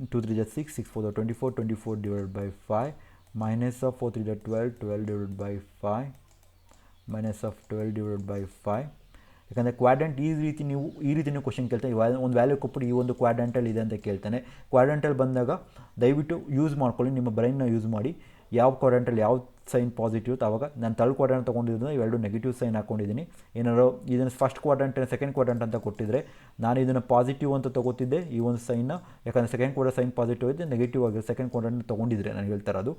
2 3 6 6 4 24 24 divided by 5 minus of 4 3 12 12 divided by 5 minus of 12 divided by 5. ಯಾಕಂದರೆ ಕ್ವಾಡ್ರಂಟ್ ಈ ರೀತಿ ನೀವು ಕ್ವಶನ್ ಕೇಳ್ತಾನೆ. ಒಂದು ವ್ಯಾಲ್ಯೂ ಕೊಟ್ಬಿಟ್ಟು ಈ ಒಂದು ಕ್ವಾಡ್ರಂಟಲ್ಲಿ ಇದೆ ಅಂತ ಕೇಳ್ತಾನೆ. ಕ್ವಾಡ್ರಂಟಲ್ಲಿ ಬಂದಾಗ ದಯವಿಟ್ಟು ಯೂಸ್ ಮಾಡ್ಕೊಳ್ಳಿ, ನಿಮ್ಮ ಬ್ರೈನ್ನ ಯೂಸ್ ಮಾಡಿ. ಯಾವ ಕ್ವಾಡ್ರಂಟಲ್ಲಿ ಯಾವ ಸೈನ್ ಪಾಸಿಟಿವ್ ಆವಾಗ ನಾನು ಥರ್ಡ್ ಕ್ವಾಡ್ರಂಟ್ ತೊಗೊಂಡಿರೋದ್ರಿಂದ ಇವೆರಡು ನೆಗೆಟಿವ್ ಸೈನ್ ಹಾಕ್ಕೊಂಡಿದ್ದೀನಿ. ಏನಾದ್ರು ಇದನ್ನು ಫಸ್ಟ್ ಕ್ವಾಡ್ರಂಟ್ ಸೆಕೆಂಡ್ ಕ್ವಾಡ್ರಂಟ್ ಅಂತ ಕೊಟ್ಟಿದ್ರೆ ನಾನು ಇದನ್ನು ಪಾಸಿಟಿವ್ ಅಂತ ತೊಗೋತಿದ್ದೆ ಈ ಒಂದು ಸೈನ್ನ, ಯಾಕಂದರೆ ಸೆಕೆಂಡ್ ಕ್ವಾಡ್ರಂಟ್ ಸೈನ್ ಪಾಸಿಟಿವ್ ಇದೆ, ನೆಗೆಟಿವ್ ಆಗಿರುತ್ತೆ. ಸೆಕೆಂಡ್ ಕ್ವಾಡ್ರಂಟ್ ತೊಗೊಂಡಿದ್ರೆ ನಾನು ಹೇಳ್ತಾ ಇರೋದು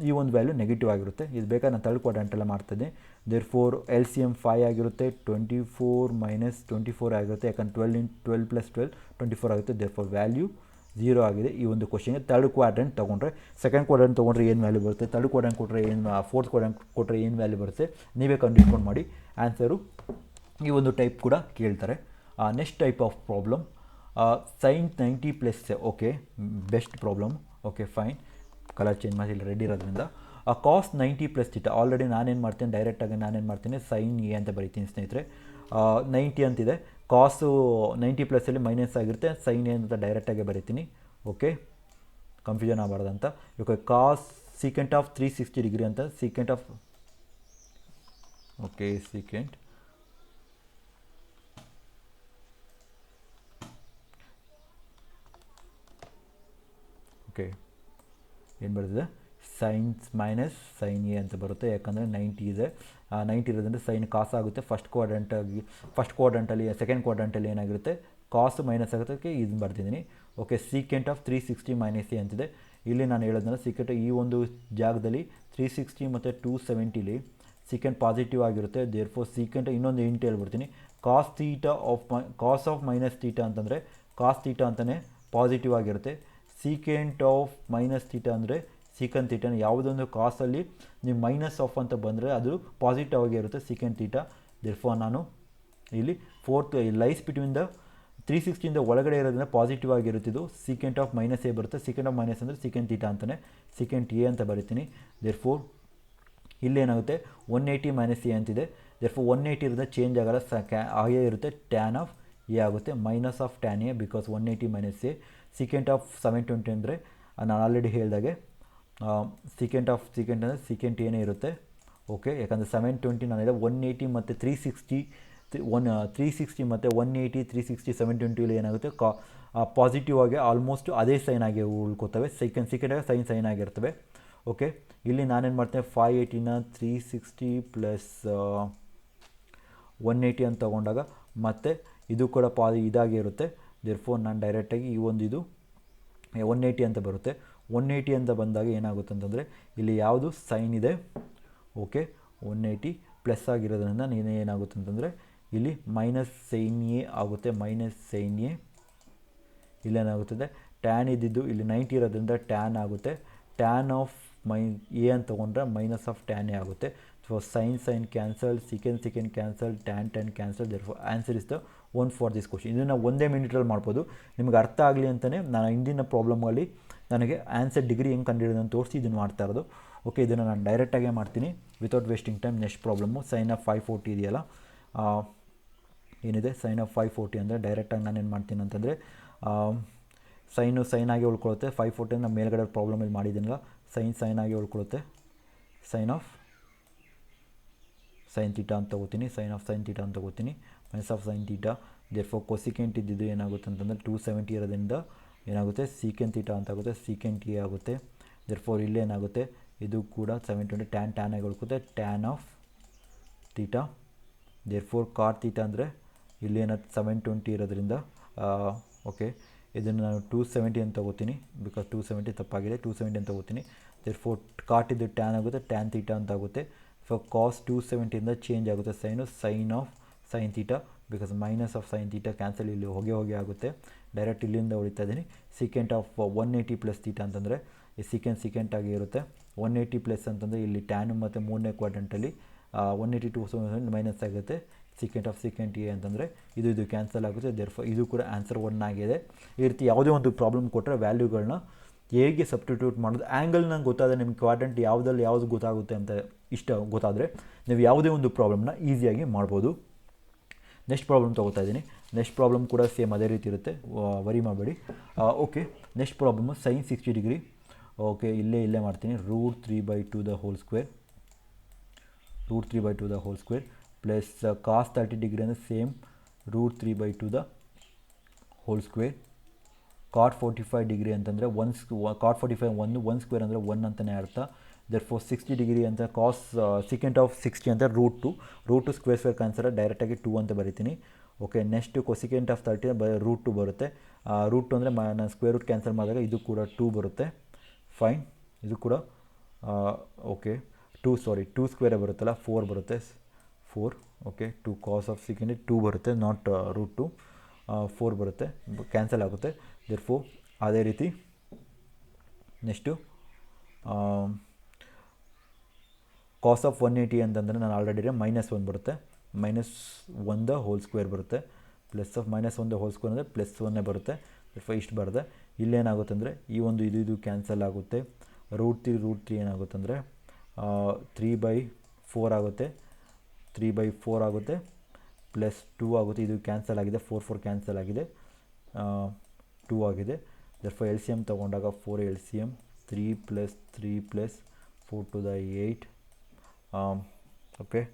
ಈ ಒಂದು ವ್ಯಾಲ್ಯೂ ನೆಗೆಟಿವ್ ಆಗಿರುತ್ತೆ. ಇದು ಬೇಕಾದ್ರೆ ನಾನು ಥರ್ಡ್ ಕ್ವಾಡ್ರಂಟೆಲ್ಲ ಮಾಡ್ತಿದ್ದೆ. ದೇರ್ಫೋರ್ LCM 5 ಆಗಿರುತ್ತೆ. 24 - 24 ಆಗಿರುತ್ತೆ, ಯಾಕಂದ್ರೆ 12 + 12 24 ಆಗುತ್ತೆ. ದೇರ್ಫೋರ್ ವ್ಯಾಲ್ಯೂ 0 ಆಗಿದೆ ಈ ಒಂದು ಕ್ವಶನ್ಗೆ. ಥರ್ಡ್ ಕ್ವಾಡ್ರಂಟ್ ತೊಗೊಂಡ್ರೆ, ಸೆಕೆಂಡ್ ಕ್ವಾಡ್ರಂಟ್ ತೊಗೊಂಡ್ರೆ ಏನು ವ್ಯಾಲ್ಯೂ ಬರುತ್ತೆ, ಥರ್ಡ್ ಕ್ವಾಡ್ರಂಟ್ ಕೊಟ್ಟರೆ ಫೋರ್ತ್ ಕ್ವಾಡ್ರಂಟ್ ಕೊಟ್ಟರೆ ಏನು ವ್ಯಾಲ್ಯೂ ಬರುತ್ತೆ, ನೀವೇ ಕಂಡುಹಿಡ್ಕೊಂಡು ಮಾಡಿ. ಆನ್ಸರು ಈ ಒಂದು ಟೈಪ್ ಕೂಡ ಕೇಳ್ತಾರೆ. Next type of problem sine 90 +, okay best problem. Okay fine, colour change ಮಾಡಿ, ಇಲ್ಲಿ ರೆಡಿ ಇರೋದ್ರಿಂದ ಕಾಸ್ 90 + ಥೀಟಾ. ಆಲ್ರೆಡಿ ನಾನೇನು ಮಾಡ್ತೀನಿ, ಡೈರೆಕ್ಟಾಗಿ ನಾನೇನು ಮಾಡ್ತೀನಿ, ಸೈನ್ ಎ ಅಂತ ಬರೀತೀನಿ ಸ್ನೇಹಿತರೆ. 90 ಅಂತಿದೆ, ಕಾಸು 90 +ಅಲ್ಲಿ ಮೈನಸ್ ಆಗಿರುತ್ತೆ, ಸೈನ್ ಎ ಅಂತ ಡೈರೆಕ್ಟಾಗಿ ಬರೀತೀನಿ. ಓಕೆ ಕನ್ಫ್ಯೂಷನ್ ಆಗಬಾರ್ದಂತ. Okay cos secant of 360 degree ಅಂತ, secant of okay secant okay ಏನು ಬರ್ತದೆ, ಸೈನ್ಸ್ ಮೈನಸ್ ಸೈನ್ ಎ ಅಂತ ಬರುತ್ತೆ. ಯಾಕಂದರೆ 90 ಇದೆ, 90 ಇರೋದ್ರಿಂದ ಸೈನ್ ಕಾಸ್ ಆಗುತ್ತೆ. ಫಸ್ಟ್ ಕ್ವಾಡ್ರಂಟಲ್ಲಿ ಸೆಕೆಂಡ್ ಕ್ವಾಡ್ರಂಟಲ್ಲಿ ಏನಾಗಿರುತ್ತೆ, ಕಾಸು ಮೈನಸ್ ಆಗೋದಕ್ಕೆ ಇದನ್ನು ಬರ್ತಿದ್ದೀನಿ. ಓಕೆ ಸೀಕೆಂಟ್ ಆಫ್ 360 - ಎ ಅಂತಿದೆ. ಇಲ್ಲಿ ನಾನು ಹೇಳೋದ್ರಿಂದ ಸೀಕೆಂಟ್ ಈ ಒಂದು ಜಾಗದಲ್ಲಿ 360 ಮತ್ತು 270ಲಿ ಸೀಕೆಂಟ್ ಪಾಸಿಟಿವ್ ಆಗಿರುತ್ತೆ. ದೇರ್ಫೋರ್ ಸೀಕೆಂಟ್ ಇನ್ನೊಂದು ಇಂಟು ಹೇಳ್ಬಿಡ್ತೀನಿ, ಕಾಸ್ ಆಫ್ ಮೈನಸ್ ತೀಟಾ ಅಂತಂದರೆ ಕಾಸ್ ತೀಟಾ ಅಂತಲೇ ಪಾಸಿಟಿವ್ ಆಗಿರುತ್ತೆ. ಸೀಕೆಂಟ್ ಆಫ್ ಮೈನಸ್ ತೀಟಾ ಅಂದರೆ ಸೀಕೆಂಟ್ ತೀಟಾನ ಯಾವುದೊಂದು ಕಾಸಲ್ಲಿ ನೀವು ಮೈನಸ್ ಆಫ್ ಅಂತ ಬಂದರೆ ಅದು ಪಾಸಿಟಿವ್ ಆಗಿರುತ್ತೆ ಸೀಕೆಂಟ್ ತೀಟಾ. ದೇರ್ಫೋರ್ ನಾನು ಇಲ್ಲಿ ಫೋರ್ತ್ ಲೈಸ್ ಬಿಟ್ವೀನ್ ದ 360 ಒಳಗಡೆ ಇರೋದ್ರಿಂದ ಪಾಸಿಟಿವ್ ಆಗಿರುತ್ತಿದ್ದು ಸೀಕೆಂಟ್ ಆಫ್ ಮೈನಸ್ ಎ ಬರುತ್ತೆ. ಸೀಕೆಂಟ್ ಆಫ್ ಮೈನಸ್ ಅಂದರೆ ಸೀಕೆಂಟ್ ತೀಟಾ ಅಂತಲೇ ಸೀಕೆಂಟ್ ಎ ಅಂತ ಬರಿತೀನಿ. ದೇರ್ಫೋರ್ ಇಲ್ಲೇನಾಗುತ್ತೆ 180 - ಎ ಅಂತಿದೆ. ದೇರ್ಫೋರ್ 180 ಇರೋದ್ರಿಂದ ಚೇಂಜ್ ಆಗಲ್ಲ, ಹಾಗೇ ಇರುತ್ತೆ, ಟ್ಯಾನ್ ಆಫ್ ಎ ಆಗುತ್ತೆ, minus of tan A because 180 - A. Secant of 720 ಅಂದರೆ ನಾನು ಆಲ್ರೆಡಿ ಹೇಳಿದಾಗೆ ಸೀಕೆಂಟ್ ಅಂದರೆ ಸೀಕೆಂಟ್ ಏನೇ ಇರುತ್ತೆ. ಓಕೆ ಯಾಕಂದರೆ 720 ನಾನಿದೆ, 180 ಮತ್ತು 360 ಮತ್ತು 180 360 720 ಏನಾಗುತ್ತೆ ಪಾಸಿಟಿವ್ ಆಗಿ ಆಲ್ಮೋಸ್ಟ್ ಅದೇ ಸೈನ್ ಆಗಿ ಉಳ್ಕೋತವೆ. ಸೆಕೆಂಡಾಗಿ ಸೈನ್ ಆಗಿರ್ತವೆ. ಓಕೆ ಇಲ್ಲಿ ನಾನೇನು ಮಾಡ್ತೇನೆ, 580ನ 360 + 180 ಅಂತ ತೊಗೊಂಡಾಗ ಮತ್ತು ಇದು ಕೂಡ ಇದಾಗಿರುತ್ತೆ. ದೇರ್ಫೋರ್ ನಾನು ಡೈರೆಕ್ಟಾಗಿ ಈ ಒಂದು ಇದು 180 ಅಂತ ಬರುತ್ತೆ. 180 ಅಂತ ಬಂದಾಗ ಏನಾಗುತ್ತೆ ಅಂತಂದರೆ ಇಲ್ಲಿ ಯಾವುದು ಸೈನ್ ಇದೆ, ಓಕೆ 180 ಪ್ಲಸ್ ಆಗಿರೋದ್ರಿಂದ ಏನಾಗುತ್ತೆ ಅಂತಂದರೆ ಇಲ್ಲಿ ಮೈನಸ್ ಸೈನ್ ಎ ಆಗುತ್ತೆ, ಮೈನಸ್ ಸೈನ್ ಎ. ಇಲ್ಲೇನಾಗುತ್ತದೆ, ಟ್ಯಾನ್ ಇದ್ದಿದ್ದು ಇಲ್ಲಿ 90 ಇರೋದ್ರಿಂದ ಟ್ಯಾನ್ ಆಗುತ್ತೆ. ಟ್ಯಾನ್ ಆಫ್ ಎ ಅಂತ ತೊಗೊಂಡ್ರೆ ಮೈನಸ್ ಆಫ್ ಟ್ಯಾನ್ ಎ ಆಗುತ್ತೆ. So sine cancel, secant cancel, tan cancel. Therefore answer is the one for this question. ಇದನ್ನು ಒಂದೇ ಮಿನಿಟಲ್ಲಿ ಮಾಡ್ಬೋದು. ನಿಮಗೆ ಅರ್ಥ ಆಗಲಿ ಅಂತಲೇ ನಾನು ಹಿಂದಿನ ಪ್ರಾಬ್ಲಮಲ್ಲಿ ನನಗೆ ಆನ್ಸರ್ ಡಿಗ್ರಿ ಹೆಂಗೆ ಕಂಡುಹಿಡಿಯೋದು ತೋರಿಸಿ ಇದನ್ನು ಮಾಡ್ತಾ ಇರೋದು. ಓಕೆ ಇದನ್ನು ನಾನು ಡೈರೆಕ್ಟಾಗೇ ಮಾಡ್ತೀನಿ without wasting time. Next problem sine of 540 ಇದೆಯಲ್ಲ, ಏನಿದೆ ಸೈನ್ ಆಫ್ 540 ಅಂದರೆ ಡೈರೆಕ್ಟಾಗಿ ನಾನೇನು ಮಾಡ್ತೀನಿ ಅಂತಂದರೆ ಸೈನ್ ಆಗಿ ಉಳ್ಕೊಳ್ಳುತ್ತೆ. 540 ನಾನು ಮೇಲ್ಗಡೆ ಪ್ರಾಬ್ಲಮಲ್ಲಿ ಮಾಡಿದ್ದೀನಲ್ಲ, ಸೈನ್ ಆಗಿ ಉಳ್ಕೊಳ್ಳುತ್ತೆ. ಸೈನ್ ಆಫ್ ಸೈನ್ ತೀಟಾ ಅಂತ ತಗೋತೀನಿ, ಸೈನ್ ಆಫ್ ಸೈನ್ ತೀಟಾ ಅಂತ ತಗೋತೀನಿ, minus of sine theta. Therefore cosecant ಇದ್ದಿದ್ದು ಏನಾಗುತ್ತೆ ಅಂತಂದರೆ 270 ಇರೋದ್ರಿಂದ ಏನಾಗುತ್ತೆ ಸೀಕೆಂಟ್ ತೀಟಾ ಅಂತ ಆಗುತ್ತೆ, ಸೀಕೆಂಟ್ ಎ ಆಗುತ್ತೆ. ದೇರ್ಫೋರ್ ಇಲ್ಲಿ ಏನಾಗುತ್ತೆ ಇದು ಕೂಡ 720 ಟ್ಯಾನ್ ಆಗಿ ಉಳ್ಕುತ್ತೆ, tan of theta. Therefore cot theta ಅಂದರೆ ಇಲ್ಲಿ ಏನಾಗುತ್ತೆ 720 ಇರೋದ್ರಿಂದ ಓಕೆ ಇದನ್ನು ನಾನು 270 ಅಂತ ತಗೋತೀನಿ, ಬಿಕಾಸ್ 270 ತಪ್ಪಾಗಿದೆ, 270 ಅಂತ ತಗೋತೀನಿ. ದೇರ್ಫೋರ್ ಕಾಟ್ ಇದು ಟ್ಯಾನ್ ಆಗುತ್ತೆ, ಟ್ಯಾನ್ ತೀಟಾ ಅಂತ ಆಗುತ್ತೆ. ಫಾರ್ ಕಾಸ್ 270ಇಂದ ಚೇಂಜ್ ಆಗುತ್ತೆ sine, sine of sine theta, because minus of sine theta cancel ಇಲ್ಲಿ ಹೋಗಿ ಆಗುತ್ತೆ, ಡೈರೆಕ್ಟ್ ಇಲ್ಲಿಂದ ಹೊಡಿತಾ ಇದ್ದೀನಿ. ಸೀಕೆಂಟ್ ಆಫ್ 180 ಪ್ಲಸ್ ತೀಟಾ ಅಂತಂದರೆ ಈ ಸೀಕೆಂಟ್ ಆಗಿ ಇರುತ್ತೆ. 180 ಪ್ಲಸ್ ಅಂತಂದರೆ ಇಲ್ಲಿ ಟ್ಯಾನು ಮತ್ತು ಮೂರನೇ ಕ್ವಾಡ್ರಂಟಲ್ಲಿ 182 ಮೈನಸ್ ಆಗುತ್ತೆ. ಸೀಕೆಂಟ್ ಆಫ್ ಸೀಕೆಂಟ್ ಎ ಅಂತಂದರೆ ಇದು ಕ್ಯಾನ್ಸಲ್ ಆಗುತ್ತೆ. ದೇರ್ಫೋರ್ ಇದು ಕೂಡ ಆನ್ಸರ್ 1 ಆಗಿದೆ. ಈ ರೀತಿ ಯಾವುದೇ ಒಂದು ಪ್ರಾಬ್ಲಮ್ ಕೊಟ್ಟರೆ ವ್ಯಾಲ್ಯೂಗಳನ್ನ ಹೇಗೆ ಸಬ್ಸ್ಟಿಟ್ಯೂಟ್ ಮಾಡೋದು, ಆ್ಯಂಗಲ್ ನಂಗೆ ಗೊತ್ತಾದರೆ ನಿಮ್ಗೆ ಕ್ವಾಡ್ರಂಟ್ ಯಾವುದು ಗೊತ್ತಾಗುತ್ತೆ ಅಂತ ಗೊತ್ತಾದರೆ ನೀವು ಯಾವುದೇ ಒಂದು ಪ್ರಾಬ್ಲಮ್ನ ಈಸಿಯಾಗಿ ಮಾಡ್ಬೋದು. ನೆಕ್ಸ್ಟ್ ಪ್ರಾಬ್ಲಮ್ ತೊಗೋತಾ ಇದ್ದೀನಿ. ನೆಕ್ಸ್ಟ್ ಪ್ರಾಬ್ಲಮ್ ಕೂಡ ಸೇಮ್ ಅದೇ ರೀತಿ ಇರುತ್ತೆ, ವರಿ ಮಾಡಬೇಡಿ. Okay, next problem sine 60 degree. Okay, ಇಲ್ಲೇ ಮಾಡ್ತೀನಿ. √3/2 the whole square, √3/2 the whole square plus cos 30 degree ಅಂದರೆ same √3/2 the whole square. Cot 45 degree ಅಂತಂದರೆ ಕಾಟ್ 45 1 ಸ್ಕ್ವೇರ್ ಅಂದರೆ 1 ಅಂತಲೇ ಅರ್ಥ. ದೇರ್ಫೋರ್ 60 ಡಿಗ್ರಿ ಅಂತ ಕಾಸ್ ಸೀಕೆಂಟ್ ಆಫ್ 60 ಅಂತ √2 ಸ್ಕ್ವೇರ್ ಕ್ಯಾನ್ಸಲ್ ಡೈರೆಕ್ಟಾಗಿ 2 ಅಂತ ಬರಿತೀನಿ. ಓಕೆ, ನೆಕ್ಸ್ಟು ಕೊಸಿಕೆಂಟ್ ಆಫ್ 30 √2 ಬರುತ್ತೆ. √2 ಅಂದರೆ ನಾನು ಸ್ಕ್ವೇರ್ ರೂಟ್ ಕ್ಯಾನ್ಸಲ್ ಮಾಡಿದಾಗ ಇದು ಕೂಡ 2 ಬರುತ್ತೆ. ಫೈನ್, ಇದು ಕೂಡ ಓಕೆ 2 ಸ್ಕ್ವೇರೇ ಬರುತ್ತಲ್ಲ, 4 ಬರುತ್ತೆ, 4. ಓಕೆ, 2 ಕಾಸ್ ಆಫ್ ಸೀಕೆಂಡ್ 2 ಬರುತ್ತೆ, ನಾಟ್ √2, 4 ಬರುತ್ತೆ, ಕ್ಯಾನ್ಸಲ್ ಆಗುತ್ತೆ. ದೇರ್ಫೋರ್ ಅದೇ ರೀತಿ ನೆಕ್ಸ್ಟು ಕಾಸ್ ಆಫ್ 180 ಅಂತಂದರೆ ನಾನು ಆಲ್ರೆಡಿ -1 ಬರುತ್ತೆ, -1 ದ ಹೋಲ್ ಸ್ಕ್ವೇರ್ ಬರುತ್ತೆ, plus of -1 the whole square ಅಂದರೆ +1 ಬರುತ್ತೆ. ಇಷ್ಟು ಬರುತ್ತೆ. ಇಲ್ಲೇನಾಗುತ್ತೆ ಅಂದರೆ ಈ ಒಂದು ಇದು ಕ್ಯಾನ್ಸಲ್ ಆಗುತ್ತೆ. √3 ಏನಾಗುತ್ತೆ ಅಂದರೆ 3/4 ಆಗುತ್ತೆ, 3/4 ಆಗುತ್ತೆ, +2 ಆಗುತ್ತೆ. ಇದು ಕ್ಯಾನ್ಸಲ್ ಆಗಿದೆ, 4 ಕ್ಯಾನ್ಸಲ್ ಆಗಿದೆ, 2 ಆಗಿದೆ. ದೇರ್ಫೋರ್ ಎಲ್ ಸಿ ಎಮ್ ತೊಗೊಂಡಾಗ 4 LCM 3 + 3 + 4 to the 8. Okay,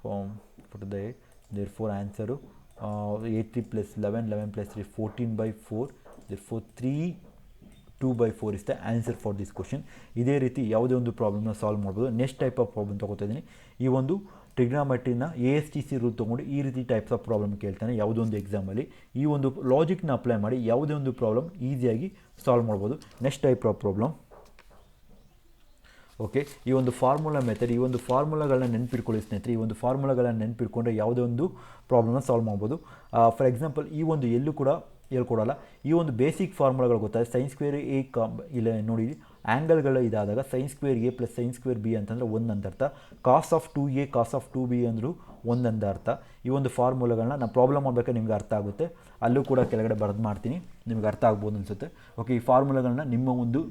4 to the 8. Therefore answer 8 + 11, 11 + 3 14/4. Therefore 2/4 is the answer for this question. ಇದೇ ರೀತಿ ಯಾವುದೇ ಒಂದು ಪ್ರಾಬ್ಲಮ್ನ ಸಾಲ್ವ್ ಮಾಡ್ಬೋದು. ನೆಕ್ಸ್ಟ್ ಟೈಪ್ ಆಫ್ ಪ್ರಾಬ್ಲಮ್ ತೊಗೋತಾ ಇದ್ದೀನಿ. ಈ ಒಂದು ಟ್ರಿಗ್ನಾಮೆಟ್ರಿನ ASTC ರೂಲ್ ತೊಗೊಂಡು ಈ ರೀತಿ ಟೈಪ್ಸ್ ಆಫ್ ಪ್ರಾಬ್ಲಮ್ ಕೇಳ್ತಾನೆ ಯಾವುದೋ ಒಂದು ಎಕ್ಸಾಮಲ್ಲಿ. ಈ ಒಂದು ಲಾಜಿಕ್ನ ಅಪ್ಲೈ ಮಾಡಿ ಯಾವುದೇ ಒಂದು ಪ್ರಾಬ್ಲಮ್ ಈಸಿಯಾಗಿ ಸಾಲ್ವ್ ಮಾಡ್ಬೋದು. Next type of problem. Okay, ಈ ಒಂದು ಫಾರ್ಮುಲಾ ಮೆಥಡ್, ಈ ಒಂದು ಫಾರ್ಮುಲಾಗಳನ್ನ ನೆನಪಿಟ್ಕೊಳ್ಳಿ ಸ್ನೇಹಿತರೆ. ಈ ಒಂದು ಫಾರ್ಮುಲಾಗಳನ್ನ ನೆನಪಿಟ್ಕೊಂಡ್ರೆ ಯಾವುದೇ ಒಂದು ಪ್ರಾಬ್ಲಮ್ನ ಸಾಲ್ವ್ ಮಾಡ್ಬೋದು. ಫಾರ್ ಎಕ್ಸಾಂಪಲ್ ಈ ಒಂದು ಎಲ್ಲೂ ಕೂಡ ಹೇಳ್ಕೊಡಲ್ಲ. ಈ ಒಂದು ಬೇಸಿಕ್ ಫಾರ್ಮುಲಾಗಳು ಗೊತ್ತಾದರೆ sin² A ಇಲ್ಲ ನೋಡಿ, ಆ್ಯಂಗಲ್ಗಳು ಇದಾದಾಗ sin² A + sin² B ಅಂತಂದರೆ 1 ಅಂತ ಅರ್ಥ. ಕಾಸ್ of 2A cos of 2B ಅಂದರೂ 1 ಅಂತ ಅರ್ಥ. ಈ ಒಂದು ಫಾರ್ಮುಲಾಗಳನ್ನ ನಾನು ಪ್ರಾಬ್ಲಮ್ ಮಾಡಬೇಕಾದ್ರೆ ನಿಮ್ಗೆ ಅರ್ಥ ಆಗುತ್ತೆ. ಅಲ್ಲೂ ಕೂಡ ಕೆಳಗಡೆ ಬರೆದು ಮಾಡ್ತೀನಿ, ನಿಮ್ಗೆ ಅರ್ಥ ಆಗ್ಬೋದು ಅನಿಸುತ್ತೆ. ಓಕೆ, ಈ ಫಾರ್ಮುಲಾಗಳನ್ನ ನಿಮ್ಮ ಒಂದು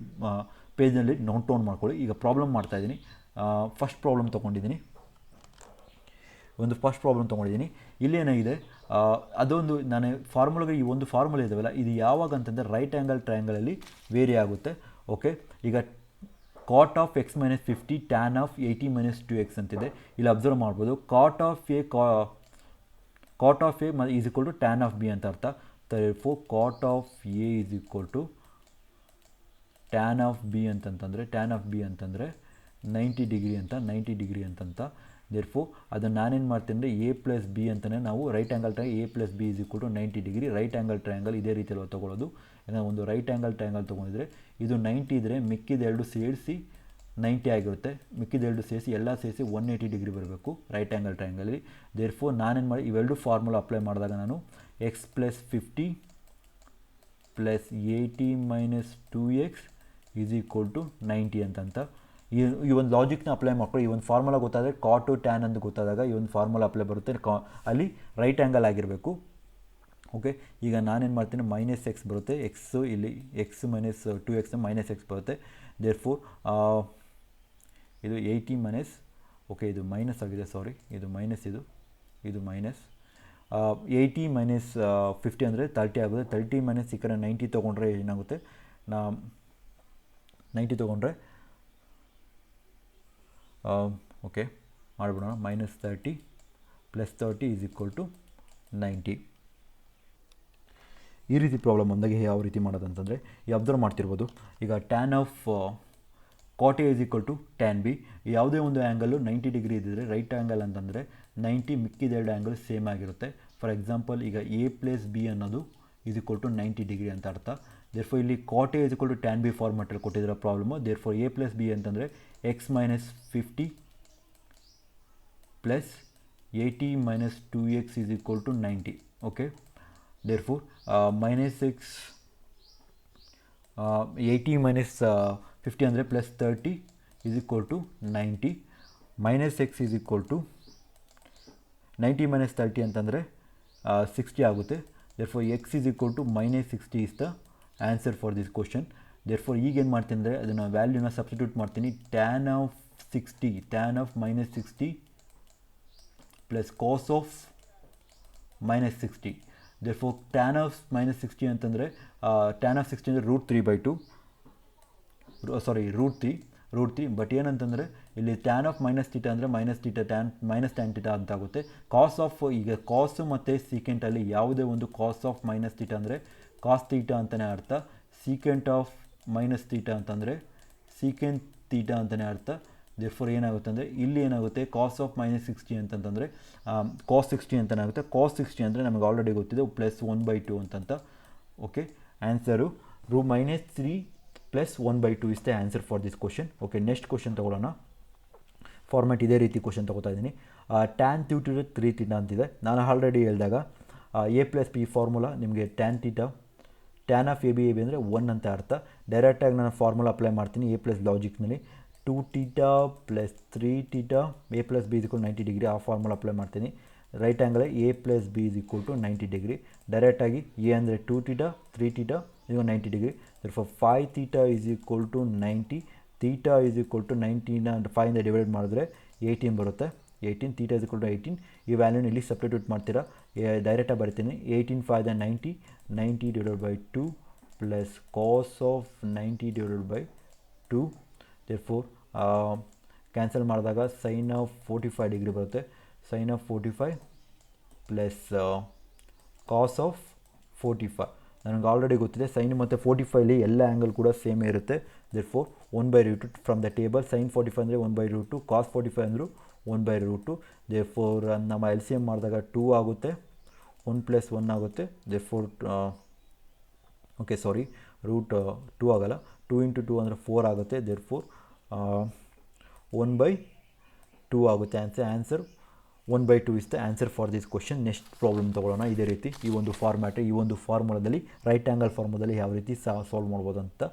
ಪೇಜ್ನಲ್ಲಿ ನೋಟ್ ಮಾಡ್ಕೊಳ್ಳಿ. ಈಗ ಪ್ರಾಬ್ಲಮ್ ಮಾಡ್ತಾಯಿದ್ದೀನಿ. ಫಸ್ಟ್ ಪ್ರಾಬ್ಲಮ್ ತೊಗೊಂಡಿದ್ದೀನಿ. ಫಸ್ಟ್ ಪ್ರಾಬ್ಲಮ್ ತೊಗೊಂಡಿದ್ದೀನಿ. ಇಲ್ಲೇನಾಗಿದೆ, ಅದೊಂದು ನಾನು ಫಾರ್ಮುಲಾಗೆ ಈ ಒಂದು ಫಾರ್ಮುಲಾ ಇದಾವಲ್ಲ, ಇದು ಯಾವಾಗ ಅಂತಂದರೆ ರೈಟ್ ಆ್ಯಂಗಲ್ ಟ್ರಯಾಂಗಲಲ್ಲಿ ವೇರಿ ಆಗುತ್ತೆ. ಓಕೆ, ಈಗ cot of x - 50 tan of 80 - 2x ಅಂತಿದೆ. ಇಲ್ಲಿ ಅಬ್ಸರ್ವ್ ಮಾಡ್ಬೋದು. Cot of A is equal to tan of B ಅಂತ ಅರ್ಥ. therefore cot of A is equal to tan of B ಅಂತಂತಂದರೆ 90 ಡಿಗ್ರಿ ಅಂತಂತ. therefore ಅದನ್ನು ನಾನೇನು ಮಾಡ್ತೀನಿ ಅಂದರೆ A + B ಅಂತಲೇ ನಾವು right angle triangle A + B is equal to 90 degree. Right angle triangle ಇದೇ ರೀತಿಯಲ್ಲಿ ತೊಗೊಳ್ಳೋದು. ಒಂದು ರೈಟ್ ಆ್ಯಂಗಲ್ ಟ್ರಯಾಂಗಲ್ ತೊಗೊಂಡಿದ್ರೆ ಇದು 90 ಇದ್ದರೆ ಮಿಕ್ಕಿದೆರಡು ಸೇರಿಸಿ 90 ಆಗಿರುತ್ತೆ. ಮಿಕ್ಕಿದೆರಡು ಸೇರಿಸಿ ಎಲ್ಲ ಸೇರಿಸಿ 180 ಡಿಗ್ರಿ ಬರಬೇಕು ರೈಟ್ ಆ್ಯಂಗಲ್ ಟ್ರಯಾಂಗಲ್ಲಿ. therefore ನಾನೇನು ಮಾಡಿ ಇವೆರಡು ಫಾರ್ಮುಲಾ ಅಪ್ಲೈ ಮಾಡಿದಾಗ ನಾನು x + 50 + 80 - 2x is equal to 90 ಅಂತಂತ. ಈ ಒಂದು ಲಾಜಿಕ್ನ ಅಪ್ಲೈ ಮಾಡ್ಕೊಳ್ಳಿ. ಈ ಒಂದು ಫಾರ್ಮುಲಾ ಗೊತ್ತಾದರೆ ಕಾಟು ಟ್ಯಾನ್ ಅಂತ ಗೊತ್ತಾದಾಗ ಈ ಒಂದು ಫಾರ್ಮುಲಾ ಅಪ್ಲೈ ಬರುತ್ತೆ. ಅಲ್ಲಿ ರೈಟ್ ಆ್ಯಂಗಲ್ ಆಗಿರಬೇಕು. ಓಕೆ, ಈಗ ನಾನೇನು ಮಾಡ್ತೀನಿ, -x ಬರುತ್ತೆ. ಎಕ್ಸು ಇಲ್ಲಿ x - 2x -x ಬರುತ್ತೆ. therefore ಇದು 80 - ಓಕೆ ಇದು ಮೈನಸ್ ಆಗಿದೆ, ಸಾರಿ, ಇದು ಮೈನಸ್, ಇದು ಮೈನಸ್ 80 - 50 ಅಂದರೆ 30 ಆಗುತ್ತೆ. 30 - ಈ ಕಡೆ 90 ತೊಗೊಂಡ್ರೆ ಏನಾಗುತ್ತೆ, 90 ತೊಗೊಂಡ್ರೆ ಓಕೆ ಮಾಡಿಬಿಡೋಣ. -30 + 30 = 90. ಈ ರೀತಿ ಪ್ರಾಬ್ಲಮ್ ಬಂದಾಗ ಯಾವ ರೀತಿ ಮಾಡೋದಂತಂದರೆ, ಈ ಅಬ್ಸರ್ವ್ ಮಾಡ್ತಿರ್ಬೋದು, ಈಗ tan of cot A = tan B. ಯಾವುದೇ ಒಂದು ಆ್ಯಂಗಲು 90 ಡಿಗ್ರಿ ಇದ್ದಿದ್ರೆ ರೈಟ್ ಆ್ಯಂಗಲ್ ಅಂತಂದರೆ 90, ಮಿಕ್ಕಿದೆರಡು ಆ್ಯಂಗಲ್ ಸೇಮ್ ಆಗಿರುತ್ತೆ. ಫಾರ್ ಎಕ್ಸಾಂಪಲ್ ಈಗ A + B ಅನ್ನೋದು = 90 ಡಿಗ್ರಿ ಅಂತ ಅರ್ಥ. ದೇರ್ಫೋರ್ ಇಲ್ಲಿ cot A = tan B ಫಾರ್ಮೆಟಲ್ಲಿ ಕೊಟ್ಟಿರೋ ಪ್ರಾಬ್ಲಮ್ಮು. ದೇರ್ಫೋರ್ A + B ಅಂತಂದರೆ x - 50 + 80 - 2x = 90. Okay, therefore -x 80 - 50 ಅಂದರೆ +30 = 90. -x = 90 - 30 ಅಂತಂದರೆ 60 ಆಗುತ್ತೆ. therefore x = -60 is the answer for this question. therefore ಈಗ ಏನು ಮಾಡ್ತೀನಿ ಅಂದರೆ ಅದನ್ನು ವ್ಯಾಲ್ಯೂನ ಸಬ್ಸ್ಟಿಟ್ಯೂಟ್ ಮಾಡ್ತೀನಿ. tan of -60 + cos of -60. therefore tan of -60 ಅಂತಂದರೆ tan of 60 ಅಂದರೆ √3/2, √3. ಬಟ್ ಏನಂತಂದರೆ ಇಲ್ಲಿ tan of -θ ಅಂದರೆ -tan θ ಅಂತ ಆಗುತ್ತೆ. ಕಾಸ್ ಆಫ್, ಈಗ ಕಾಸು ಮತ್ತು ಸೀಕೆಂಟಲ್ಲಿ ಯಾವುದೇ ಒಂದು ಕಾಸ್ ಆಫ್ -θ ಅಂದರೆ ಕಾಸ್ θ ಅಂತಲೇ ಅರ್ಥ. ಸೀಕೆಂಟ್ ಆಫ್ -θ ಅಂತಂದರೆ ಸೀಕೆಂಟ್ θ ಅಂತಲೇ ಅರ್ಥ. ದೇರ್ಫೋರ್ ಏನಾಗುತ್ತೆ ಅಂದರೆ ಇಲ್ಲಿ ಏನಾಗುತ್ತೆ, ಕಾಸ್ ಆಫ್ -60 ಅಂತಂದರೆ ಕಾಸ್ 60 ಅಂತಲೇ ಆಗುತ್ತೆ. ಕಾಸ್ 60 ಅಂದರೆ ನಮಗೆ ಆಲ್ರೆಡಿ ಗೊತ್ತಿದೆ +1/2 ಅಂತಂತ. Okay, answer -3 + 1/2 is the answer for this question. Okay, next question ತೊಗೊಳ್ಳೋಣ. ಫಾರ್ಮ್ಯಾಟ್ ಇದೇ ರೀತಿ ಕ್ವಶನ್ ತೊಗೋತಾ ಇದ್ದೀನಿ. tan θ 3θ ಅಂತಿದೆ. ನಾನು ಆಲ್ರೆಡಿ ಹೇಳಿದಾಗ A + B ಫಾರ್ಮುಲಾ ನಿಮಗೆ tan ಆಫ್ AB ಅಂದರೆ 1 ಅಂತ ಅರ್ಥ. ಡೈರೆಕ್ಟಾಗಿ ನಾನು ಫಾರ್ಮುಲಾ ಅಪ್ಲೈ ಮಾಡ್ತೀನಿ A + ಲಾಜಿಕ್ನಲ್ಲಿ. 2θ + 3θ A + B = 90 degree. ಆ ಫಾರ್ಮುಲಾ ಅಪ್ಲೈ ಮಾಡ್ತೀನಿ. Right angle A + B = 90 degree. ಡೈರೆಕ್ಟಾಗಿ A ಅಂದರೆ 2θ 3θ ಇದು 90 ಡಿಗ್ರಿ. therefore 5θ = 90. θ = 90ನ 5ಇಂದ ಡಿವೈಡ್ ಮಾಡಿದ್ರೆ 18 ಬರುತ್ತೆ. 18, θ = 18. ಈ ವ್ಯಾಲ್ಯೂನ ಇಲ್ಲಿ ಸಬ್ಸ್ಟಿಟ್ಯೂಟ್ ಮಾಡ್ತೀರಾ. ಡೈರೆಕ್ಟಾಗಿ ಬರ್ತೀನಿ. 18 × 5 = 90. 90 / 2 + cos of 90 / 2. therefore ಕ್ಯಾನ್ಸಲ್ ಮಾಡಿದಾಗ sin of 45 ಡಿಗ್ರಿ ಬರುತ್ತೆ. sin of 45 + cos of 45. ನನಗೆ ಆಲ್ರೆಡಿ ಗೊತ್ತಿದೆ ಸೈನ್ ಮತ್ತು 45 ಎಲ್ಲ ಆ್ಯಂಗಲ್ ಕೂಡ ಸೇಮೇ ಇರುತ್ತೆ. therefore 1/√2 from the table. sin 45 ಅಂದರೆ 1/√2, cos 45 ಅಂದರೂ 1/√2. therefore ನಮ್ಮ LCM ಮಾಡಿದಾಗ 2 ಆಗುತ್ತೆ, 1 + 1 ಆಗುತ್ತೆ. therefore ಓಕೆ ಸಾರಿ √2 ಆಗಲ್ಲ, 2 × 2 ಅಂದರೆ 4 ಆಗುತ್ತೆ. therefore 1/2 ಆಗುತ್ತೆ answer. 1/2 is the answer for this question. Next problem ತೊಗೊಳ್ಳೋಣ. ಇದೇ ರೀತಿ ಈ ಒಂದು ಫಾರ್ಮ್ಯಾಟ್, ಈ ಒಂದು ಫಾರ್ಮುಲಾದಲ್ಲಿ ರೈಟ್ ಆ್ಯಂಗಲ್ ಫಾರ್ಮುಲಾದಲ್ಲಿ ಯಾವ ರೀತಿ ಸಾಲ್ವ್ ಮಾಡ್ಬೋದು ಅಂತ.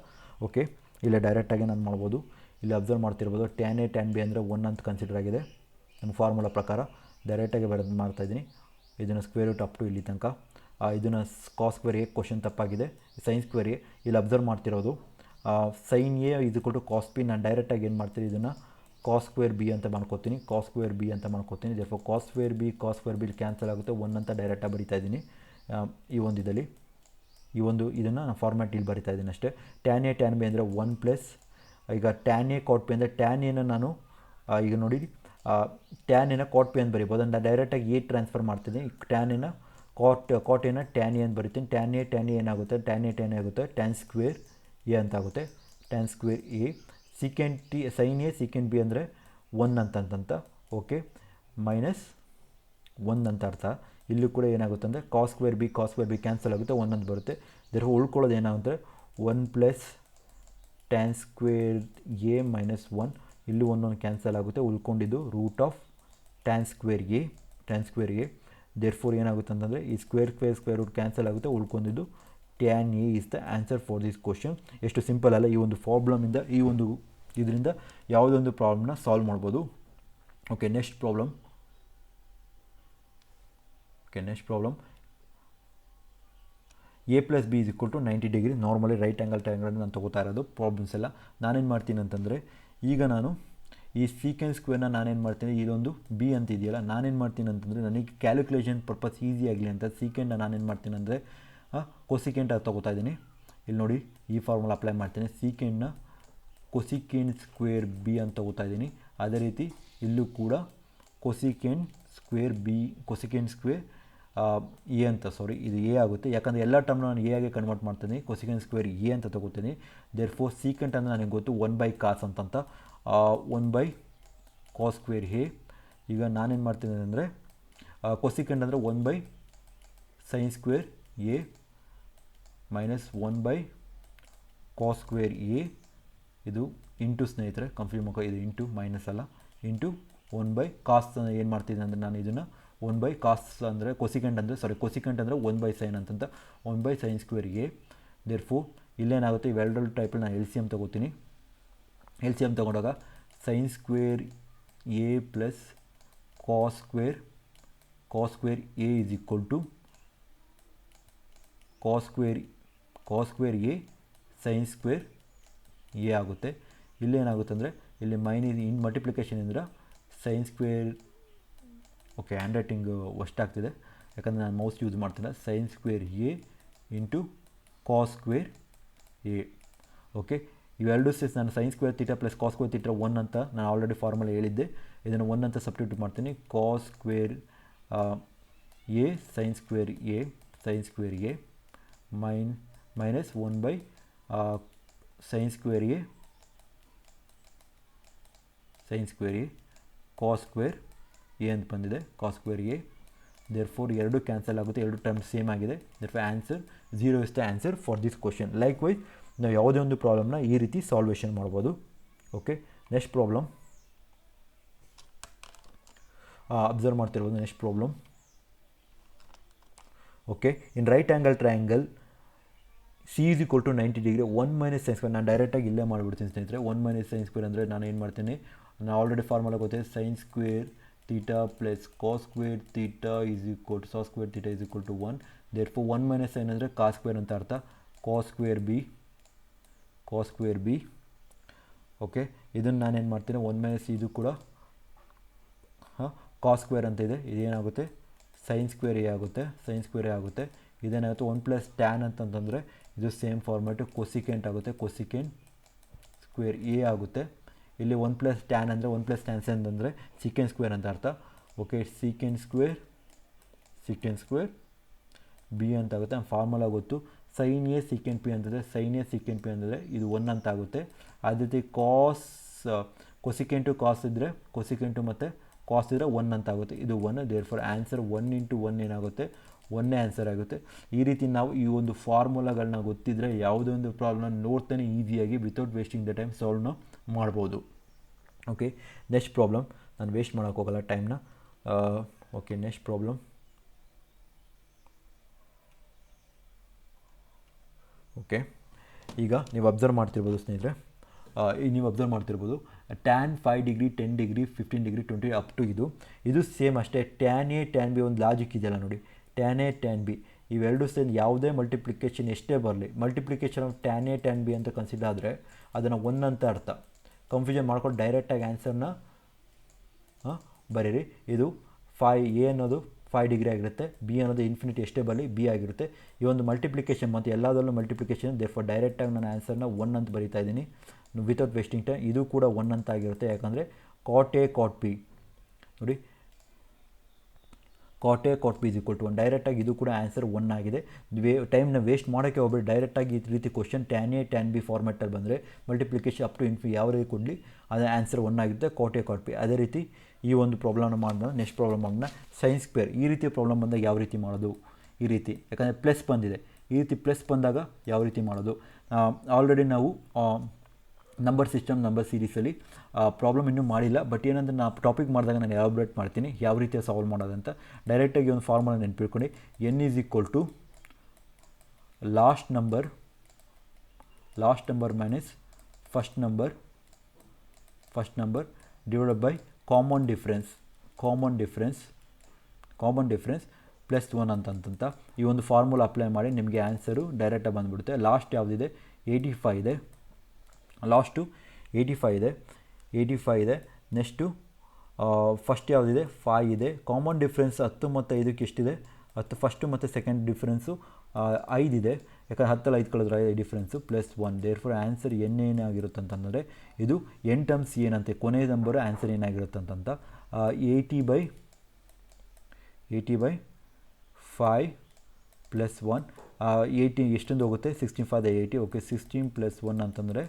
ಓಕೆ, ಇಲ್ಲ ಡೈರೆಕ್ಟಾಗಿ ನಾನು ಮಾಡ್ಬೋದು. ಇಲ್ಲಿ observe ಮಾಡ್ತಿರ್ಬೋದು tan A tan B ಅಂದರೆ 1 ಅಂತ ಕನ್ಸಿಡರ್ ಆಗಿದೆ ನನ್ನ ಫಾರ್ಮುಲಾ ಪ್ರಕಾರ. ಡೈರೆಕ್ಟಾಗಿ ಬರೋದು ಮಾಡ್ತಾಯಿದ್ದೀನಿ. ಇದನ್ನು ಸ್ಕ್ವೇರ್ ರೂಟ್ ಅಪ್ ಟು ಇಲ್ಲಿ ತನಕ. ಇದನ್ನು cos ಸ್ಕ್ವೇರ್ A ಕ್ವಶನ್ ತಪ್ಪಾಗಿದೆ. sin ಸ್ಕ್ವೇರ್ A ಇಲ್ಲಿ ಅಬ್ಸರ್ವ್ ಮಾಡ್ತಿರೋದು sin A = cos B. ನಾನು ಡೈರೆಕ್ಟಾಗಿ ಏನು ಮಾಡ್ತೀನಿ, ಇದನ್ನು cos ಸ್ಕ್ವೇರ್ B ಅಂತ ಮಾಡ್ಕೋತೀನಿ. cos ಸ್ಕ್ವೇರ್ B ಅಂತ ಮಾಡ್ಕೋತೀನಿ. therefore cos square B cancel ಆಗುತ್ತೆ. 1 ಅಂತ ಡೈರೆಕ್ಟಾಗಿ ಬರಿತಾ ಇದ್ದೀನಿ. ಈ ಒಂದು ಇದರಲ್ಲಿ ಇದನ್ನು ನಾನು ಫಾರ್ಮ್ಯಾಟ್ ಇಲ್ಲಿ ಬರಿತಾ ಇದ್ದೀನಿ ಅಷ್ಟೇ. tan A tan B ಅಂದರೆ 1 + ಈಗ tan A cot B ಅಂದರೆ tan Aನ ನಾನು ಈಗ ನೋಡಿ tan Aನ cot B ಅಂತ ಬರಿಬೋದು. ನಾನು ಡೈರೆಕ್ಟಾಗಿ A ಟ್ರಾನ್ಸ್ಫರ್ ಮಾಡ್ತೀನಿ. tan Aನ cot Aನ tan A ಅಂತ ಬರಿತೀನಿ. tan A ಏನಾಗುತ್ತೆ, tan A ಆಗುತ್ತೆ tan ಸ್ಕ್ವೇರ್ A ಅಂತ ಆಗುತ್ತೆ. tan square A. sin A secant B ಅಂದರೆ 1 ಅಂತಂತ. ಓಕೆ, -1 ಅಂತ ಅರ್ಥ. ಇಲ್ಲೂ ಕೂಡ ಏನಾಗುತ್ತೆ ಅಂದರೆ cos ಸ್ಕ್ವೇರ್ B ಕ್ಯಾನ್ಸಲ್ ಆಗುತ್ತೆ, 1 ಅಂತ ಬರುತ್ತೆ. therefore ಉಳ್ಕೊಳ್ಳೋದು ಏನಾಗುತ್ತೆ 1 + tan ಸ್ಕ್ವೇರ್ A - 1. ಇಲ್ಲೂ 1 ಕ್ಯಾನ್ಸಲ್ ಆಗುತ್ತೆ. ಉಳ್ಕೊಂಡಿದ್ದು √tan ಸ್ಕ್ವೇರ್ A. therefore ಏನಾಗುತ್ತೆ ಅಂತಂದರೆ ಈ ಸ್ಕ್ವೇರ್ ರೂಟ್ ಕ್ಯಾನ್ಸಲ್ ಆಗುತ್ತೆ. ಉಳ್ಕೊಂಡಿದ್ದು tan A is the answer for this question. ಎಷ್ಟು ಸಿಂಪಲ್ ಅಲ್ಲ. ಈ ಒಂದು ಪ್ರಾಬ್ಲಮಿಂದ ಇದರಿಂದ ಯಾವುದೋ ಒಂದು ಪ್ರಾಬ್ಲಮ್ನ ಸಾಲ್ವ್ ಮಾಡ್ಬೋದು. Okay, next problem. A + B = 90 degree. Normally right angle triangle ನಾನು ತೊಗೋತಾ ಇರೋದು ಪ್ರಾಬ್ಲಮ್ಸ್ ಎಲ್ಲ. ನಾನೇನು ಮಾಡ್ತೀನಿ ಅಂತಂದರೆ, ಈಗ ನಾನು ಈ ಸೀಕೆಂಟ್ ಸ್ಕ್ವೇರ್ನ ನಾನೇನು ಮಾಡ್ತೀನಿ, ಇದೊಂದು B ಅಂತ ಇದೆಯಲ್ಲ, ನಾನೇನು ಮಾಡ್ತೀನಿ ಅಂತಂದರೆ ನನಗೆ ಕ್ಯಾಲ್ಕುಲೇಷನ್ ಪರ್ಪಸ್ ಈಸಿ ಆಗಲಿ ಅಂತ ಸೀಕೆಂಡ್ನ ನಾನೇನು ಮಾಡ್ತೀನಿ ಅಂದರೆ ಕೊಸಿಕೆಂಟ್ ಅದು ತೊಗೋತಾ ಇದ್ದೀನಿ. ಇಲ್ಲಿ ನೋಡಿ ಈ ಫಾರ್ಮುಲಾ ಅಪ್ಲೈ ಮಾಡ್ತೀನಿ. ಸೀಕೆಂಡ್ನ ಕೊಸಿಕೆಂಟ್ ಸ್ಕ್ವೇರ್ B ಅಂತ ತೊಗೋತಾ ಇದ್ದೀನಿ. ಅದೇ ರೀತಿ ಇಲ್ಲೂ ಕೂಡ cosecant square B cosecant square A ಅಂತ ಇದು ಎ ಆಗುತ್ತೆ, ಯಾಕಂದರೆ ಎಲ್ಲ ಟರ್ಮ್ನ ನಾನು ಎ ಆಗಿ ಕನ್ವರ್ಟ್ ಮಾಡ್ತೀನಿ, ಕೊಸಿಕೆಂಡ್ ಸ್ಕ್ವೇರ್ ಎ ಅಂತ ತೊಗೋತೀನಿ. ದೇರ್ ಫೋರ್ ಸೀಕೆಂಟ್ ಅಂದರೆ ನನಗೆ ಗೊತ್ತು 1/cos ಅಂತಂತ 1/cos ಸ್ಕ್ವೇರ್ ಎ. ಈಗ ನಾನೇನು ಮಾಡ್ತೀನಿ ಅಂದರೆ ಕೊಸಿಕೆಂಡ್ ಅಂದರೆ 1/sin square A minus 1/cos square A, ಇದು ಇಂಟು ಸ್ನೇಹಿತರೆ ಕನ್ಫ್ಯೂಸ್ ಮಾಡ್ಕೊ, ಇದು ಇಂಟು ಮೈನಸ್ ಅಲ್ಲ, ಇಂಟು 1/cos ಏನು ಮಾಡ್ತಿದ್ದೀನಿ ಅಂದರೆ ನಾನು ಇದನ್ನು 1/cos ಅಂದರೆ ಕೊಸಿಕೆಂಡ್ ಅಂದರೆ ಕೊಸಿಕೆಂಡ್ ಅಂದರೆ 1/sin ಅಂತಂತ 1/sin square A. Therefore ಇಲ್ಲೇನಾಗುತ್ತೆ, ಇವೆರಡು ಟೈಪಲ್ಲಿ ನಾನು ಎಲ್ ಸಿ ಎಮ್ ತೊಗೋತೀನಿ. ಎಲ್ ಸಿ ಎಮ್ ತೊಗೊಂಡಾಗ sin square A plus cos square A is equal to cos square A sin square A ಆಗುತ್ತೆ. ಇಲ್ಲೇನಾಗುತ್ತೆ ಅಂದರೆ ಇಲ್ಲಿ ಇನ್ ಮಲ್ಟಿಪ್ಲಿಕೇಶನ್ ಅಂದರೆ sin square, okay hand writing ಆಗ್ತಿದೆ ಯಾಕಂದರೆ ನಾನು ಮೌಸ್ ಯೂಸ್ ಮಾಡ್ತಿಲ್ಲ, sin square A into cos square A. Okay, ಇವೆರಡು ಸೇರಿಸಿ ನಾನು sin square theta plus cos square theta 1 ಅಂತ ನಾನು ಆಲ್ರೆಡಿ ಫಾರ್ಮುಲಾ ಹೇಳಿದ್ದೆ, ಇದನ್ನು 1 ಅಂತ ಸಬ್ಸ್ಟಿಟ್ಯೂಟ್ ಮಾಡ್ತೀನಿ. cos square A sin square A minus 1/sin square A cos square A ಅಂತ ಬಂದಿದೆ, cos square A. Therefore ಎರಡು ಕ್ಯಾನ್ಸಲ್ ಆಗುತ್ತೆ, ಎರಡು ಟರ್ಮ್ ಸೇಮ್ ಆಗಿದೆ. Therefore answer 0 is the answer for this question. Likewise ನಾವು ಯಾವುದೇ ಒಂದು ಪ್ರಾಬ್ಲಮ್ನ ಈ ರೀತಿ ಸಾಲ್ವೇಷನ್ ಮಾಡ್ಬೋದು. ಓಕೆ, ನೆಕ್ಸ್ಟ್ ಪ್ರಾಬ್ಲಮ್ ಅಬ್ಸರ್ವ್ ಮಾಡ್ತಿರ್ಬೋದು. Next problem, okay, in right angle triangle C is equal to 90 degree 1 - sin square. ನಾನು ಡೈರೆಕ್ಟಾಗಿ ಇಲ್ಲೇ ಮಾಡಿಬಿಡ್ತೀನಿ ಸ್ನೇಹಿತರೆ. 1 - sin ಸ್ಕ್ವೇರ್ ಅಂದರೆ ನಾನು ಏನು ಮಾಡ್ತೀನಿ, ನಾನು ಆಲ್ರೆಡಿ ಫಾರ್ಮುಲಾ ಗೊತ್ತಿದೆ, sin square theta plus cos square theta is equal to cos square theta is equal to 1. Therefore 1 - sin ಅಂದರೆ cos ಸ್ಕ್ವೇರ್ ಅಂತ ಅರ್ಥ, cos ಸ್ಕ್ವೇರ್ ಬಿ. ಓಕೆ, ಇದನ್ನು ನಾನೇನು ಮಾಡ್ತೀನಿ, 1 - ಇದು ಕೂಡ cos ಸ್ಕ್ವೇರ್ ಅಂತ ಇದೆ, ಇದೇನಾಗುತ್ತೆ sin ಸ್ಕ್ವೇರ್ ಎ ಆಗುತ್ತೆ, ಇದೇನಾಗುತ್ತೆ 1 + tan ಅಂತಂದರೆ ಇದು ಸೇಮ್ ಫಾರ್ಮ್ಯಾಟು ಕೊಸಿಕೆಂಟ್ ಆಗುತ್ತೆ, ಕೊಸಿಕೆಂಟ್ ಸ್ಕ್ವೇರ್ ಎ ಆಗುತ್ತೆ. ಇಲ್ಲಿ 1 + tan ಅಂದರೆ 1 + tan ಅಂದರೆ ಸೀಕೆಂಟ್ ಸ್ಕ್ವೇರ್ ಅಂತ ಅರ್ಥ. ಓಕೆ, ಸೀಕೆಂಟ್ ಸ್ಕ್ವೇರ್ ಬಿ ಅಂತ ಆಗುತ್ತೆ. ಫಾರ್ಮುಲಾ ಗೊತ್ತು, sin ಎ ಸೀಕೆಂಟ್ ಪಿ ಅಂತಂದರೆ ಅಂದರೆ ಇದು 1 ಅಂತ ಆಗುತ್ತೆ. ಅದೇ ರೀತಿ ಕೊಸಿಕೆಂಟು ಕಾಸ್ ಇದ್ದರೆ ಕೊಸಿಕೆಂಟು ಮತ್ತು ಕಾಸ್ ಇದ್ದರೆ 1 ಅಂತ ಆಗುತ್ತೆ, ಇದು 1. ದೇರ್ ಫಾರ್ ಆನ್ಸರ್ 1 × 1 ಏನಾಗುತ್ತೆ, 1 ಆನ್ಸರ್ ಆಗುತ್ತೆ. ಈ ರೀತಿ ನಾವು ಈ ಒಂದು ಫಾರ್ಮುಲಾಗಳನ್ನ ಗೊತ್ತಿದ್ದರೆ ಯಾವುದೇ ಒಂದು ಪ್ರಾಬ್ಲಮ್ನ ನೋಡ್ತಾನೆ ಈಸಿಯಾಗಿ ವಿತೌಟ್ ವೇಸ್ಟಿಂಗ್ ದ ಟೈಮ್ ಸಾಲ್ವ್ನ ಮಾಡ್ಬೋದು. ಓಕೆ, ನೆಕ್ಸ್ಟ್ ಪ್ರಾಬ್ಲಮ್, ನಾನು ವೇಸ್ಟ್ ಮಾಡೋಕ್ಕೋಗಲ್ಲ ಟೈಮ್ನ. ಓಕೆ, ನೆಕ್ಸ್ಟ್ ಪ್ರಾಬ್ಲಮ್, ಓಕೆ, ಈಗ ನೀವು ಅಬ್ಸರ್ವ್ ಮಾಡ್ತಿರ್ಬೋದು ಸ್ನೇಹಿತರೆ, tan 5 degree 10 degree 15 degree 20 up to ಇದು ಸೇಮ್ ಅಷ್ಟೇ. tan A tan B ಒಂದು ಲಾಜಿಕ್ ಇದೆಯಲ್ಲ ನೋಡಿ, tan A tan B ಇವೆರಡು ಸೇರಿ ಯಾವುದೇ ಮಲ್ಟಿಪ್ಲಿಕೇಶನ್ ಎಷ್ಟೇ ಬರಲಿ, multiplication of tan A tan B ಅಂತ ಕನ್ಸಿಡರ್ ಆದರೆ ಅದನ್ನು 1 ಅಂತ ಅರ್ಥ. ಕನ್ಫ್ಯೂಷನ್ ಮಾಡ್ಕೊಂಡು ಡೈರೆಕ್ಟಾಗಿ ಆನ್ಸರ್ನ ಬರೀರಿ. ಇದು 5 A ಅನ್ನೋದು 5 ಡಿಗ್ರಿ ಆಗಿರುತ್ತೆ, ಬಿ ಅನ್ನೋದು ಇನ್ಫಿನಿಟಿ ಎಷ್ಟೇ ಬರಲಿ ಬಿ ಆಗಿರುತ್ತೆ. ಈ ಒಂದು ಮಲ್ಟಿಪ್ಲಿಕೇಶನ್ ಮತ್ತು ಎಲ್ಲದರಲ್ಲೂ ಮಲ್ಟಿಪ್ಲಿಕೇಶನ್, ದೇರ್ ಫಾರ್ ಡೈರೆಕ್ಟಾಗಿ ನಾನು ಆನ್ಸರ್ನ 1 ಅಂತ ಬರೀತಾ ಇದ್ದೀನಿ ವಿತೌಟ್ ವೇಸ್ಟಿಂಗ್ ಟೈಮ್. ಇದು ಕೂಡ 1 ಅಂತ ಆಗಿರುತ್ತೆ, ಯಾಕಂದರೆ cot A cot B ನೋಡಿ, cot A cot B is equal to 1. ಡೈರೆಕ್ಟಾಗಿ ಇದು ಕೂಡ ಆನ್ಸರ್ 1 ಆಗಿದೆ. ಟೈಮ್ನ ವೇಸ್ಟ್ ಮಾಡೋಕ್ಕೆ ಹೋಗ್ಬೇಡಿ, ಡೈರೆಕ್ಟಾಗಿ ಈ ರೀತಿ question tan A tan B ಫಾರ್ಮೆಟಲ್ಲಿ ಬಂದರೆ ಮಲ್ಟಿಪ್ಲಿಕೇಶನ್ ಅಪ್ ಟು ಯಾವ ರೀತಿ ಕೊಡಲಿ ಅದು ಆನ್ಸರ್ 1 ಆಗಿರುತ್ತೆ, cot A cot B. ಅದೇ ರೀತಿ ಈ ಒಂದು ಪ್ರಾಬ್ಲಮ್ನ ಮಾಡೋಣ. ನೆಕ್ಸ್ಟ್ ಪ್ರಾಬ್ಲಮ್ ಮಾಡೋಣ, sin ಸ್ಕ್ವೇರ್. ಈ ರೀತಿಯ ಪ್ರಾಬ್ಲಮ್ ಬಂದಾಗ ಯಾವ ರೀತಿ ಮಾಡೋದು, ಈ ರೀತಿ, ಯಾಕಂದರೆ ಪ್ಲಸ್ ಬಂದಿದೆ, ಈ ರೀತಿ ಪ್ಲಸ್ ಬಂದಾಗ ಯಾವ ರೀತಿ ಮಾಡೋದು. ಆಲ್ರೆಡಿ ನಾವು ನಂಬರ್ ಸಿಸ್ಟಮ್ ನಂಬರ್ ಸೀರೀಸಲ್ಲಿ ಪ್ರಾಬ್ಲಮ್ ಇನ್ನೂ ಮಾಡಿಲ್ಲ, ಬಟ್ ಏನಂದರೆ ನಾನು ಟಾಪಿಕ್ ಮಾಡಿದಾಗ ನಾನು ಎಲಾಬ್ರೇಟ್ ಮಾಡ್ತೀನಿ ಯಾವ ರೀತಿಯ ಸಾಲ್ವ್ ಮಾಡೋದಂತ. ಡೈರೆಕ್ಟಾಗಿ ಒಂದು ಫಾರ್ಮುಲಾ ನೆನಪಿಟ್ಕೊಂಡು, n is equal to last number minus first number divided by common difference plus 1 ಅಂತಂತ ಈ ಒಂದು ಫಾರ್ಮುಲಾ ಅಪ್ಲೈ ಮಾಡಿ ನಿಮಗೆ ಆನ್ಸರು ಡೈರೆಕ್ಟಾಗಿ ಬಂದುಬಿಡುತ್ತೆ. ಲಾಸ್ಟ್ ಯಾವುದಿದೆ 85 ಇದೆ, ಲಾಸ್ಟು 85 ಇದೆ. ನೆಕ್ಸ್ಟು ಫಸ್ಟ್ ಯಾವುದಿದೆ 5 ಇದೆ. ಕಾಮನ್ ಡಿಫ್ರೆನ್ಸ್ 10 ಮತ್ತು 5ಕ್ಕೆ ಎಷ್ಟಿದೆ 10. ಫಸ್ಟು ಮತ್ತು ಸೆಕೆಂಡ್ ಡಿಫ್ರೆನ್ಸು 5 ಇದೆ, ಯಾಕಂದರೆ 10 5 ಕಳೆದ್ರೆ ಡಿಫ್ರೆನ್ಸು +1. ದೇರ್ಫೋರ್ ಆನ್ಸರ್ ಏನಾಗಿರುತ್ತೆ ಅಂತಂದರೆ ಇದು n ಟರ್ಮ್ಸ್ ಏನಂತೆ ಕೊನೆ ನಂಬರು ಆನ್ಸರ್ ಏನಾಗಿರುತ್ತೆ ಅಂತಂತ 80/5 +1 80 ಎಷ್ಟೊಂದು ಹೋಗುತ್ತೆ 16 5 80. ಓಕೆ 16 +1 ಅಂತಂದರೆ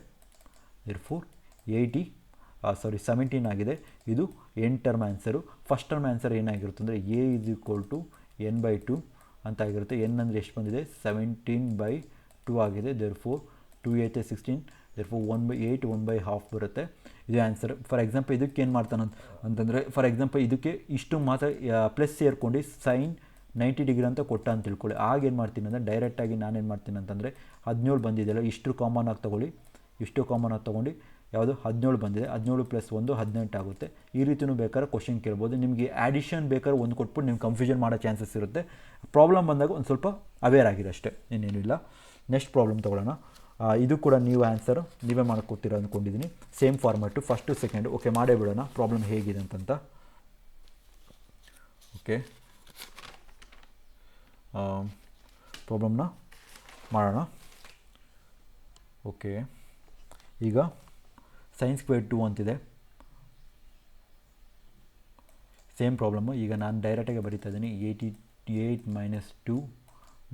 ದೇರ್ಫೋರ್ 17 ಆಗಿದೆ. ಇದು n term answer. First term answer ಏನಾಗಿರುತ್ತೆ ಅಂದರೆ a = n/2 ಅಂತ ಆಗಿರುತ್ತೆ. n ಅಂದರೆ ಎಷ್ಟು ಬಂದಿದೆ 17/2 ಆಗಿದೆ. ದೇರ್ಫೋರ್ 2 8 16 ದೇರ್ಫೋರ್ 1/8 1/2 ಬರುತ್ತೆ. ಇದು ಆನ್ಸರ್. ಫಾರ್ ಎಕ್ಸಾಂಪಲ್ ಇದಕ್ಕೆ ಏನು ಮಾಡ್ತಾನೆ ಅಂತಂದರೆ ಫಾರ್ ಎಕ್ಸಾಂಪಲ್ ಇದಕ್ಕೆ ಇಷ್ಟು ಮಾತ್ರ ಪ್ಲಸ್ ಸೇರ್ಕೊಂಡು ಸೈನ್ 90 ಡಿಗ್ರಿ ಅಂತ ಕೊಟ್ಟ ಅಂತ ತಿಳ್ಕೊಳ್ಳಿ. ಆಗ ಏನು ಮಾಡ್ತೀನಿ ಅಂದರೆ ಡೈರೆಕ್ಟಾಗಿ ನಾನೇನು ಮಾಡ್ತೀನಿ ಅಂತಂದರೆ 17 ಬಂದಿದೆಯಲ್ಲ ಇಷ್ಟು ಕಾಮನ್ ಆಗಿ ತೊಗೊಳ್ಳಿ, ಇಷ್ಟು ಕಾಮನ್ ಆಗಿ ತೊಗೊಂಡು ಯಾವುದು 17 ಬಂದಿದೆ 17 + 1 18 ಆಗುತ್ತೆ. ಈ ರೀತಿಯೂ ಬೇಕಾದ್ರೆ ಕ್ವಶನ್ ಕೇಳ್ಬೋದು. ನಿಮಗೆ ಆ್ಯಡಿಷನ್ ಬೇಕಾದ್ರೆ ಒಂದು ಕೊಟ್ಬಿಟ್ಟು ನೀವು ಕನ್ಫ್ಯೂಷನ್ ಮಾಡೋ ಚಾನ್ಸಸ್ ಇರುತ್ತೆ. ಪ್ರಾಬ್ಲಮ್ ಬಂದಾಗ ಒಂದು ಸ್ವಲ್ಪ ಅವೇರ್ ಆಗಿರೋ ಅಷ್ಟೇ, ಇನ್ನೇನಿಲ್ಲ. ನೆಕ್ಸ್ಟ್ ಪ್ರಾಬ್ಲಮ್ ತೊಗೊಳ್ಳೋಣ. ಇದು ಕೂಡ ನೀವು ಆನ್ಸರ್ ನೀವೇ ಮಾಡ್ಕೊತೀರ ಅಂದ್ಕೊಂಡಿದ್ದೀನಿ. Same format first second. Okay ಮಾಡೇ ಬಿಡೋಣ ಪ್ರಾಬ್ಲಮ್ ಹೇಗಿದೆ ಅಂತಂತ. ಓಕೆ ಪ್ರಾಬ್ಲಮ್ನ ಮಾಡೋಣ. ಓಕೆ ಈಗ sin² 2 ಅಂತಿದೆ. Same problem. ಈಗ ನಾನು ಡೈರೆಕ್ಟಾಗಿ ಬರೀತಾ ಇದ್ದೀನಿ 88 - 2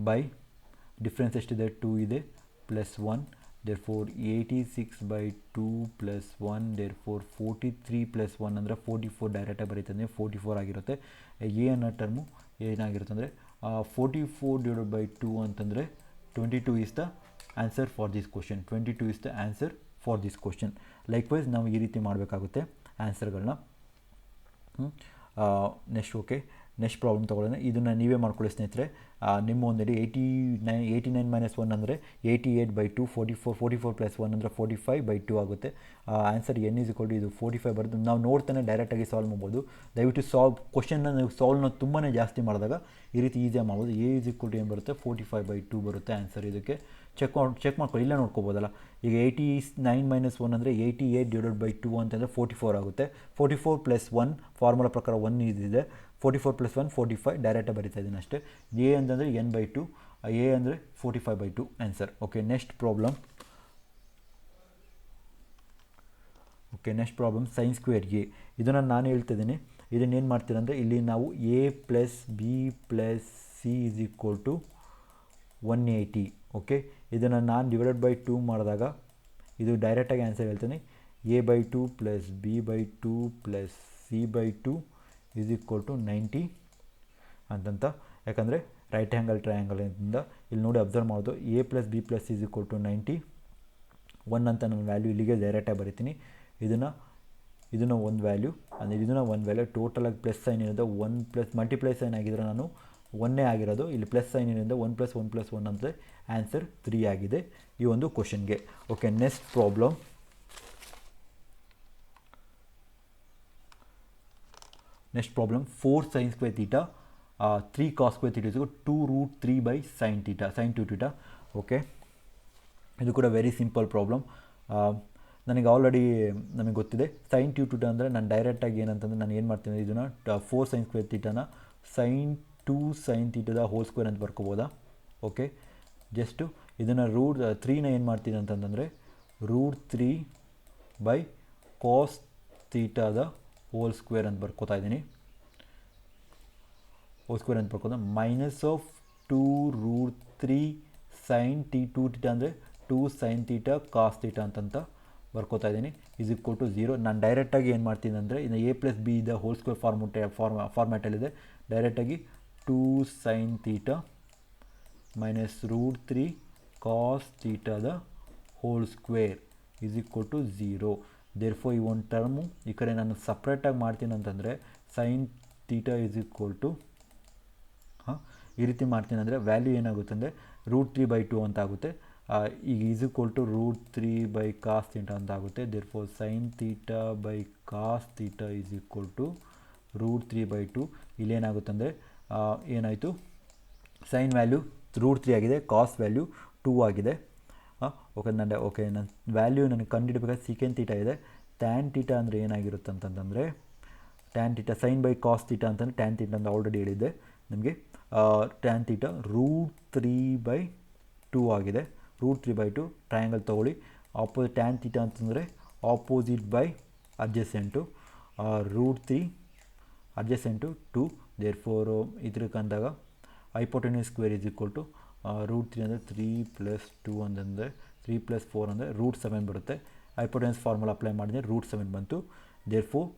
ಬೈ ಡಿಫ್ರೆನ್ಸ್ ಎಷ್ಟಿದೆ 2 ಇದೆ +1. ದೇರ್ಫೋರ್ 86/2 +1 ದೇರ್ಫೋರ್ 43 + 1 ಅಂದರೆ 44. ಡೈರೆಕ್ಟಾಗಿ ಬರೀತಾ ಇದ್ದೀನಿ 44 ಆಗಿರುತ್ತೆ. ಎ ಅನ್ನೋ ಟರ್ಮು ಏನಾಗಿರುತ್ತೆ ಅಂದರೆ 44/2 ಅಂತಂದರೆ 22 is the answer for this question. 22 is the answer for this question. Likewise ನಾವು ಈ ರೀತಿ ಮಾಡಬೇಕಾಗುತ್ತೆ ಆನ್ಸರ್ಗಳನ್ನ. ನೆಕ್ಸ್ಟ್ ಓಕೆ ನೆಕ್ಸ್ಟ್ ಪ್ರಾಬ್ಲಮ್ ತೊಗೊಳ್ಳೋಣ. ಇದನ್ನು ನೀವೇ ಮಾಡ್ಕೊಳ್ಳಿ ಸ್ನೇಹಿತರೆ. ನಿಮ್ಮ ಒಂದೆಡೆ 89 - 1 ಅಂದರೆ 88/2 44 + 1 ಅಂದರೆ 45/2 ಆಗುತ್ತೆ. ಆನ್ಸರ್ n = ಇದು 45 ಬರೋದು. ನಾವು ನೋಡ್ತಾನೆ ಡೈರೆಕ್ಟಾಗಿ ಸಾಲ್ವ್ ಮಾಡ್ಬೋದು. ದಯವಿಟ್ಟು ಕ್ವಶನ್ನ ನೀವು ಸಾಲ್ವ್ನ ತುಂಬಾ ಜಾಸ್ತಿ ಮಾಡಿದಾಗ ಈ ರೀತಿ ಈಸಿಯಾಗಿ ಮಾಡ್ಬೋದು. a = ಏನು ಬರುತ್ತೆ 45/2 ಬರುತ್ತೆ ಆನ್ಸರ್. ಇದಕ್ಕೆ ಚೆಕ್ ಮಾಡ್ಕೊಳ್ಳಿ, ಇಲ್ಲ ನೋಡ್ಕೋಬೋದಲ್ಲ. ಈಗ 89 - 1 ಅಂದರೆ 88/2 ಅಂತಂದರೆ 44 ಆಗುತ್ತೆ. 44 + 1 ಫಾರ್ಮುಲಾ ಪ್ರಕಾರ 1 ಇದಿದೆ. 44 + 1 45 ಡೈರೆಕ್ಟಾಗಿ ಬರಿತಾ ಇದ್ದೀನಿ ಅಷ್ಟೇ. a ಅಂತಂದರೆ n/2, a ಅಂದರೆ 45/2 answer. Okay next problem. Okay next problem sin² a. ಇದನ್ನು ನಾನು ಹೇಳ್ತಿದ್ದೀನಿ. ಇದನ್ನು ಏನು ಮಾಡ್ತೀನಿ ಅಂದರೆ ಇಲ್ಲಿ ನಾವು a + b + c = 180. ಓಕೆ ಇದನ್ನು ನಾನು /2 ಮಾಡಿದಾಗ ಇದು ಡೈರೆಕ್ಟಾಗಿ ಆನ್ಸರ್ ಹೇಳ್ತೀನಿ. a/2 + b/2 + c/2 = 90 ಅಂತಂತ. ಯಾಕಂದರೆ ರೈಟ್ ಆ್ಯಂಗಲ್ ಟ್ರಯಾಂಗಲಿಂದ ಇಲ್ಲಿ ನೋಡಿ ಅಬ್ಸರ್ವ್ ಮಾಡೋದು a + b + c = 90. 1 ಅಂತ ನಾನು ವ್ಯಾಲ್ಯೂ ಇಲ್ಲಿಗೆ ಡೈರೆಕ್ಟಾಗಿ ಬರಿತೀನಿ. ಇದನ್ನು ಒಂದು ವ್ಯಾಲ್ಯೂ ಅಂದರೆ ಇದನ್ನು ಒಂದು ವ್ಯಾಲ್ಯೂ. ಟೋಟಲಾಗಿ ಪ್ಲಸ್ ಸೈನ್ ಇರೋದು 1 + ಮಲ್ಟಿಪ್ಲೈ ಸೈನ್ ಆಗಿದ್ರೆ ನಾನು 1 ಆಗಿರೋದು. ಇಲ್ಲಿ ಪ್ಲಸ್ ಸೈನ್ ಇರೋದ್ರಿಂದ 1 + 1 + 1 ಅಂದರೆ ಆನ್ಸರ್ 3 ಆಗಿದೆ ಈ ಒಂದು ಕ್ವಶನ್ಗೆ. Okay next problem. Next problem 4 sin² θ 3 cos² θ 2√3/sin θ sin 2θ. Okay ಇದು ಕೂಡ ವೆರಿ ಸಿಂಪಲ್ ಪ್ರಾಬ್ಲಮ್. ನನಗೆ ಆಲ್ರೆಡಿ ನಮಗೆ ಗೊತ್ತಿದೆ sin 2θ ಅಂದರೆ ನಾನು ಡೈರೆಕ್ಟಾಗಿ ಏನಂತಂದರೆ ನಾನು ಏನು ಮಾಡ್ತೀನಿ ಇದನ್ನು 4 sin² θನ sin 2sin θ² ಅಂತ ಬರ್ಕೋಬೋದಾ. ಓಕೆ ಜಸ್ಟು ಇದನ್ನು √3ನ ಏನು ಮಾಡ್ತೀನಿ ಅಂತಂದರೆ √3/cos θ² ಅಂತ ಬರ್ಕೋತಾ ಇದ್ದೀನಿ. ಹೋಲ್² ಅಂತ ಬರ್ಕೋದು -2√3 sin 2θ ಅಂದರೆ 2 sin θ cos θ ಅಂತಂತ ಬರ್ಕೋತಾ ಇದ್ದೀನಿ. = 0. ನಾನು ಡೈರೆಕ್ಟಾಗಿ ಏನು ಮಾಡ್ತೀನಿ ಅಂದರೆ ಇನ್ನು a + b ದ ಹೋಲ್² ಫಾರ್ಮ್ಯಾಟಲ್ಲಿದೆ. ಡೈರೆಕ್ಟಾಗಿ 2 sin θ -√3 cos θ² = 0. ದೇರ್ಫೋರ್ ಈ ಒಂದು ಟರ್ಮು ಈ ಕಡೆ ನಾನು ಸಪ್ರೇಟಾಗಿ ಮಾಡ್ತೀನಿ ಅಂತಂದರೆ sin θ ಈ ರೀತಿ ಮಾಡ್ತೀನಿ ಅಂದರೆ ವ್ಯಾಲ್ಯೂ ಏನಾಗುತ್ತೆ ಅಂದರೆ √3/2 ಅಂತ ಆಗುತ್ತೆ. ಈಗ √3/cos θ ಅಂತ ಆಗುತ್ತೆ. Therefore sin θ/cos θ √3/2. ಇಲ್ಲೇನಾಗುತ್ತೆ ಅಂದರೆ ಏನಾಯಿತು ಸೈನ್ ವ್ಯಾಲ್ಯೂ √3 ಆಗಿದೆ, ಕಾಸ್ ವ್ಯಾಲ್ಯೂ 2 ಆಗಿದೆ. ಓಕೆ ನನ್ನ ವ್ಯಾಲ್ಯೂ ನನಗೆ ಕಂಡುಹಿಡಬೇಕಾದ್ರೆ ಸೀಕೆಂಟ್ θ ಇದೆ. ಟ್ಯಾನ್ θ ಅಂದರೆ ಏನಾಗಿರುತ್ತೆ ಅಂತಂದರೆ ಟ್ಯಾನ್ θ sin/cos θ ಅಂತಂದರೆ ಟ್ಯಾನ್ θ ಅಂತ ಆಲ್ರೆಡಿ ಹೇಳಿದ್ದೆ ನಿಮಗೆ. ಟ್ಯಾನ್ θ √3/2 2 ಆಗಿದೆ. √3/2 ಟ್ರಯಾಂಗಲ್ ತೊಗೊಳ್ಳಿ. ಟ್ಯಾನ್ ಥೀಟಾ ಅಂತಂದರೆ opposite by adjacent, √3 adjacent 2. Therefore ಇದಕ್ಕೆ ಅಂದಾಗ hypotenuse square is equal to √3 ಅಂದರೆ 3 + 2 ಅಂತಂದರೆ 3 + 4 ಅಂದರೆ √7 ಬರುತ್ತೆ. ಹೈಪೋಟೆನ್ಯೂಸ್ ಫಾರ್ಮುಲಾ ಅಪ್ಲೈ ಮಾಡಿದರೆ √7 ಬಂತು. ದೇರ್ಫೋರ್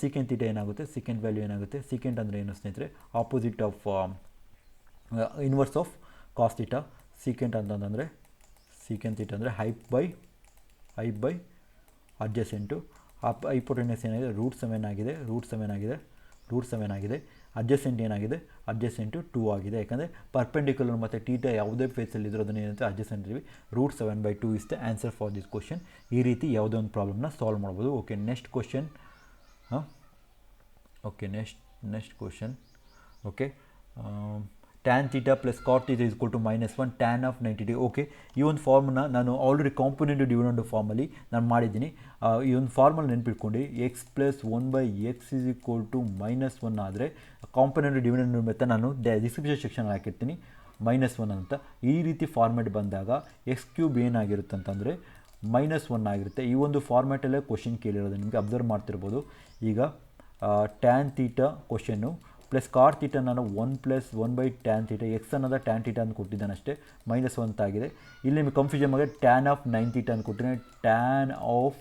ಸೀಕೆಂಟ್ ಥೀಟಾ ಏನಾಗುತ್ತೆ, ಸೀಕೆಂಟ್ ವ್ಯಾಲ್ಯೂ ಏನಾಗುತ್ತೆ, ಸೀಕೆಂಟ್ ಅಂದರೆ ಏನು ಸ್ನೇಹಿತರೆ, opposite of inverse of cos theta. Secant ಅಂತಂದರೆ ಸೀಕೆಂಟ್ ಥೀಟಾ ಅಂದರೆ ಹೈಪ್ ಬೈ ಅಡ್ಜಸೆಂಟು. ಹೈಪೋಟೆನ್ಯೂಸ್ ಏನಾಗಿದೆ, √7 ಆಗಿದೆ, √7 ಆಗಿದೆ. ಅಡ್ಜಸೆಂಟ್ ಏನಾಗಿದೆ, ಅಡ್ಜಸೆಂಟು 2 ಆಗಿದೆ. ಯಾಕಂದರೆ ಪರ್ಪೆಂಡಿಕ್ಯುಲರ್ ಮತ್ತು ಥೀಟಾ ಯಾವುದೇ ಫೇಸಲ್ಲಿ ಇದ್ರೂ ಅದನ್ನು ಏನಂತ ಅಡ್ಜಸೆಂಟ್ ಇದ್ದೀವಿ. √7/2 is the answer for this question. ಈ ರೀತಿ ಯಾವುದೋ ಒಂದು ಪ್ರಾಬ್ಲಮ್ನ ಸಾಲ್ವ್ ಮಾಡ್ಬೋದು. Okay, next question. Next question. Okay, tan theta plus cot theta is equal to -1 tan of 90 okay, ಈ ಒಂದು ಫಾರ್ಮನ್ನ ನಾನು ಆಲ್ರೆಡಿ ಕಾಂಪೊನೆಂಟ್ ಡಿವಿಡೆಂಡ್ ಫಾರ್ಮಲ್ಲಿ ನಾನು ಮಾಡಿದ್ದೀನಿ. ಈ ಒಂದು ಫಾರ್ಮಲ್ಲಿ ನೆನ್ಪಿಟ್ಕೊಂಡು x + 1/x is equal to -1 ಆದರೆ ಕಾಂಪೊನೆಂಟ್ ಡಿವಿಡೆಂಡ್ ಮೆಥಡ್ ನಾನು ಡಿಸ್ಕ್ರಿಪ್ಷನ್ ಸೆಕ್ಷನಲ್ಲಿ ಹಾಕಿರ್ತೀನಿ -1 ಅಂತ. ಈ ರೀತಿ ಫಾರ್ಮ್ಯಾಟ್ ಬಂದಾಗ x³ ಏನಾಗಿರುತ್ತೆ ಅಂತಂದರೆ -1 ಆಗಿರುತ್ತೆ. ಈ ಒಂದು ಫಾರ್ಮ್ಯಾಟಲ್ಲೇ ಕ್ವಶನ್ ಕೇಳಿರೋದು ನಿಮಗೆ ಅಬ್ಸರ್ವ್ ಮಾಡ್ತಿರ್ಬೋದು. ಈಗ ಟ್ಯಾನ್ ಥೀಟಾ ಕ್ವಶನ್ನು ಪ್ಲಸ್ ಕಾಟ್ ಥೀಟಾ ನಾನು 1 + 1/tan ಥೀಟಾ, ಎಕ್ಸ್ ಅನ್ನೋದ ಟ್ಯಾನ್ ಥೀಟಾ ಅಂತ ಕೊಟ್ಟಿದ್ದಾನೆ ಅಷ್ಟೇ, -1 ಆಗಿದೆ. ಇಲ್ಲಿ ನಿಮಗೆ ಕನ್ಫ್ಯೂಷನ್ ಆಗಿ ಟ್ಯಾನ್ ಆಫ್ 9 ಥೀಟಾ ಅಂತ ಕೊಟ್ಟಿದ್ದೀನಿ. ಟ್ಯಾನ್ ಆಫ್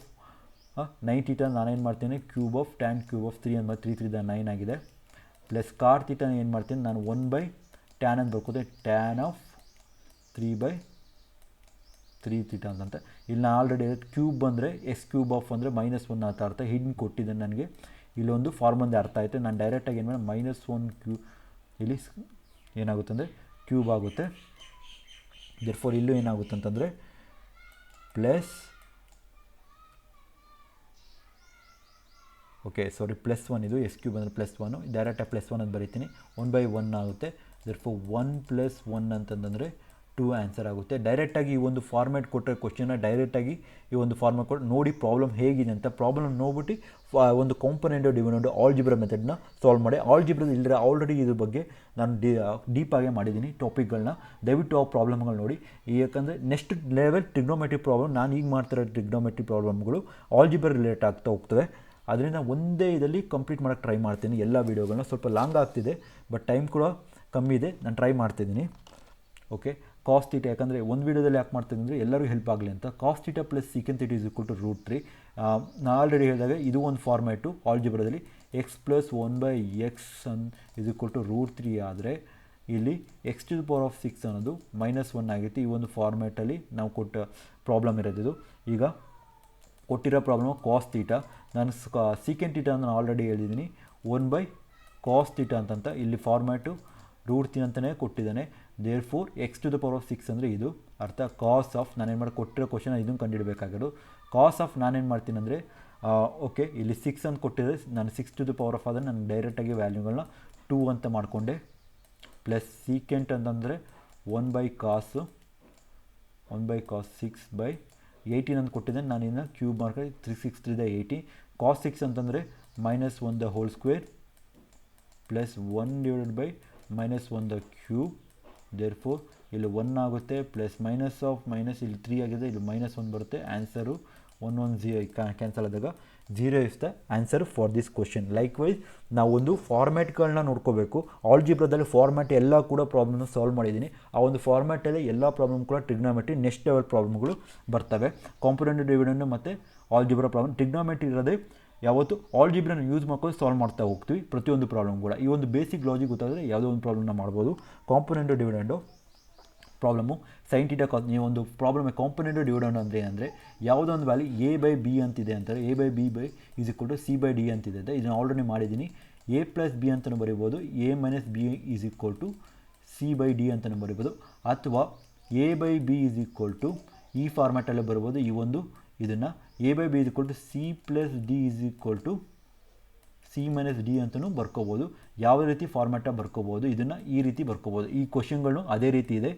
9 ಥೀಟಾ ನಾನೇನು ಮಾಡ್ತೀನಿ, cube of tan cube of 3 ಅಂದರೆ 3 3 9 ಆಗಿದೆ. ಪ್ಲಸ್ ಕಾಟ್ ಥೀಟಾ ಏನು ಮಾಡ್ತೀನಿ ನಾನು 1/tan ಅಂತ ಬರ್ಕೋದೆ, ಟ್ಯಾನ್ ಆಫ್ 3/3 ಥೀಟಾ ಅಂತಂತೆ. ಇಲ್ಲಿ ನಾನು ಆಲ್ರೆಡಿ ಕ್ಯೂಬ್ ಬಂದರೆ x³ ಆಫ್ ಅಂದರೆ -1 ಅಂತ ಅರ್ಥ ಹಿಡ್ನ್ ಕೊಟ್ಟಿದ್ದೇನೆ ನನಗೆ. ಇಲ್ಲೊಂದು ಫಾರ್ಮಂದೆ ಅರ್ಥ ಆಯಿತು. ನಾನು ಡೈರೆಕ್ಟಾಗಿ ಏನು ಮಾಡಿ -1 ಕ್ಯೂ ಇಲ್ಲಿ ಏನಾಗುತ್ತೆ ಅಂದರೆ ಕ್ಯೂಬ್ ಆಗುತ್ತೆ. ದೇರ್ಫೋರ್ ಇಲ್ಲೂ ಏನಾಗುತ್ತೆ ಅಂತಂದರೆ ಪ್ಲಸ್ +1 ಇದು x³ ಅಂದರೆ +1 ಡೈರೆಕ್ಟಾಗಿ +1 ಅಂತ ಬರೀತೀನಿ. 1/1 ಆಗುತ್ತೆ. ದೇರ್ಫೋರ್ 1 + 1 ಅಂತಂದರೆ 2 ಆನ್ಸರ್ ಆಗುತ್ತೆ. ಡೈರೆಕ್ಟಾಗಿ ಈ ಒಂದು ಫಾರ್ಮ್ಯಾಟ್ ಕೊಟ್ಟರೆ ಕ್ವಶನ್ನ ಡೈರೆಕ್ಟಾಗಿ ಈ ಒಂದು ಫಾರ್ಮ್ಯಾಟ್ ಕೊಟ್ಟು ನೋಡಿ ಪ್ರಾಬ್ಲಮ್ ಹೇಗಿದೆ ಅಂತ ಪ್ರಾಬ್ಲಮ್ ನೋಡ್ಬಿಟ್ಟು ಒಂದು ಕಾಂಪೊನೆಂಟ್ ಡಿವಿಡೆಂಡ್ ಆಲ್ಜಿಬ್ರಾ ಮೆಥಡ್ನ ಸಾಲ್ವ್ ಮಾಡಿ. ಆಲ್ಜಿಬ್ರಾದ ಇಲ್ಲದ್ರೆ ಆಲ್ರೆಡಿ ಇದ್ರ ಬಗ್ಗೆ ನಾನು ಡೀಪಾಗೆ ಮಾಡಿದ್ದೀನಿ ಟಾಪಿಕ್ಗಳನ್ನ. ದಯವಿಟ್ಟು ಆ ಪ್ರಾಬ್ಲಮ್ಗಳು ನೋಡಿ. ಯಾಕಂದರೆ ನೆಕ್ಸ್ಟ್ ಲೆವೆಲ್ ಟ್ರಿಗ್ನೋಮೆಟ್ರಿ ಪ್ರಾಬ್ಲಮ್ ನಾನು ಈಗ ಮಾಡ್ತಿರೋ ಟ್ರಿಗ್ನೋಮೆಟ್ರಿ ಪ್ರಾಬ್ಲಮ್ಗಳು ಆಲ್ಜಿಬ್ರಾ ರಿಲೇಟ್ ಆಗ್ತಾ ಹೋಗ್ತವೆ. ಅದರಿಂದ ಒಂದೇ ಇದರಲ್ಲಿ ಕಂಪ್ಲೀಟ್ ಮಾಡೋಕ್ಕೆ ಟ್ರೈ ಮಾಡ್ತೀನಿ ಎಲ್ಲ ವೀಡಿಯೋಗಳನ್ನ. ಸ್ವಲ್ಪ ಲಾಂಗ್ ಆಗ್ತಿದೆ, ಬಟ್ ಟೈಮ್ ಕೂಡ ಕಮ್ಮಿ ಇದೆ, ನಾನು ಟ್ರೈ ಮಾಡ್ತಿದ್ದೀನಿ. ಓಕೆ, ಕಾಸ್ ಥೀಟಾ ಯಾಕಂದರೆ ಒಂದು ವೀಡಿಯೋದಲ್ಲಿ ಯಾಕೆ ಮಾಡ್ತೀನಿ ಅಂದರೆ ಎಲ್ಲರಿಗೂ ಹೆಲ್ಪ್ ಆಗಲಿ ಅಂತ. Cos theta plus secant theta is equal to √3. ನಾನು ಆಲ್ರೆಡಿ ಹೇಳಿದಾಗ ಇದು ಒಂದು ಫಾರ್ಮ್ಯಾಟು ಆಲ್ಜಿಬ್ರಾದಲ್ಲಿ x + 1/x is equal to √3 ಆದರೆ ಇಲ್ಲಿ x⁶ ಅನ್ನೋದು -1 ಆಗಿರುತ್ತೆ. ಈ ಒಂದು ಫಾರ್ಮ್ಯಾಟಲ್ಲಿ ನಾವು ಕೊಟ್ಟ ಪ್ರಾಬ್ಲಮ್ ಇರೋದು. ಈಗ ಕೊಟ್ಟಿರೋ ಪ್ರಾಬ್ಲಮ್ ಕಾಸ್ ಥೀಟಾ, ನಾನು ಸೀಕೆಂಟ್ ಥೀಟಾ ನಾನು ಆಲ್ರೆಡಿ ಹೇಳಿದ್ದೀನಿ 1/cos ಥೀಟಾ ಅಂತಂತ. ಇಲ್ಲಿ ಫಾರ್ಮ್ಯಾಟು √3 ಅಂತಲೇ ಕೊಟ್ಟಿದ್ದಾನೆ. ದೇರ್ಫೋರ್ x⁶ ಅಂದರೆ ಇದು ಅರ್ಥ. ಕಾಸ್ ಆಫ್ ನಾನೇನು ಮಾಡಿ ಕೊಟ್ಟಿರೋ ಕ್ವಶನ್ ಇದನ್ನು ಕಂಡುಹಿಡಬೇಕಾಗಿರೋದು. ಕಾಸ್ ಆಫ್ ನಾನೇನು ಮಾಡ್ತೀನಿ ಅಂದರೆ ಓಕೆ ಇಲ್ಲಿ 6 ಅಂತ ಕೊಟ್ಟಿದ್ರೆ ನಾನು 6⁴ ಆದರೆ ನಾನು ಡೈರೆಕ್ಟಾಗಿ ವ್ಯಾಲ್ಯೂಗಳನ್ನ 2 ಅಂತ ಮಾಡಿಕೊಂಡೆ. ಪ್ಲಸ್ ಸೀಕೆಂಟ್ ಅಂತಂದರೆ 1/cos 6/18 ಅಂತ ಕೊಟ್ಟಿದ್ದೆ. ನಾನು ಇನ್ನು ಕ್ಯೂಬ್ ಮಾಡ್ಕೊಂಡು 3 6 3 80. cos 6 ಅಂತಂದರೆ -1² ಪ್ಲಸ್ 1/-1³ ದೇರ್ಫೋರ್ ಇಲ್ಲಿ 1 ಆಗುತ್ತೆ. ಪ್ಲಸ್ ಮೈನಸ್ ಇಲ್ಲಿ 3 ಆಗಿದೆ, ಇಲ್ಲಿ -1 ಬರುತ್ತೆ. ಆನ್ಸರು 1 1 0 ಕ್ಯಾನ್ಸಲ್ ಆದಾಗ 0 is the answer for this question. Likewise ನಾವು ಒಂದು ಫಾರ್ಮ್ಯಾಟ್ಗಳನ್ನ ನೋಡ್ಕೋಬೇಕು. ಆಲ್ಜಿಬ್ರಾದಲ್ಲಿ ಫಾರ್ಮ್ಯಾಟ್ ಎಲ್ಲ ಕೂಡ ಪ್ರಾಬ್ಲಮ್ನ ಸಾಲ್ವ್ ಮಾಡಿದ್ದೀನಿ. ಆ ಒಂದು ಫಾರ್ಮ್ಯಾಟಲ್ಲಿ ಎಲ್ಲ ಪ್ರಾಬ್ಲಮ್ ಕೂಡ ಟ್ರಿಗ್ನೋಮೆಟ್ರಿ ನೆಕ್ಸ್ಟ್ ಲೆವೆಲ್ ಪ್ರಾಬ್ಲಮ್ಗಳು ಬರ್ತವೆ. ಕಾಂಪೊನೆಂಟ್ ಡಿವಿಡೆಂಡ್ ಮತ್ತು ಆಲ್ಜಿಬ್ರಾ ಪ್ರಾಬ್ಲಮ್. ಟ್ರಿಗ್ನೋಮೆಟ್ರಿ ಇರೋದೇ ಯಾವತ್ತು ಆಲ್ಜಿಬ್ರಾನ ಯೂಸ್ ಮಾಡ್ಕೊಂಡು ಸಾಲ್ವ್ ಮಾಡ್ತಾ ಹೋಗ್ತೀವಿ ಪ್ರತಿಯೊಂದು ಪ್ರಾಬ್ಲಮ್ ಕೂಡ. ಈ ಒಂದು ಬೇಸಿಕ್ ಲಾಜಿಕ್ ಗೊತ್ತಾದರೆ ಯಾವುದೋ ಒಂದು ಪ್ರಾಬ್ಲಮ್ನ ಮಾಡ್ಬೋದು. Component dividend problem sine theta cos. ನೀವು ಒಂದು ಪ್ರಾಬ್ಲಮ್ ಕಾಂಪೊನೆಂಟ್ ಡಿವಿಡೆಂಡ್ ಅಂದರೆ ಏನಂದರೆ ಯಾವುದೋ ಒಂದು ವ್ಯಾಲ್ಯೂ a/b ಅಂತಿದೆ ಅಂತಾರೆ. a/b = c/d ಅಂತಿದೆ ಅಂತ. ಇದನ್ನು ಆಲ್ರೆಡಿ ಮಾಡಿದ್ದೀನಿ. a + b ಅಂತಲೂ ಬರೀಬೋದು, a - b = c/d ಅಂತಲೂ ಬರೀಬೋದು. ಅಥವಾ a/b ಈ ಫಾರ್ಮ್ಯಾಟಲ್ಲೇ ಬರ್ಬೋದು. ಈ ಒಂದು ಇದನ್ನು a/b = c + d c - d ಅಂತಲೂ ಬರ್ಕೋಬೋದು. ಯಾವ ರೀತಿ ಫಾರ್ಮ್ಯಾಟಾಗಿ ಬರ್ಕೋಬೋದು, ಇದನ್ನು ಈ ರೀತಿ ಬರ್ಕೋಬೋದು. ಈ ಕ್ವಶನ್ಗಳು ಅದೇ ರೀತಿ ಇದೆ.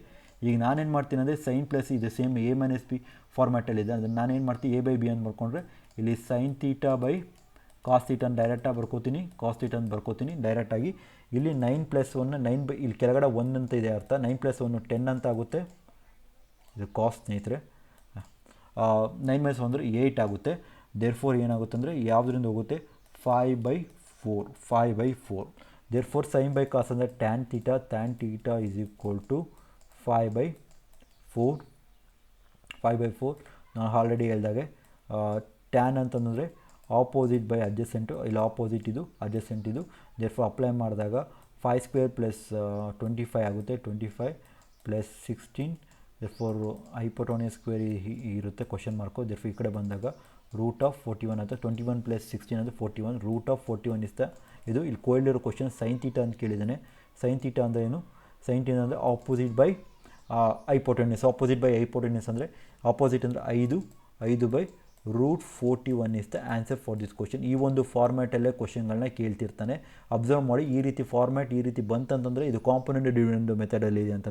ಈಗ ನಾನೇನು ಮಾಡ್ತೀನಿ ಅಂದರೆ ಸೈನ್ ಪ್ಲಸ್ ಇದು ಸೇಮ್ a - b ಫಾರ್ಮ್ಯಾಟಲ್ಲಿದೆ. ಅದನ್ನು ನಾನೇನು ಮಾಡ್ತೀನಿ a/b ಅಂತ ಬರ್ಕೊಂಡ್ರೆ ಇಲ್ಲಿ sine theta by cos theta ಡೈರೆಕ್ಟಾಗಿ ಬರ್ಕೋತೀನಿ. ಕಾಸ್ ಥೀಟಾ ಅಂತ ಬರ್ಕೋತೀನಿ ಡೈರೆಕ್ಟಾಗಿ. ಇಲ್ಲಿ 9 + 1 9 ಇಲ್ಲಿ ಕೆಳಗಡೆ 1 ಅಂತ ಇದೆ ಅರ್ಥ. 9 + 1 10 ಅಂತ ಆಗುತ್ತೆ. ಇದು ಕಾಸ್ ಸ್ನೇಹಿತರೆ. 9 - 1 ಅಂದರೆ 8 ಆಗುತ್ತೆ. ದೇರ್ಫೋರ್ ಏನಾಗುತ್ತೆ ಅಂದರೆ ಯಾವುದರಿಂದ ಹೋಗುತ್ತೆ, 5/4. ದೇರ್ಫೋರ್ ಸೈನ್ ಬೈ ಕಾಸ್ ಅಂದರೆ tan theta is equal to 5/4. ನಾನು ಆಲ್ರೆಡಿ ಹೇಳಿದಾಗೆ ಟ್ಯಾನ್ ಅಂತಂದರೆ ಆಪೋಸಿಟ್ ಬೈ ಅಡ್ಜಸೆಂಟು, ಇಲ್ಲಿ ಆಪೋಸಿಟ್ ಇದು ಅಡ್ಜಸೆಂಟ್ ಇದು. ದೇರ್ಫೋರ್ ಅಪ್ಲೈ ಮಾಡಿದಾಗ 5² + 25 ಆಗುತ್ತೆ. 25 + 16 ದೇರ್ಫೋರ್ ಹೈಪೋಟೋನಿಯಸ್ ಸ್ಕ್ವೇರ್ ಇರುತ್ತೆ ಕ್ವಶನ್ ಮಾರ್ಕು. ದೇರ್ಫೋರ್ ಈ ಕಡೆ ಬಂದಾಗ √41 ಅಂತ 21 + 16 ಅಂದರೆ 41. √41 ಇಸ್ತ ಇದು. ಇಲ್ಲಿ ಕೋಯಲ್ಲಿರೋ ಕ್ವಶನ್ ಸೈನ್ ತೀಟಾ ಅಂತ ಕೇಳಿದ್ದಾನೆ. ಸೈನ್ ತೀಟಾ ಅಂದರೆ ಏನು, ಸೈನ್ ತೀಟಾ ಅಂದರೆ opposite by hypotenuse. Opposite by hypotenuse ಅಂದರೆ ಆಪೋಸಿಟ್ ಅಂದರೆ 5/√41 is the answer for this question. ಈ ಒಂದು ಫಾರ್ಮ್ಯಾಟಲ್ಲೇ ಕ್ವಶನ್ಗಳನ್ನ ಕೇಳ್ತಿರ್ತಾನೆ. ಅಬ್ಸರ್ವ್ ಮಾಡಿ, ಈ ರೀತಿ ಫಾರ್ಮ್ಯಾಟ್ ಈ ರೀತಿ ಬಂತಂತಂದರೆ ಇದು ಕಾಂಪೊನೆಂಟ್ ಡಿವಿಡೆಂಡ್ ಮೆಥಡಲ್ಲಿ ಇದೆ ಅಂತ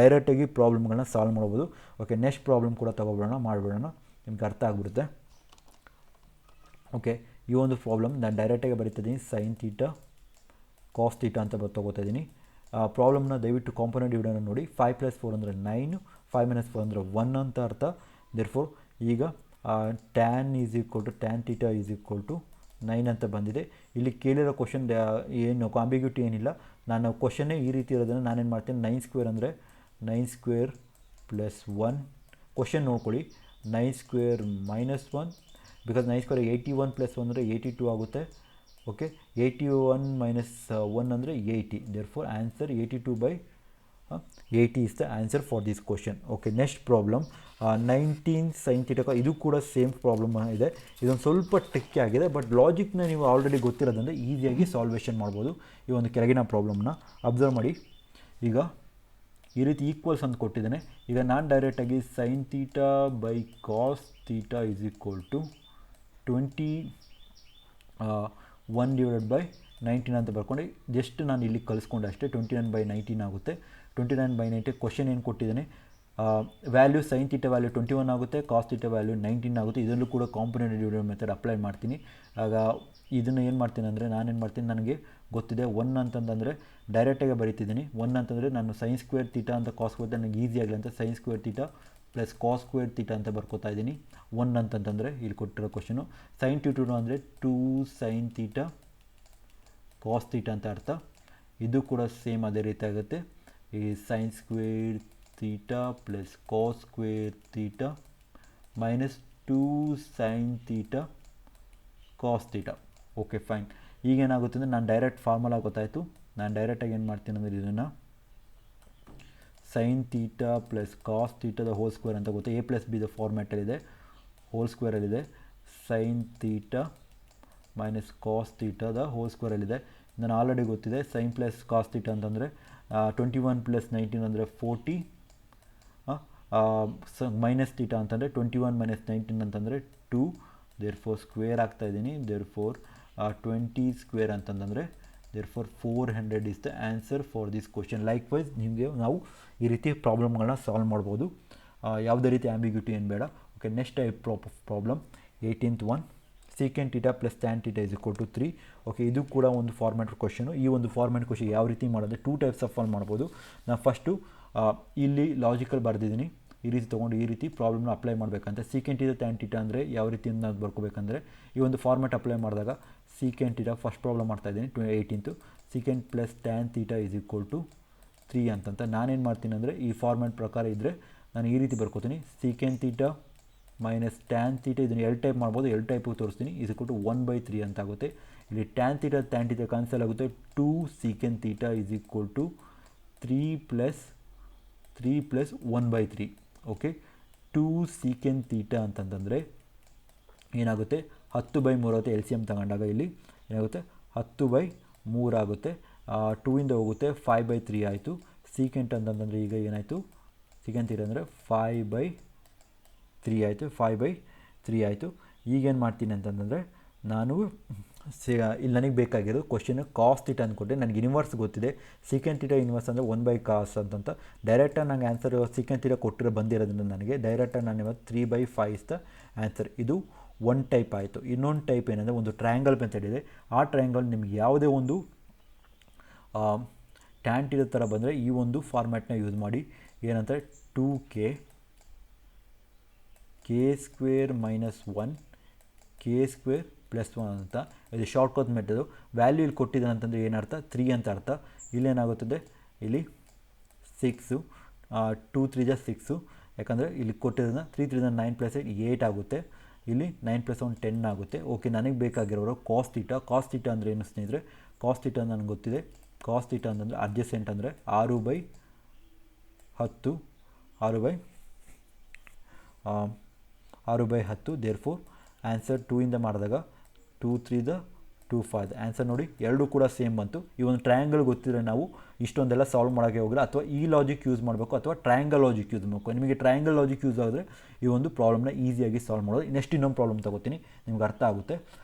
ಡೈರೆಕ್ಟಾಗಿ ಪ್ರಾಬ್ಲಮ್ಗಳನ್ನ ಸಾಲ್ವ್ ಮಾಡ್ಬೋದು. ಓಕೆ, ನೆಕ್ಸ್ಟ್ ಪ್ರಾಬ್ಲಮ್ ಕೂಡ ತೊಗೊಬಿಡೋಣ, ಮಾಡಿಬಿಡೋಣ, ನಿಮ್ಗೆ ಅರ್ಥ ಆಗಿಬಿಡುತ್ತೆ. ಓಕೆ, ಈ ಒಂದು ಪ್ರಾಬ್ಲಮ್ ನಾನು ಡೈರೆಕ್ಟಾಗಿ ಬರೀತಿದ್ದೀನಿ. ಸೈನ್ ತೀಟಾ ಕಾಸ್ ತೀಟಾ ಅಂತ ತೊಗೋತಾ ಇದ್ದೀನಿ. ಪ್ರಾಬ್ಲಮ್ನ ದಯವಿಟ್ಟು ಕಾಂಪೊನೆಂಟ್ ಡಿವಿಡೆಂಡ್ ನೋಡಿ. 5 + 4 ಅಂದರೆ 9, 5 - 4 ಅಂದರೆ 1 ಅಂತ ಅರ್ಥ. ದೇರ್ಫೋರ್ ಈಗ tan theta is equal to 9 ಅಂತ ಬಂದಿದೆ. ಇಲ್ಲಿ ಕೇಳಿರೋ ಕ್ವಶನ್ ಏನು ಕಾಂಬಿಗ್ಯೂಟಿ ಏನಿಲ್ಲ. ನಾನು ಕ್ವಶನ್ನೇ ಈ ರೀತಿ ಇರೋದನ್ನು ನಾನೇನು ಮಾಡ್ತೀನಿ, 9² ಅಂದರೆ 9² + 1. ಕ್ವಶನ್ ನೋಡ್ಕೊಳ್ಳಿ, 9² - 1 ಬಿಕಾಸ್ 9² 81 + 1 ಅಂದರೆ 82 ಆಗುತ್ತೆ. ಓಕೆ, 81 - 1 ಅಂದರೆ 80. Therefore answer 82/80 is the answer for this question. Okay, next problem 19 sign theta. ಇದು ಕೂಡ ಸೇಮ್ ಪ್ರಾಬ್ಲಮ್ ಇದೆ. ಇದೊಂದು ಸ್ವಲ್ಪ ಟ್ರಿಕ್ಕಿ ಆಗಿದೆ, ಬಟ್ ಲಾಜಿಕ್ನ ನೀವು ಆಲ್ರೆಡಿ ಗೊತ್ತಿರೋದ್ರಿಂದ ಈಸಿಯಾಗಿ ಸಾಲ್ವೇಷನ್ ಮಾಡ್ಬೋದು ಈ ಒಂದು ಕೆಳಗಿನ ಪ್ರಾಬ್ಲಮ್ನ. ಅಬ್ಸರ್ವ್ ಮಾಡಿ, ಈಗ ಈ ರೀತಿ ಈಕ್ವಲ್ಸ್ ಅಂತ ಕೊಟ್ಟಿದ್ದಾನೆ. ಈಗ ನಾನು ಡೈರೆಕ್ಟಾಗಿ sine theta by cos theta is equal to 21/19 ಅಂತ ಬರ್ಕೊಂಡು ಜಸ್ಟ್ ನಾನು ಇಲ್ಲಿ ಕಲಿಸ್ಕೊಂಡೆ ಅಷ್ಟೇ. 29/19 ಆಗುತ್ತೆ. 29/19 ಕ್ವಶನ್ ಏನು ಕೊಟ್ಟಿದ್ದಾನೆ, ವ್ಯಾಲ್ಯೂ ಸೈನ್ ತೀಟಾ ವ್ಯಾಲ್ಯೂ 21 ಆಗುತ್ತೆ, ಕಾಸ್ ತೀಟಾ ವ್ಯಾಲ್ಯೂ 19 ಆಗುತ್ತೆ. ಇದರಲ್ಲೂ ಕೂಡ ಕಾಂಪೊನೆಂಟ್ ಡಿವಿಡೆಂಡ್ ಮೆಥಡ್ ಅಪ್ಲೈ ಮಾಡ್ತೀನಿ. ಆಗ ಇದನ್ನು ಏನು ಮಾಡ್ತೀನಿ ಅಂದರೆ, ನಾನೇನು ಮಾಡ್ತೀನಿ, ನನಗೆ ಗೊತ್ತಿದೆ 1 ಅಂತಂದರೆ ಡೈರೆಕ್ಟಾಗಿ ಬರೀತಿದ್ದೀನಿ. 1 ಅಂತಂದರೆ ನಾನು sin² ತೀಟಾ ಅಂತ ಕಾಸ್ ಕೊಡ್ತೆ, ನನಗೆ ಈಸಿ ಆಗಲಿ ಅಂತ sin² ತೀಟಾ + cos² ತೀಟಾ ಅಂತ ಬರ್ಕೋತಾ ಇದ್ದೀನಿ. 1 ಅಂತಂತಂದರೆ ಇಲ್ಲಿ ಕೊಟ್ಟಿರೋ ಕ್ವಶನು. sin 2 ಅಂದರೆ 2 sin ತೀಟಾ ಕಾಸ್ ತೀಟಾ ಅಂತ ಅರ್ಥ. ಇದು ಕೂಡ ಸೇಮ್ ಅದೇ ರೀತಿ ಆಗುತ್ತೆ. ಈ sin² theta + cos² theta -2 sin theta cos theta. Okay, fine. ಈಗೇನಾಗುತ್ತೆ ಅಂದರೆ ನಾನು ಡೈರೆಕ್ಟ್ ಫಾರ್ಮುಲಾ ಗೊತ್ತಾಯಿತು. ನಾನು ಡೈರೆಕ್ಟಾಗಿ ಏನು ಮಾಡ್ತೀನಿ ಅಂದರೆ ಇದನ್ನು ಸೈನ್ ತೀಟಾ + ಕಾಸ್ ತೀಟಾದ ಹೋಲ್ ಸ್ಕ್ವೇರ್ ಅಂತ ಗೊತ್ತು. a + b ದ ಫಾರ್ಮ್ಯಾಟಲ್ಲಿದೆ, ಹೋಲ್ ಸ್ಕ್ವೇರಲ್ಲಿದೆ. ಸೈನ್ ತೀಟಾ - ಕಾಸ್ ತೀಟಾದ ಹೋಲ್ ಸ್ಕ್ವೇರಲ್ಲಿದೆ. ನಾನು ಆಲ್ರೆಡಿ ಗೊತ್ತಿದೆ ಸೈನ್ + ಕಾಸ್ ತೀಟಾ ಅಂತಂದರೆ 21 + 19 ಅಂದರೆ 40, ಮೈನಸ್ ತೀಟಾ ಅಂತಂದರೆ 21 - 19 ಅಂತಂದರೆ 2. Therefore square ಆಗ್ತಾಯಿದ್ದೀನಿ. ದೇರ್ಫೋರ್ 20² ಅಂತಂದರೆ therefore 400 is the answer for this question. Likewise ನಿಮಗೆ ನಾವು ಈ ರೀತಿ ಪ್ರಾಬ್ಲಮ್ಗಳನ್ನ ಸಾಲ್ವ್ ಮಾಡ್ಬೋದು. ಯಾವುದೇ ರೀತಿ ಆಂಬಿಗ್ಯೂಟಿ ಏನು ಬೇಡ. Okay, next type problem 18th one. Secant theta + tan theta is equal to 3. Okay, ಇದು ಕೂಡ ಒಂದು ಫಾರ್ಮ್ಯಾಟ್ ಕ್ವಶನು. ಈ ಒಂದು ಫಾರ್ಮ್ಯಾಟ್ ಕ್ವಶನ್ ಯಾವ ರೀತಿ ಮಾಡೋದು, 2 ಟೈಪ್ಸ್ ಆಫ್ ಸಾಲ್ವ್ ಮಾಡ್ಬೋದು. ನಾನು ಫಸ್ಟು ಇಲ್ಲಿ ಲಾಜಿಕಲ್ ಬರೆದಿದ್ದೀನಿ. ಈ ರೀತಿ ತೊಗೊಂಡು ಈ ರೀತಿ ಪ್ರಾಬ್ಲಮ್ನ ಅಪ್ಲೈ ಮಾಡಬೇಕಂತ. ಸೀಕೆಂಟ್ ತೀಟಾ ಟ್ಯಾನ್ ತೀಟಾ ಅಂದರೆ ಯಾವ ರೀತಿ ನಾವು ಬರ್ಕೋಬೇಕಂದ್ರೆ, ಈ ಒಂದು ಫಾರ್ಮ್ಯಾಟ್ ಅಪ್ಲೈ ಮಾಡಿದಾಗ ಸೀಕೆಂಟ್ ತೀಟಾ ಫಸ್ಟ್ ಪ್ರಾಬ್ಲಮ್ ಮಾಡ್ತಾಯಿದ್ದೀನಿ 18th. Secant + tan theta is equal to 3 ಅಂತಂತ ನಾನೇನು ಮಾಡ್ತೀನಿ ಅಂದರೆ, ಈ ಫಾರ್ಮ್ಯಾಟ್ ಪ್ರಕಾರ ಇದ್ದರೆ ನಾನು ಈ ರೀತಿ ಬರ್ಕೋತೀನಿ. ಸೀಕೆಂಟ್ ತೀಟಾ - ಟ್ಯಾನ್ ತೀಟಾ, ಇದನ್ನು ಎಲ್ ಟೈಪ್ ಮಾಡ್ಬೋದು, ಎಲ್ ಟೈಪಿಗೆ ತೋರಿಸ್ತೀನಿ. ಈಸ್ ಈಕ್ವಲ್ ಟು 1/3 ಅಂತ ಆಗುತ್ತೆ. ಇಲ್ಲಿ ಟ್ಯಾನ್ ತೀಟಾ ಕ್ಯಾನ್ಸಲ್ ಆಗುತ್ತೆ. 2 secant theta is equal to 3 + 1/3. Okay, 2 secant theta ಅಂತಂತಂದರೆ ಏನಾಗುತ್ತೆ, 10/3 ಆಗುತ್ತೆ. ಎಲ್ ಸಿ ಎಮ್ ತಗೊಂಡಾಗ ಇಲ್ಲಿ ಏನಾಗುತ್ತೆ, 10/3 ಆಗುತ್ತೆ. 2ಇಂದ ಹೋಗುತ್ತೆ, 5/3 ಆಯಿತು. ಸೀಕೆಂಟ್ ಅಂತಂದರೆ ಈಗ ಏನಾಯಿತು, ಸೀಕೆಂಟ್ ತೀಟಾ ಅಂದರೆ 5/3 ಆಯಿತು. 5/3 ಆಯಿತು. ಈಗೇನು ಮಾಡ್ತೀನಿ ಅಂತಂದರೆ, ನಾನು ಇಲ್ಲಿ ನನಗೆ ಬೇಕಾಗಿರೋದು ಕ್ವಶನ್ ಕಾಸ್ ತೀಟಾ ಅಂದ್ಕೊಟ್ಟೆ. ನನಗೆ ಇನ್ವರ್ಸ್ ಗೊತ್ತಿದೆ. ಸೀಕೆಂಟ್ ತೀಟಾ ಇನ್ವರ್ಸ್ ಅಂದರೆ 1/cos ಅಂತಂತ. ಡೈರೆಕ್ಟಾಗಿ ನನಗೆ ಆನ್ಸರ್ ಸೀಕೆಂಟ್ ತೀಟಾ ಕೊಟ್ಟಿರೋ ಬಂದಿರೋದ್ರಿಂದ ನನಗೆ ಡೈರೆಕ್ಟಾಗಿ ನಾನು ಇವತ್ತು 3/5 ಇಸ್ ದ ಆನ್ಸರ್. ಇದು ಒನ್ ಟೈಪ್ ಆಯಿತು. ಇನ್ನೊಂದು ಟೈಪ್ ಏನಂದರೆ, ಒಂದು ಟ್ರಯಾಂಗಲ್ ಮೆಥಡ್ ಇದೆ. ಆ ಟ್ರಯಾಂಗಲ್ ನಿಮ್ಗೆ ಯಾವುದೇ ಒಂದು ಟ್ಯಾನ್ ತೀಟಾ ಥರ ಬಂದರೆ ಈ ಒಂದು ಫಾರ್ಮ್ಯಾಟ್ನ ಯೂಸ್ ಮಾಡಿ. ಏನಂದರೆ 2k K square minus 1 K square plus 1 ಅಂತ. ಇದು ಶಾರ್ಟ್ ಕಟ್ ಮೆಥಡು. ವ್ಯಾಲ್ಯೂ ಇಲ್ಲಿ ಕೊಟ್ಟಿದ್ದಾನೆ ಅಂತಂದರೆ ಏನರ್ಥ 3 ಅಂತ ಅರ್ಥ. ಇಲ್ಲೇನಾಗುತ್ತದೆ ಇಲ್ಲಿ 6 2 3 ಜ 6, ಯಾಕಂದರೆ ಇಲ್ಲಿ ಕೊಟ್ಟಿರೋದನ್ನ 3 3 9 ಪ್ಲಸ್ 8 ಆಗುತ್ತೆ. ಇಲ್ಲಿ 9 ಪ್ಲಸ್ 1 10 ಆಗುತ್ತೆ. ಓಕೆ, ನನಗೆ ಬೇಕಾಗಿರೋರು ಕಾಸ್ ಥೀಟಾ. ಕಾಸ್ ಥೀಟಾ ಅಂದರೆ ಏನು ಸ್ನೇಹಿತರೆ? ಕಾಸ್ ಥೀಟಾ ನನಗೆ ಗೊತ್ತಿದೆ. ಕಾಸ್ ಥೀಟಾ ಅಂತಂದರೆ ಅಡ್ಜಸೆಂಟ್ ಅಂದರೆ 6/10 6/10. ದೇರ್ ಫೋರ್ ಆನ್ಸರ್ 2 ಇಂದ ಮಾಡಿದಾಗ 2 3 2 5. ಆನ್ಸರ್ ನೋಡಿ, ಎರಡೂ ಕೂಡ ಸೇಮ್ ಬಂತು. ಈ ಒಂದು ಟ್ರಯಾಂಗಲ್ ಗೊತ್ತಿದ್ರೆ ನಾವು ಇಷ್ಟೊಂದೆಲ್ಲ ಸಾಲ್ವ್ ಮಾಡೋಕ್ಕೆ ಹೋಗಿಲ್ಲ. ಅಥವಾ ಈ ಲಾಜಿಕ್ ಯೂಸ್ ಮಾಡಬೇಕು ಅಥವಾ ಟ್ರಯಾಂಗಲ್ ಲಾಜಿಕ್ ಯೂಸ್ ಮಾಡಬೇಕು. ನಿಮಗೆ ಟ್ರಯಾಂಗಲ್ ಲಾಜಿಕ್ ಯೂಸ್ ಆದರೆ ಈ ಒಂದು ಪ್ರಾಬ್ಲಮ್ನ ಈಸಿಯಾಗಿ ಸಾಲ್ವ್ ಮಾಡೋದು. ನೆಕ್ಸ್ಟ್ ಇನ್ನೊಂದು ಪ್ರಾಬ್ಲಮ್ ತಗೋತೀನಿ, ನಿಮ್ಗೆ ಅರ್ಥ ಆಗುತ್ತೆ.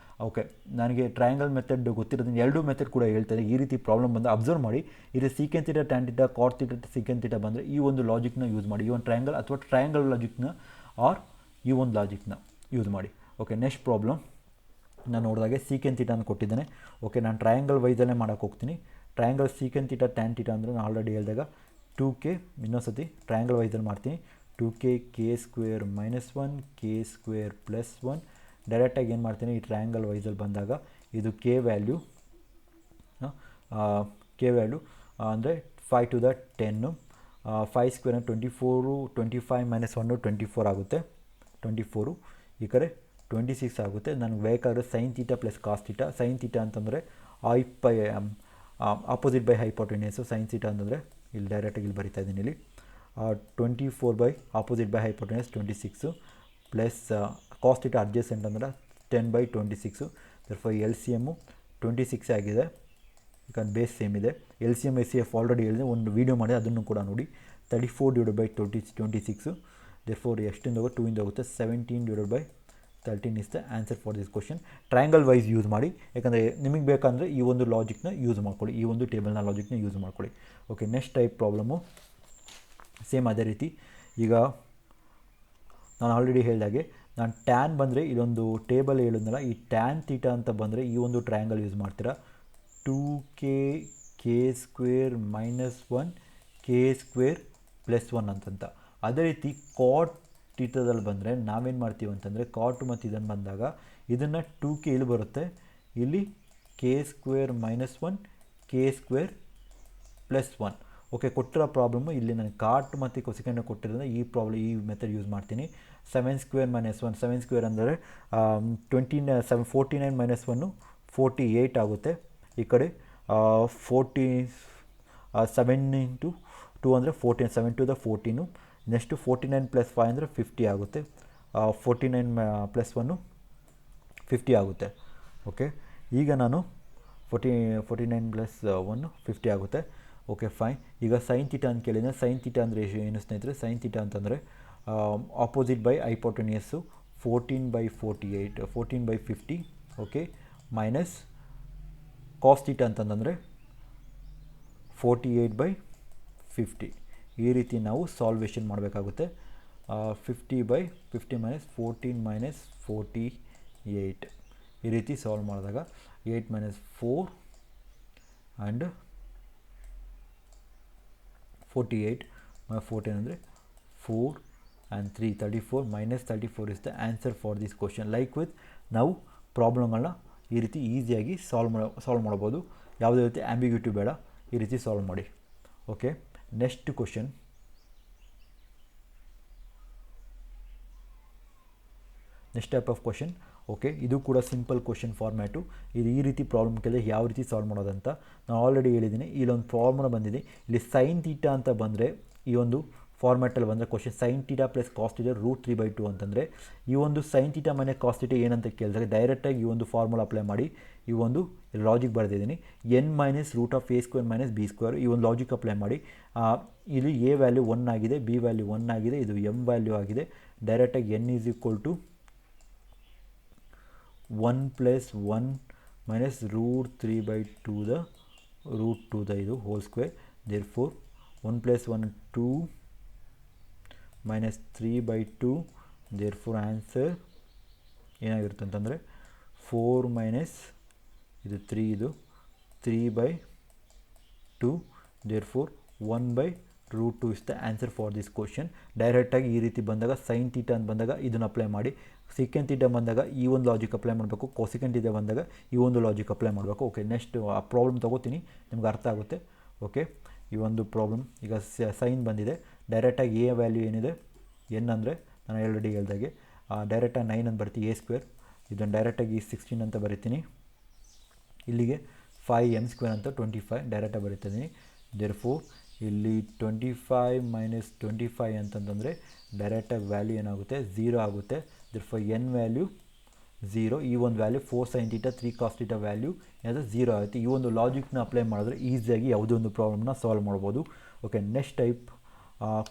ಓಕೆ, ನನಗೆ ಟ್ರಯಾಂಗಲ್ ಮೆಥಡ್ ಗೊತ್ತಿರೋದನ್ನ ಎರಡೂ ಮೆಥಡ್ ಕೂಡ ಹೇಳ್ತಾರೆ. ಈ ರೀತಿ ಪ್ರಾಬ್ಲಮ್ ಬಂದು ಅಬ್ಸರ್ವ್ ಮಾಡಿ. ಇದು secant theta tan theta cot theta secant theta ಬಂದರೆ ಈ ಒಂದು ಲಾಜಿಕ್ನ ಯೂಸ್ ಮಾಡಿ. ಈ ಒಂದು ಟ್ರಯಾಂಗಲ್ ಅಥವಾ ಟ್ರಯಾಂಗಲ್ ಲಾಜಿಕ್ನ ಆರ್ ಈ ಒಂದು ಲಾಜಿಕ್ನ ಯೂಸ್ ಮಾಡಿ. ಓಕೆ, ನೆಕ್ಸ್ಟ್ ಪ್ರಾಬ್ಲಮ್ ನಾನು ನೋಡಿದಾಗೆ ಸೀಕೆಂಟ್ ಥೀಟಾನ ಕೊಟ್ಟಿದ್ದಾನೆ. ಓಕೆ, ನಾನು ಟ್ರಯಾಂಗಲ್ ವೈಸಲ್ಲೇ ಮಾಡೋಕ್ಕೆ ಹೋಗ್ತೀನಿ. Triangle secant theta tan theta ಅಂದರೆ ನಾನು ಆಲ್ರೆಡಿ ಹೇಳಿದಾಗ 2k, ಇನ್ನೊಂದು ಟ್ರಯಾಂಗಲ್ ವೈಸಲ್ಲಿ ಮಾಡ್ತೀನಿ. 2k K square minus 1 K square plus 1. ಡೈರೆಕ್ಟಾಗಿ ಏನು ಮಾಡ್ತೀನಿ, ಈ ಟ್ರಯಾಂಗಲ್ ವೈಸಲ್ಲಿ ಬಂದಾಗ ಇದು ಕೆ ವ್ಯಾಲ್ಯೂ ಅಂದರೆ 5 to the 10. 5 ಸ್ಕ್ವೇರ್ 24, 25 ಮೈನಸ್ 1 24 ಆಗುತ್ತೆ. 24 ಈ ಕಡೆ 26 ಆಗುತ್ತೆ. ನನಗೆ ಬೇಕಾದ್ರೆ sine theta plus cos theta. Sine theta ಅಂತಂದರೆ opposite by hypotenuse. Sine theta ಅಂತಂದರೆ ಇಲ್ಲಿ ಡೈರೆಕ್ಟಾಗಿ ಇಲ್ಲಿ ಬರಿತಾ ಇದ್ದೀನಿ. ಇಲ್ಲಿ 24 by opposite by hypotenuse 26 plus cos theta adjacent ಅಂದರೆ 10/26. ದರ್ಫೋರ್ ಎಲ್ ಸಿ ಎಮ್ಮು 26 ಆಗಿದೆ. ಯಾಕಂದ್ರೆ ಬೇಸ್ ಸೇಮ್ ಇದೆ. L C M S C F already ಹೇಳಿದೆ, ಒಂದು ವೀಡಿಯೋ ಮಾಡಿ ಅದನ್ನು ಕೂಡ ನೋಡಿ. 34/26. ದೇರ್ಫೋರ್ ಎಷ್ಟಿಂದ ಹೋಗುತ್ತೆ? 2 ಇಂದ ಹೋಗುತ್ತೆ. 17/13 is the answer for this question. Triangle wise use ಮಾಡಿ, ಯಾಕಂದರೆ ನಿಮಗೆ ಬೇಕಂದರೆ ಈ ಒಂದು ಲಾಜಿಕ್ನ ಯೂಸ್ ಮಾಡ್ಕೊಳ್ಳಿ, ಈ ಒಂದು ಟೇಬಲ್ನ ಲಾಜಿಕ್ನ ಯೂಸ್ ಮಾಡ್ಕೊಳ್ಳಿ. Okay, next type problem same ಅದೇ ರೀತಿ. ಈಗ ನಾನು ಆಲ್ರೆಡಿ ಹೇಳಿದಾಗೆ ನಾನು ಟ್ಯಾನ್ ಬಂದರೆ ಇದೊಂದು ಟೇಬಲ್ ಹೇಳಿದ್ನಲ್ಲ, ಈ ಟ್ಯಾನ್ ಥೀಟಾ ಅಂತ ಬಂದರೆ ಈ ಒಂದು ಟ್ರಯಾಂಗಲ್ ಯೂಸ್ ಮಾಡ್ತೀರಾ. 2k K square minus 1 K square plus 1 ಅಂತಂತ. ಅದೇ ರೀತಿ ಕಾಟ್ ಥೀಟಾದಲ್ಲಿ ಬಂದರೆ ನಾವೇನು ಮಾಡ್ತೀವಿ ಅಂತಂದರೆ ಕಾಟ್ ಮತ್ತು ಇದನ್ನು ಬಂದಾಗ ಇದನ್ನು 2k ಇಲ್ಲಿ ಬರುತ್ತೆ. ಇಲ್ಲಿ K square minus 1 K square plus 1. Okay, ಕೊಟ್ಟಿರೋ ಪ್ರಾಬ್ಲಮ್ಮು ಇಲ್ಲಿ ನಾನು ಕಾಟ್ ಮತ್ತು ಕೊಸೆಕೆಂಡ್ ಕೊಟ್ಟಿರೋದ್ರಿಂದ ಈ ಮೆಥಡ್ ಯೂಸ್ ಮಾಡ್ತೀನಿ. 7 ಸ್ಕ್ವೇರ್ ಮೈನಸ್ 1. 7 ಸ್ಕ್ವೇರ್ ಅಂದರೆ 49 ಮೈನಸ್ 1 48 ಆಗುತ್ತೆ. ಈ ಕಡೆ 7 ಇಂಟು 2 ಅಂದರೆ 14, 7 to the 14. ನೆಕ್ಸ್ಟು 49 ಪ್ಲಸ್ 5 ಅಂದರೆ 50 ಆಗುತ್ತೆ. 49 ಪ್ಲಸ್ 1 50 ಆಗುತ್ತೆ. ಓಕೆ, ಈಗ ನಾನು 49 ಪ್ಲಸ್ 1 50 ಆಗುತ್ತೆ. Okay, fine. ಈಗ ಸೈನ್ ಥೀಟಾ ಅಂತ ಕೇಳಿದರೆ ಸೈನ್ ಥೀಟಾ ಅಂದರೆ ಏನು ಸ್ನೇಹಿತರೆ? ಸೈನ್ ಥೀಟಾ ಅಂತಂದರೆ opposite by hypotenuse 14/48 14/50. Okay, minus cos theta ಅಂತಂದರೆ 48/50. ಈ ರೀತಿ ನಾವು ಸಾಲ್ವೇಷನ್ ಮಾಡಬೇಕಾಗುತ್ತೆ. 50/50 ಮೈನಸ್ 14 ಮೈನಸ್ 48 ಈ ರೀತಿ ಸಾಲ್ವ್ ಮಾಡಿದಾಗ 8 ಮೈನಸ್ 4 ಆ್ಯಂಡ್ 48 14 ಅಂದರೆ 4 and 3 34 minus 34 is the answer for this question. Like with ನಾವು ಪ್ರಾಬ್ಲಮ್ಗಳನ್ನ ಈ ರೀತಿ ಈಸಿಯಾಗಿ ಸಾಲ್ವ್ ಮಾಡ್ಬೋದು. ಯಾವುದೇ ರೀತಿ ಆಂಬಿಗ್ಯೂಟಿ ಬೇಡ, ಈ ರೀತಿ ಸಾಲ್ವ್ ಮಾಡಿ. Okay, next question. Next type of question. Okay, ಇದು ಕೂಡ ಸಿಂಪಲ್ ಕ್ವಶನ್ ಫಾರ್ಮ್ಯಾಟು. ಇದು ಈ ರೀತಿ ಪ್ರಾಬ್ಲಮ್ ಕೇಳಿದ್ರೆ ಯಾವ ರೀತಿ ಸಾಲ್ವ್ ಮಾಡೋದಂತ ನಾನು ಆಲ್ರೆಡಿ ಹೇಳಿದ್ದೀನಿ. ಇಲ್ಲೊಂದು ಪ್ರಾಬ್ಲಮ್ ಬಂದಿದೆ. ಇಲ್ಲಿ ಸೈನ್ ಥೀಟಾ ಅಂತ ಬಂದರೆ ಈ ಒಂದು ಫಾರ್ಮ್ಯಾಟಲ್ಲಿ ಬಂದರೆ question sine theta plus cos theta √3/2 ಅಂತಂದರೆ ಈ ಒಂದು ಸೈನ್ ಥೀಟಾ ಮನೆ ಕಾಸ್ ಥೀಟಾ ಏನಂತ ಕೇಳಿದಾಗ ಡೈರೆಕ್ಟಾಗಿ ಈ ಒಂದು ಫಾರ್ಮುಲಾ ಅಪ್ಲೈ ಮಾಡಿ ಈ ಒಂದು ಲಾಜಿಕ್ ಬರೆದಿದ್ದೀನಿ. n minus √(a² minus b²). ಈ ಒಂದು ಲಾಜಿಕ್ ಅಪ್ಲೈ ಮಾಡಿ. ಇಲ್ಲಿ a ವ್ಯಾಲ್ಯೂ 1 ಆಗಿದೆ, b ವ್ಯಾಲ್ಯೂ 1 ಆಗಿದೆ, ಇದು m ವ್ಯಾಲ್ಯೂ ಆಗಿದೆ. ಡೈರೆಕ್ಟಾಗಿ n is equal to 1 + 1 minus √3/2 ಇದು whole square. Therefore 1 + 1 2 minus 3/2. Therefore answer ಏನಾಗಿರುತ್ತೆ ಅಂತಂದರೆ 4 ಮೈನಸ್ ಇದು 3 ಇದು 3/2. Therefore 1/4 √2 is the answer for this question. ಡೈರೆಕ್ಟಾಗಿ ಈ ರೀತಿ ಬಂದಾಗ ಸೈನ್ ಥೀಟಾ ಅಂತ ಬಂದಾಗ ಇದನ್ನು ಅಪ್ಲೈ ಮಾಡಿ, ಸೆಕೆಂಡ್ ಥೀಟಾ ಬಂದಾಗ ಈ ಒಂದು ಲಾಜಿಕ್ ಅಪ್ಲೈ ಮಾಡಬೇಕು, ಕೊಸೆಕೆಂಡ್ ಥೀಟಾ ಬಂದಾಗ ಈ ಒಂದು ಲಾಜಿಕ್ ಅಪ್ಲೈ ಮಾಡಬೇಕು. ಓಕೆ, ನೆಕ್ಸ್ಟ್ ಆ ಪ್ರಾಬ್ಲಮ್ ತೊಗೋತೀನಿ, ನಿಮ್ಗೆ ಅರ್ಥ ಆಗುತ್ತೆ. ಓಕೆ, ಈ ಒಂದು ಪ್ರಾಬ್ಲಮ್ ಈಗ ಸೈನ್ ಬಂದಿದೆ. ಡೈರೆಕ್ಟಾಗಿ ಎ ವ್ಯಾಲ್ಯೂ ಏನಿದೆ ಎನ್ ಅಂದರೆ ನಾನು ಆಲ್ರೆಡಿ ಹೇಳ್ದಾಗೆ ಡೈರೆಕ್ಟಾಗಿ 9 ಅಂತ ಬರ್ತೀನಿ, a² ಇದನ್ನು ಡೈರೆಕ್ಟಾಗಿ 16 ಅಂತ ಬರಿತೀನಿ. ಇಲ್ಲಿಗೆ 5m² ಅಂತ 25 ಡೈರೆಕ್ಟಾಗಿ ಬರೀತಿದ್ದೀನಿ. ದೇರ್ಫೋರ್ ಇಲ್ಲಿ 25 ಮೈನಸ್ 25 ಅಂತಂದರೆ ಡೈರೆಕ್ಟಾಗಿ ವ್ಯಾಲ್ಯೂ ಏನಾಗುತ್ತೆ 0 ಆಗುತ್ತೆ. ದೇರ್ಫೋರ್ ಎನ್ ವ್ಯಾಲ್ಯೂ 0, ಈ ಒಂದು ವ್ಯಾಲ್ಯೂ 4 sin θ 3 cos θ ವ್ಯಾಲ್ಯೂ ಏನಾದರೂ 0 ಆಗುತ್ತೆ. ಈ ಒಂದು ಲಾಜಿಕ್ನ ಅಪ್ಲೈ ಮಾಡಿದ್ರೆ ಈಸಿಯಾಗಿ ಯಾವುದೋ ಒಂದು ಪ್ರಾಬ್ಲಮ್ನ ಸಾಲ್ವ್ ಮಾಡ್ಬೋದು. ಓಕೆ, ನೆಕ್ಸ್ಟ್ ಟೈಪ್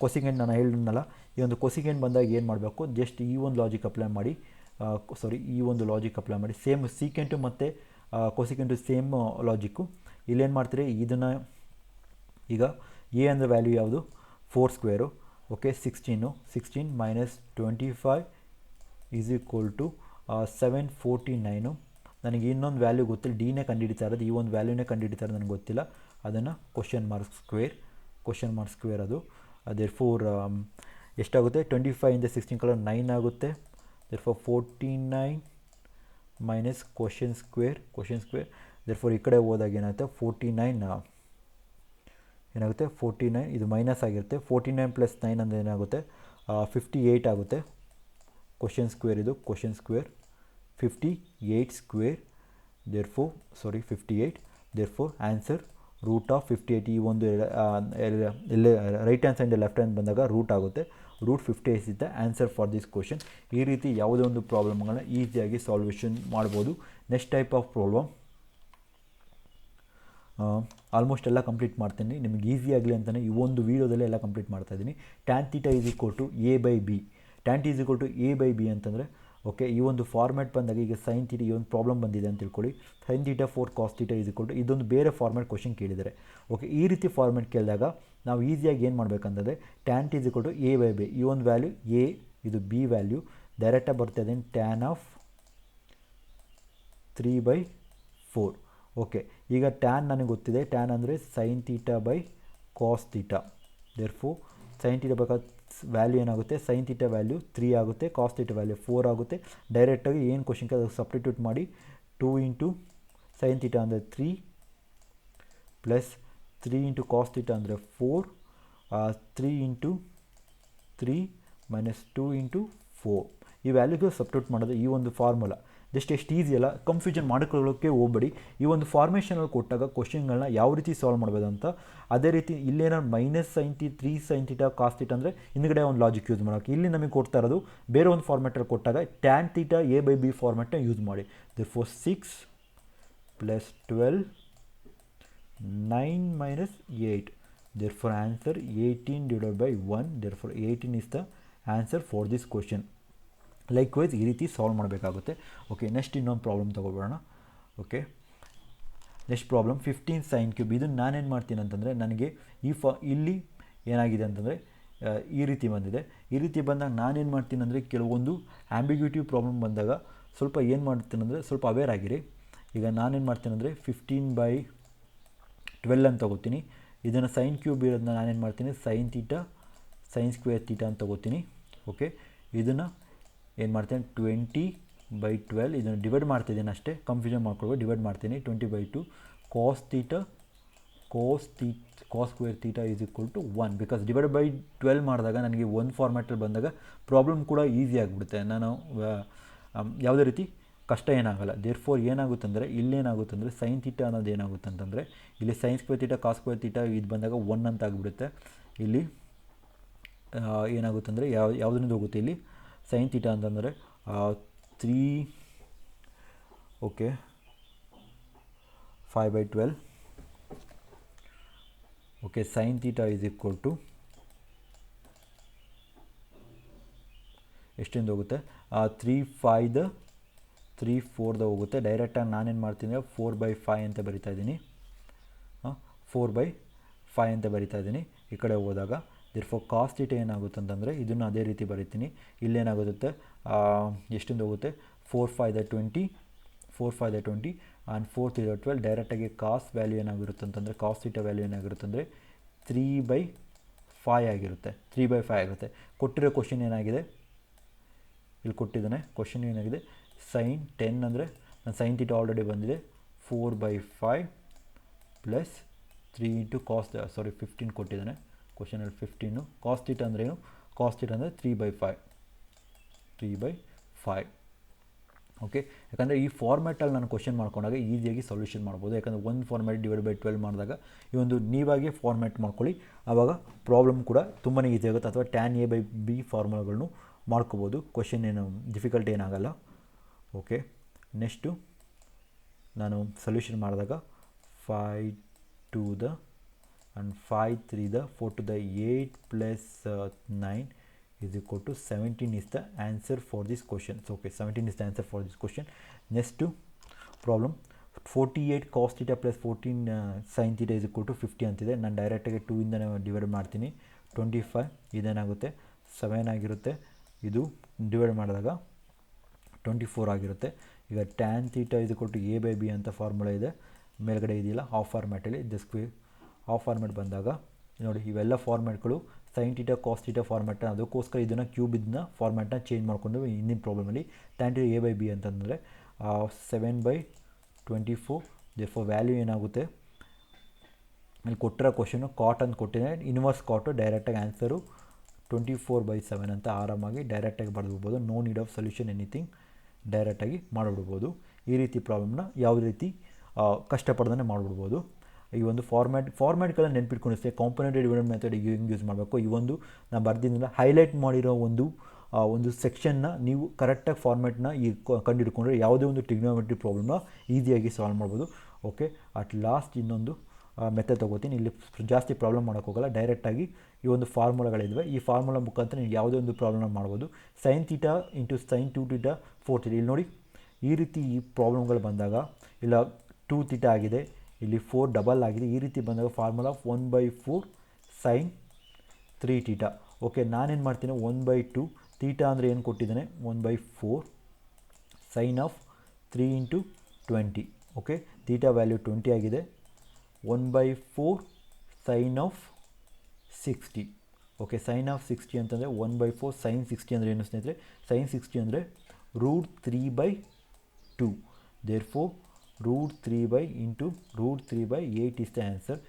ಕೊಸಿಕೆಂಡ್ ನಾನು ಹೇಳಿದ್ನಲ್ಲ, ಈ ಒಂದು ಕೊಸಿಕೆಂಡ್ ಬಂದಾಗ ಏನು ಮಾಡಬೇಕು, ಜಸ್ಟ್ ಈ ಒಂದು ಲಾಜಿಕ್ ಅಪ್ಲೈ ಮಾಡಿ, ಈ ಒಂದು ಲಾಜಿಕ್ ಅಪ್ಲೈ ಮಾಡಿ. ಸೇಮ್ ಸೀಕೆಂಟು ಮತ್ತು ಕೊಸಿಕೆಂಟು ಸೇಮ್ ಲಾಜಿಕ್ಕು. ಇಲ್ಲೇನು ಮಾಡ್ತೀರಿ, ಇದನ್ನು ಈಗ ಎ ಅಂದರೆ ವ್ಯಾಲ್ಯೂ ಯಾವುದು 4². Okay, 16 minus 25 is equal to 749. ನನಗೆ ಇನ್ನೊಂದು ವ್ಯಾಲ್ಯೂ ಗೊತ್ತಿಲ್ಲ, ಡಿನೇ ಕಂಡುಹಿಡಿತಾ ಇರೋದು, ಈ ಒಂದು ವ್ಯಾಲ್ಯೂನೇ ಕಂಡುಹಿಡಿತಾ ಇರೋದು ನನಗೆ ಗೊತ್ತಿಲ್ಲ. ಅದನ್ನು ಕ್ವಶನ್ ಮಾರ್ಕ್ ಸ್ಕ್ವೇರ್ ಅದು. ದೇರ್ಫೋರ್ ಎಷ್ಟಾಗುತ್ತೆ, 25 16 ಕಲರ್ 9 ಆಗುತ್ತೆ. Therefore 49 minus question square. Therefore ಈ ಕಡೆ ಹೋದಾಗ ಏನಾಗುತ್ತೆ 49 ಇದು ಮೈನಸ್ ಆಗಿರುತ್ತೆ. 49 ಪ್ಲಸ್ 9 ಅಂದರೆ ಏನಾಗುತ್ತೆ 58 ಆಗುತ್ತೆ. Question square 58². Therefore 58. Therefore answer √58. ಈ ಒಂದು right hand side left hand ಬಂದಾಗ ರೂಟ್ ಆಗುತ್ತೆ. √58 is the answer for this question. ಈ ರೀತಿ ಯಾವುದೇ ಒಂದು ಪ್ರಾಬ್ಲಮ್ಗಳನ್ನ ಈಸಿಯಾಗಿ ಸಾಲ್ವೇಷನ್ ಮಾಡ್ಬೋದು. Next type of problem almost ಎಲ್ಲ ಕಂಪ್ಲೀಟ್ ಮಾಡ್ತೀನಿ, ನಿಮಗೆ ಈಸಿ ಆಗಲಿ ಅಂತಲೇ ಈ ಒಂದು ವೀಡಿಯೋದಲ್ಲೇ ಎಲ್ಲ ಕಂಪ್ಲೀಟ್ ಮಾಡ್ತಾಯಿದ್ದೀನಿ. tan θ is equal to a/b. tan θ is equal to a/b ಅಂತಂದರೆ ಓಕೆ, ಈ ಒಂದು ಫಾರ್ಮ್ಯಾಟ್ ಬಂದಾಗ ಈಗ sin θ ಈ ಒಂದು ಪ್ರಾಬ್ಲಮ್ ಬಂದಿದೆ ಅಂತ ತಿಳ್ಕೊಳ್ಳಿ. sin θ 4 cos θ is equal to ಇದೊಂದು ಬೇರೆ ಫಾರ್ಮ್ಯಾಟ್ ಕ್ವಶನ್ ಕೇಳಿದ್ದಾರೆ. ಓಕೆ, ಈ ರೀತಿ ಫಾರ್ಮ್ಯಾಟ್ ಕೇಳಿದಾಗ ನಾವು ಈಸಿಯಾಗಿ ಏನು ಮಾಡಬೇಕಂತಂದರೆ tan θ is equal to a/b. ಈ ಒಂದು ವ್ಯಾಲ್ಯೂ a, ಇದು b ವ್ಯಾಲ್ಯೂ ಡೈರೆಕ್ಟಾಗಿ ಬರ್ತಾಯಿದೆ tan ಆಫ್ 3/4. ಓಕೆ, ಈಗ ಟ್ಯಾನ್ ನನಗೆ ಗೊತ್ತಿದೆ, ಟ್ಯಾನ್ ಅಂದರೆ sin θ by cos θ. Therefore sin θ ಬೇಕಾದ ವ್ಯಾಲ್ಯೂ ಏನಾಗುತ್ತೆ, sin θ ವ್ಯಾಲ್ಯೂ 3 ಆಗುತ್ತೆ, cos θ ವ್ಯಾಲ್ಯೂ 4 ಆಗುತ್ತೆ. ಡೈರೆಕ್ಟಾಗಿ ಏನು ಕ್ವಶನ್ಗೆ ಅದು ಸಬ್ಸ್ಟಿಟ್ಯೂಟ್ ಮಾಡಿ 2 ಇಂಟು sin θ ಅಂದರೆ 3 ಪ್ಲಸ್ 3 ಇಂಟು cos θ ಅಂದರೆ 4, 3 ಇಂಟು 3 ಮೈನಸ್ 2 ಇಂಟು 4 ಈ ವ್ಯಾಲ್ಯೂಗೆ ಸಬ್ಸ್ಟಿಟ್ಯೂಟ್ ಮಾಡೋದು ಈ ಒಂದು ಫಾರ್ಮುಲಾ. ಜಸ್ಟ್ ಎಷ್ಟು ಈಸಿ ಅಲ್ಲ, ಕನ್ಫ್ಯೂಷನ್ ಮಾಡ್ಕೊಳ್ಳೋಕ್ಕೆ ಹೋಗಬೇಡಿ. ಈ ಒಂದು ಫಾರ್ಮೇಷನಲ್ಲಿ ಕೊಟ್ಟಾಗ ಕ್ವಶನ್ಗಳನ್ನ ಯಾವ ರೀತಿ ಸಾಲ್ವ್ ಮಾಡ್ಬೋದು ಅಂತ. ಅದೇ ರೀತಿ ಇಲ್ಲೇನಾದ್ರು ಮೈನಸ್ sin θ 3 sin θ cos θ ಅಂದರೆ ಹಿಂದ್ಗಡೆ ಒಂದು ಲಾಜಿಕ್ ಯೂಸ್ ಮಾಡೋಕ್ಕೆ. ಇಲ್ಲಿ ನಮಗೆ ಕೊಡ್ತಾ ಇರೋದು ಬೇರೆ ಒಂದು ಫಾರ್ಮ್ಯಾಟಲ್ಲಿ ಕೊಟ್ಟಾಗ tan θ a/b ಫಾರ್ಮ್ಯಾಟ್ನ ಯೂಸ್ ಮಾಡಿ. Therefore 6 plus 12 9 minus 8. Therefore answer 18/1. Therefore 18 is the answer for this question. Likewise ಈ ರೀತಿ ಸಾಲ್ವ್ ಮಾಡಬೇಕಾಗುತ್ತೆ. ಓಕೆ, ನೆಕ್ಸ್ಟ್ ಇನ್ನೊಂದು ಪ್ರಾಬ್ಲಮ್ ತೊಗೊಬೋಣ. ಓಕೆ, ನೆಕ್ಸ್ಟ್ ಪ್ರಾಬ್ಲಮ್ 15 sin³ ಇದನ್ನು ನಾನೇನು ಮಾಡ್ತೀನಿ ಅಂತಂದರೆ, ನನಗೆ ಇಲ್ಲಿ ಏನಾಗಿದೆ ಅಂತಂದರೆ ಈ ರೀತಿ ಬಂದಿದೆ. ಈ ರೀತಿ ಬಂದಾಗ ನಾನೇನು ಮಾಡ್ತೀನಿ ಅಂದರೆ, ಕೆಲವೊಂದು ಆ್ಯಂಬಿಗ್ಯೂಟಿವ್ ಪ್ರಾಬ್ಲಮ್ ಬಂದಾಗ ಸ್ವಲ್ಪ ಏನು ಮಾಡ್ತೀನಿ ಅಂದರೆ ಸ್ವಲ್ಪ ಅವೇರ್ ಆಗಿರಿ. ಈಗ ನಾನೇನು ಮಾಡ್ತೀನಿ ಅಂದರೆ 15/12 ಅಂತ ತೊಗೋತೀನಿ. ಇದನ್ನು sin³ ಇರೋದನ್ನ ನಾನೇನು ಮಾಡ್ತೀನಿ sin θ sin² θ ಅಂತ ತೊಗೋತೀನಿ. ಓಕೆ, ಇದನ್ನು ಏನು ಮಾಡ್ತೀನಿ 20/12 ಇದನ್ನು ಡಿವೈಡ್ ಮಾಡ್ತಿದ್ದೀನಿ ಅಷ್ಟೇ, ಕನ್ಫ್ಯೂಷನ್ ಮಾಡ್ಕೊಳ್ಬೇಕು. ಡಿವೈಡ್ ಮಾಡ್ತೀನಿ 20/2 cos cos² θ is equal to 1. Because divide by 12 ಮಾಡಿದಾಗ ನನಗೆ ಒಂದು ಫಾರ್ಮ್ಯಾಟಲ್ಲಿ ಬಂದಾಗ ಪ್ರಾಬ್ಲಮ್ ಕೂಡ ಈಸಿ ಆಗಿಬಿಡುತ್ತೆ. ನಾನು ಯಾವುದೇ ರೀತಿ ಕಷ್ಟ ಏನಾಗಲ್ಲ. ದೇರ್ಫೋರ್ ಏನಾಗುತ್ತಂದರೆ ಇಲ್ಲೇನಾಗುತ್ತಂದರೆ sin θ ಅನ್ನೋದು ಏನಾಗುತ್ತೆ ಅಂತಂದರೆ, ಇಲ್ಲಿ sin² θ cos² θ ಇದು ಬಂದಾಗ 1 ಅಂತ ಆಗಿಬಿಡುತ್ತೆ. ಇಲ್ಲಿ ಏನಾಗುತ್ತಂದರೆ ಯಾವುದರಿಂದ ಹೋಗುತ್ತೆ, ಇಲ್ಲಿ sin θ ಅಂತಂದರೆ 3 okay 5/12. Okay, sin θ is equal to ಎಷ್ಟಿಂದ ಹೋಗುತ್ತೆ 3/4 ಹೋಗುತ್ತೆ. ಡೈರೆಕ್ಟಾಗಿ ನಾನೇನು ಮಾಡ್ತೀನಿ 4/5 ಅಂತ ಬರಿತಾ ಇದ್ದೀನಿ. 4/5 ಅಂತ ಬರಿತಾ ಇದ್ದೀನಿ. ಈ ಕಡೆ ಹೋದಾಗ ದೇರ್ಫೋರ್ cos θ ಏನಾಗುತ್ತೆ ಅಂತಂದರೆ ಇದನ್ನು ಅದೇ ರೀತಿ ಬರೀತೀನಿ. ಇಲ್ಲೇನಾಗುತ್ತೆ ಎಷ್ಟಿಂದ ಹೋಗುತ್ತೆ 4/5 20 ಆ್ಯಂಡ್ 4/12. ಡೈರೆಕ್ಟಾಗಿ ಕಾಸ್ ವ್ಯಾಲ್ಯೂ ಏನಾಗಿರುತ್ತೆ ಅಂತಂದರೆ cos θ ವ್ಯಾಲ್ಯೂ ಏನಾಗಿರುತ್ತೆ ಅಂದರೆ 3/4 5 ಆಗಿರುತ್ತೆ, 3/5 ಆಗಿರುತ್ತೆ. ಕೊಟ್ಟಿರೋ ಕ್ವಶನ್ ಏನಾಗಿದೆ, ಇಲ್ಲಿ ಕೊಟ್ಟಿದ್ದಾನೆ ಕ್ವಶನ್ ಏನಾಗಿದೆ, ಸೈನ್ 10 ಅಂದರೆ ನಾನು ಸೈನ್ ಥೀಟಾ ಆಲ್ರೆಡಿ ಬಂದಿದೆ, 4/5 ಪ್ಲಸ್ 3 ಇಂಟು ಕಾಸ್ 15 ಕೊಟ್ಟಿದ್ದಾನೆ ಕ್ವಶನಲ್ಲಿ 15. ಕಾಸ್ ಥೀಟಾ ಅಂದರೆ ಏನು, ಕಾಸ್ ಥೀಟಾ ಅಂದರೆ 3/5. ಓಕೆ, ಯಾಕಂದರೆ ಈ ಫಾರ್ಮ್ಯಾಟಲ್ಲಿ ನಾನು ಕ್ವಶನ್ ಮಾಡ್ಕೊಂಡಾಗ ಈಸಿಯಾಗಿ ಸೊಲ್ಯೂಷನ್ ಮಾಡ್ಬೋದು. ಯಾಕಂದರೆ ಒಂದು ಫಾರ್ಮ್ಯಾಟ್ /12 ಮಾಡಿದಾಗ ಈ ಒಂದು ನೀವಾಗೆ ಫಾರ್ಮ್ಯಾಟ್ ಮಾಡ್ಕೊಳ್ಳಿ, ಆವಾಗ ಪ್ರಾಬ್ಲಮ್ ಕೂಡ ತುಂಬಾ ಈಸಿ ಆಗುತ್ತೆ. ಅಥವಾ tan a/b ಫಾರ್ಮುಲಾಗಳನ್ನು ಮಾಡ್ಕೋಬೋದು, ಕ್ವಶನ್ ಏನು ಡಿಫಿಕಲ್ಟ್ ಏನಾಗಲ್ಲ. ಓಕೆ, ನೆಕ್ಸ್ಟು ನಾನು ಸೊಲ್ಯೂಷನ್ ಮಾಡಿದಾಗ 5 2 and 5 3 4 to the 8 plus 9 is equal to 17 is the answer for this question. So, okay, 17 is the answer for this question. Next to problem 48 cos theta plus 14 sin theta is equal to 50 ಅಂತಿದೆ. ನಾನು ಡೈರೆಕ್ಟಾಗಿ 2 ಇಂದ ಡಿವೈಡ್ ಮಾಡ್ತೀನಿ. 25 ಇದೇನಾಗುತ್ತೆ 7 ಆಗಿರುತ್ತೆ, ಇದು ಡಿವೈಡ್ ಮಾಡಿದಾಗ 24 ಆಗಿರುತ್ತೆ. ಈಗ tan theta is equal to a/b ಅಂತ ಫಾರ್ಮುಲಾ ಇದೆ, ಮೇಲ್ಗಡೆ ಇದೆಯಲ್ಲ ಹಾಫ್ ಫಾರ್ಮ್ಯಾಟಲ್ಲಿ ದ ಸ್ಕ್ವೇರ್. ಹಾಫ್ ಫಾರ್ಮ್ಯಾಟ್ ಬಂದಾಗ ನೋಡಿ ಇವೆಲ್ಲ ಫಾರ್ಮ್ಯಾಟ್ಗಳು sine theta cos theta format, ಅದಕ್ಕೋಸ್ಕರ ಇದನ್ನು ಕ್ಯೂಬ್ ಇದನ್ನ ಫಾರ್ಮ್ಯಾಟ್ನ ಚೇಂಜ್ ಮಾಡಿಕೊಂಡು ಹಿಂದಿನ ಪ್ರಾಬ್ಲಮಲ್ಲಿ tan theta a/b ಅಂತಂದರೆ 7/24. ದೇರ್ಫೋರ್ ವ್ಯಾಲ್ಯೂ ಏನಾಗುತ್ತೆ, ಇಲ್ಲಿ ಕೊಟ್ಟಿರೋ ಕ್ವಶನು ಕಾಟ್ ಅಂತ ಕೊಟ್ಟಿದೆ, ಇನ್ವರ್ಸ್ ಕಾಟು, ಡೈರೆಕ್ಟಾಗಿ ಆನ್ಸರು 24/7 ಅಂತ ಆರಾಮಾಗಿ ಡೈರೆಕ್ಟಾಗಿ ಬರೆದ್ಬಿಡ್ಬೋದು. No need of solution anything, ಡೈರೆಕ್ಟಾಗಿ ಮಾಡಿಬಿಡ್ಬೋದು. ಈ ರೀತಿ ಪ್ರಾಬ್ಲಮ್ನ ಯಾವುದೇ ರೀತಿ ಕಷ್ಟಪಡ್ದೇ ಮಾಡಿಬಿಡ್ಬೋದು. ಈ ಒಂದು ಫಾರ್ಮ್ಯಾಟ್ಗಳನ್ನ ನೆನ್ಪಿಟ್ಕೊಂಡಿస్తే ಕಾಂಪೊನೆಂಟೆಡ್ ಡಿವಿಡೆಂಡ್ ಮೆಥಡ್ ಹೆಂಗೆ ಯೂಸ್ ಮಾಡಬೇಕು, ಈ ಒಂದು ನಾನು ಬರ್ದಿದ್ದೆಲ್ಲ ಹೈಲೈಟ್ ಮಾಡಿರೋ ಒಂದು ಸೆಕ್ಷನ್ನ ನೀವು ಕರೆಕ್ಟಾಗಿ ಫಾರ್ಮ್ಯಾಟ್ನ ಈ ಕಂಡುಹಿಡ್ಕೊಂಡ್ರೆ ಯಾವುದೇ ಒಂದು ಟ್ರಿಗ್ನೋಮೆಟ್ರಿ ಪ್ರಾಬ್ಲಮ್ನ ಈಸಿಯಾಗಿ ಸಾಲ್ವ್ ಮಾಡ್ಬೋದು. ಓಕೆ, ಅಟ್ ಲಾಸ್ಟ್ ಇನ್ನೊಂದು ಮೆಥಡ್ ತೊಗೋತೀನಿ. ಇಲ್ಲಿ ಜಾಸ್ತಿ ಪ್ರಾಬ್ಲಮ್ ಮಾಡೋಕ್ಕೋಗಲ್ಲ, ಡೈರೆಕ್ಟಾಗಿ ಈ ಒಂದು ಫಾರ್ಮುಲಾಗಳಿವೆ, ಈ ಫಾರ್ಮುಲಾ ಮುಖಾಂತರ ನೀವು ಯಾವುದೇ ಒಂದು ಪ್ರಾಬ್ಲಮ್ನ ಮಾಡ್ಬೋದು. Sine theta into sine 2 theta 4 theta, ಇಲ್ಲಿ ನೋಡಿ ಈ ರೀತಿ ಈ ಪ್ರಾಬ್ಲಮ್ಗಳು ಬಂದಾಗ ಇಲ್ಲ 2 ಥೀಟಾ ಆಗಿದೆ, ಇಲ್ಲಿ 4 ಡಬಲ್ ಆಗಿದೆ, ಈ ರೀತಿ ಬಂದಾಗ ಫಾರ್ಮುಲಾ 1/4 ಸೈನ್ 3 ಥೀಟಾ. ಓಕೆ, ನಾನೇನು ಮಾಡ್ತೀನಿ 1/2 ಥೀಟಾ ಅಂದರೆ ಏನು ಕೊಟ್ಟಿದ್ದಾನೆ 1/4 sine of 3 into 20. Okay, theta value 20 ಆಗಿದೆ. 1/4 sine of 60. Okay, sine of 60 ಅಂತಂದರೆ 1/4 ಸೈನ್ 60 ಅಂದರೆ ಏನು ಸ್ನೇಹಿತರೆ, ಸೈನ್ 60 ಅಂದರೆ √3/2. Therefore √3 into √3/8 is the answer.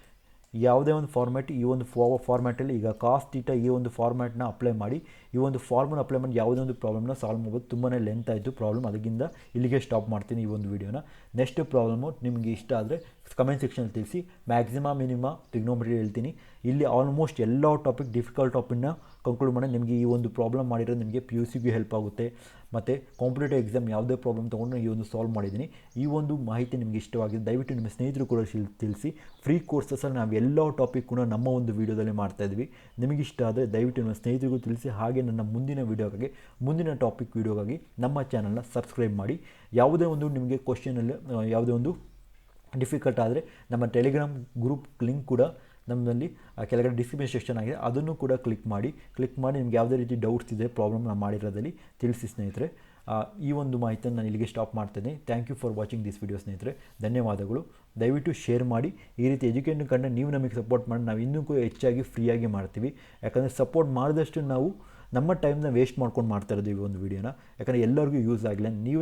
ಯಾವುದೇ ಒಂದು ಫಾರ್ಮ್ಯಾಟ್, ಈ ಒಂದು ಫಾರ್ಮ್ಯಾಟಲ್ಲಿ ಈಗ ಕಾಸ್ ಥೀಟಾ ಈ ಒಂದು ಫಾರ್ಮ್ಯಾಟ್ನ ಅಪ್ಲೈ ಮಾಡಿ, ಈ ಒಂದು ಫಾರ್ಮುಲಾ ಅಪ್ಲೈ ಮಾಡಿ ಯಾವುದೇ ಒಂದು ಪ್ರಾಬ್ಲಮ್ನ ಸಾಲ್ವ್ ಮಾಡ್ಬೋದು. ತುಂಬಾ ಲೆಂತ್ ಆಯಿತು ಪ್ರಾಬ್ಲಮ್, ಅದಕ್ಕಿಂತ ಇಲ್ಲಿಗೆ ಸ್ಟಾಪ್ ಮಾಡ್ತೀನಿ ಈ ಒಂದು ವೀಡಿಯೋನ. ನೆಕ್ಸ್ಟ್ ಪ್ರಾಬ್ಲಮ್ಮು ನಿಮಗೆ ಇಷ್ಟ ಆದರೆ ಕಮೆಂಟ್ ಸೆಕ್ಷನಲ್ಲಿ ತಿಳಿಸಿ, ಮ್ಯಾಕ್ಸಿಮಮ್ ಮಿನಿಮಮ್ ಟ್ರಿಗ್ನೋಮೆಟ್ರಿ ಹೇಳ್ತೀನಿ. ಇಲ್ಲಿ ಆಲ್ಮೋಸ್ಟ್ ಎಲ್ಲ ಟಾಪಿಕ್ ಡಿಫಿಕಲ್ಟ್ ಟಾಪಿಕ್ನ ಕಂಕ್ಲೂಡ್ ಮಾಡಿ ನಿಮಗೆ ಈ ಒಂದು ಪ್ರಾಬ್ಲಮ್ ಮಾಡಿರೋದು ನಿಮಗೆ PUCಗೆ ಹೆಲ್ಪ್ ಆಗುತ್ತೆ. ಮತ್ತು ಕಾಂಪಿಟೇಟಿವ್ ಎಕ್ಸಾಮ್ ಯಾವುದೇ ಪ್ರಾಬ್ಲಮ್ ತೊಗೊಂಡು ಈ ಒಂದು ಸಾಲ್ವ್ ಮಾಡಿದ್ದೀನಿ. ಈ ಒಂದು ಮಾಹಿತಿ ನಿಮಗೆ ಇಷ್ಟವಾಗಿದೆ ದಯವಿಟ್ಟು ನಿಮ್ಮ ಸ್ನೇಹಿತರು ಕೂಡ ತಿಳಿಸಿ. ಫ್ರೀ ಕೋರ್ಸಸಲ್ಲಿ ನಾವು ಎಲ್ಲ ಟಾಪಿಕ್ ಕೂಡ ನಮ್ಮ ಒಂದು ವೀಡಿಯೋದಲ್ಲಿ ಮಾಡ್ತಾಯಿದ್ವಿ. ನಿಮಗಿಷ್ಟ ಆದರೆ ದಯವಿಟ್ಟು ನಿಮ್ಮ ಸ್ನೇಹಿತರಿಗೂ ತಿಳಿಸಿ. ಹಾಗೆ ನನ್ನ ಮುಂದಿನ ವೀಡಿಯೋಗಾಗಿ, ಮುಂದಿನ ಟಾಪಿಕ್ ವೀಡಿಯೋಗಾಗಿ ನಮ್ಮ ಚಾನಲ್ನ ಸಬ್ಸ್ಕ್ರೈಬ್ ಮಾಡಿ. ಯಾವುದೇ ಒಂದು ನಿಮಗೆ ಕ್ವಶನಲ್ಲಿ ಯಾವುದೇ ಒಂದು ಡಿಫಿಕಲ್ಟ್ ಆದರೆ ನಮ್ಮ ಟೆಲಿಗ್ರಾಮ್ ಗ್ರೂಪ್ ಲಿಂಕ್ ಕೂಡ ನಮ್ಮಲ್ಲಿ ಕೆಳಗಡೆ ಡಿಸ್ಕ್ರಿಪ್ಷನ್ ಸೆಕ್ಷನ್ ಆಗಿದೆ, ಅದನ್ನು ಕೂಡ ಕ್ಲಿಕ್ ಮಾಡಿ ನಿಮ್ಗೆ ಯಾವುದೇ ರೀತಿ ಡೌಟ್ಸ್ ಇದೆ ಪ್ರಾಬ್ಲಮ್ ನಾನು ಮಾಡಿರೋದಲ್ಲಿ ತಿಳಿಸಿ ಸ್ನೇಹಿತರೆ. ಈ ಒಂದು ಮಾಹಿತಿಯನ್ನು ನಾನು ಇಲ್ಲಿಗೆ ಸ್ಟಾಪ್ ಮಾಡ್ತೇನೆ. Thank you for watching this video ಸ್ನೇಹಿತರೆ, ಧನ್ಯವಾದಗಳು. ದಯವಿಟ್ಟು ಶೇರ್ ಮಾಡಿ. ಈ ರೀತಿ ಎಜುಕೇಷನ್ ಕಂಡು ನೀವು ನಮಗೆ ಸಪೋರ್ಟ್ ಮಾಡಿ ನಾವು ಇನ್ನೂ ಹೆಚ್ಚಾಗಿ ಫ್ರೀಯಾಗಿ ಮಾಡ್ತೀವಿ. ಯಾಕಂದರೆ ಸಪೋರ್ಟ್ ಮಾಡಿದಷ್ಟು ನಾವು ನಮ್ಮ ಟೈಮ್ನ ವೇಸ್ಟ್ ಮಾಡ್ಕೊಂಡು ಮಾಡ್ತಾ ಇರೋದು ಈ ಒಂದು ವೀಡಿಯೋನ. ಯಾಕಂದರೆ ಎಲ್ಲರಿಗೂ ಯೂಸ್ ಆಗಿಲ್ಲ. ನೀವು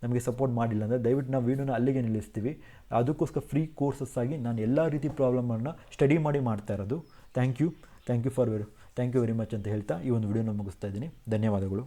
ನಮಗೆ ಸಪೋರ್ಟ್ ಮಾಡಿಲ್ಲ ಅಂದರೆ ದಯವಿಟ್ಟು ನಾವು ವೀಡಿಯೋನ ಅಲ್ಲಿಗೆ ನಿಲ್ಲಿಸ್ತೀವಿ. ಅದಕ್ಕೋಸ್ಕರ ಫ್ರೀ ಕೋರ್ಸಸ್ ಆಗಿ ನಾನು ಎಲ್ಲ ರೀತಿ ಪ್ರಾಬ್ಲಮನ್ನು ಸ್ಟಡಿ ಮಾಡಿ ಮಾಡ್ತಾ ಇರೋದು. ಥ್ಯಾಂಕ್ ಯು ವೆರಿ ಮಚ್ ಅಂತ ಹೇಳ್ತಾ ಈ ಒಂದು ವೀಡಿಯೋನ ಮುಗಿಸ್ತಾ ಇದ್ದೀನಿ. ಧನ್ಯವಾದಗಳು.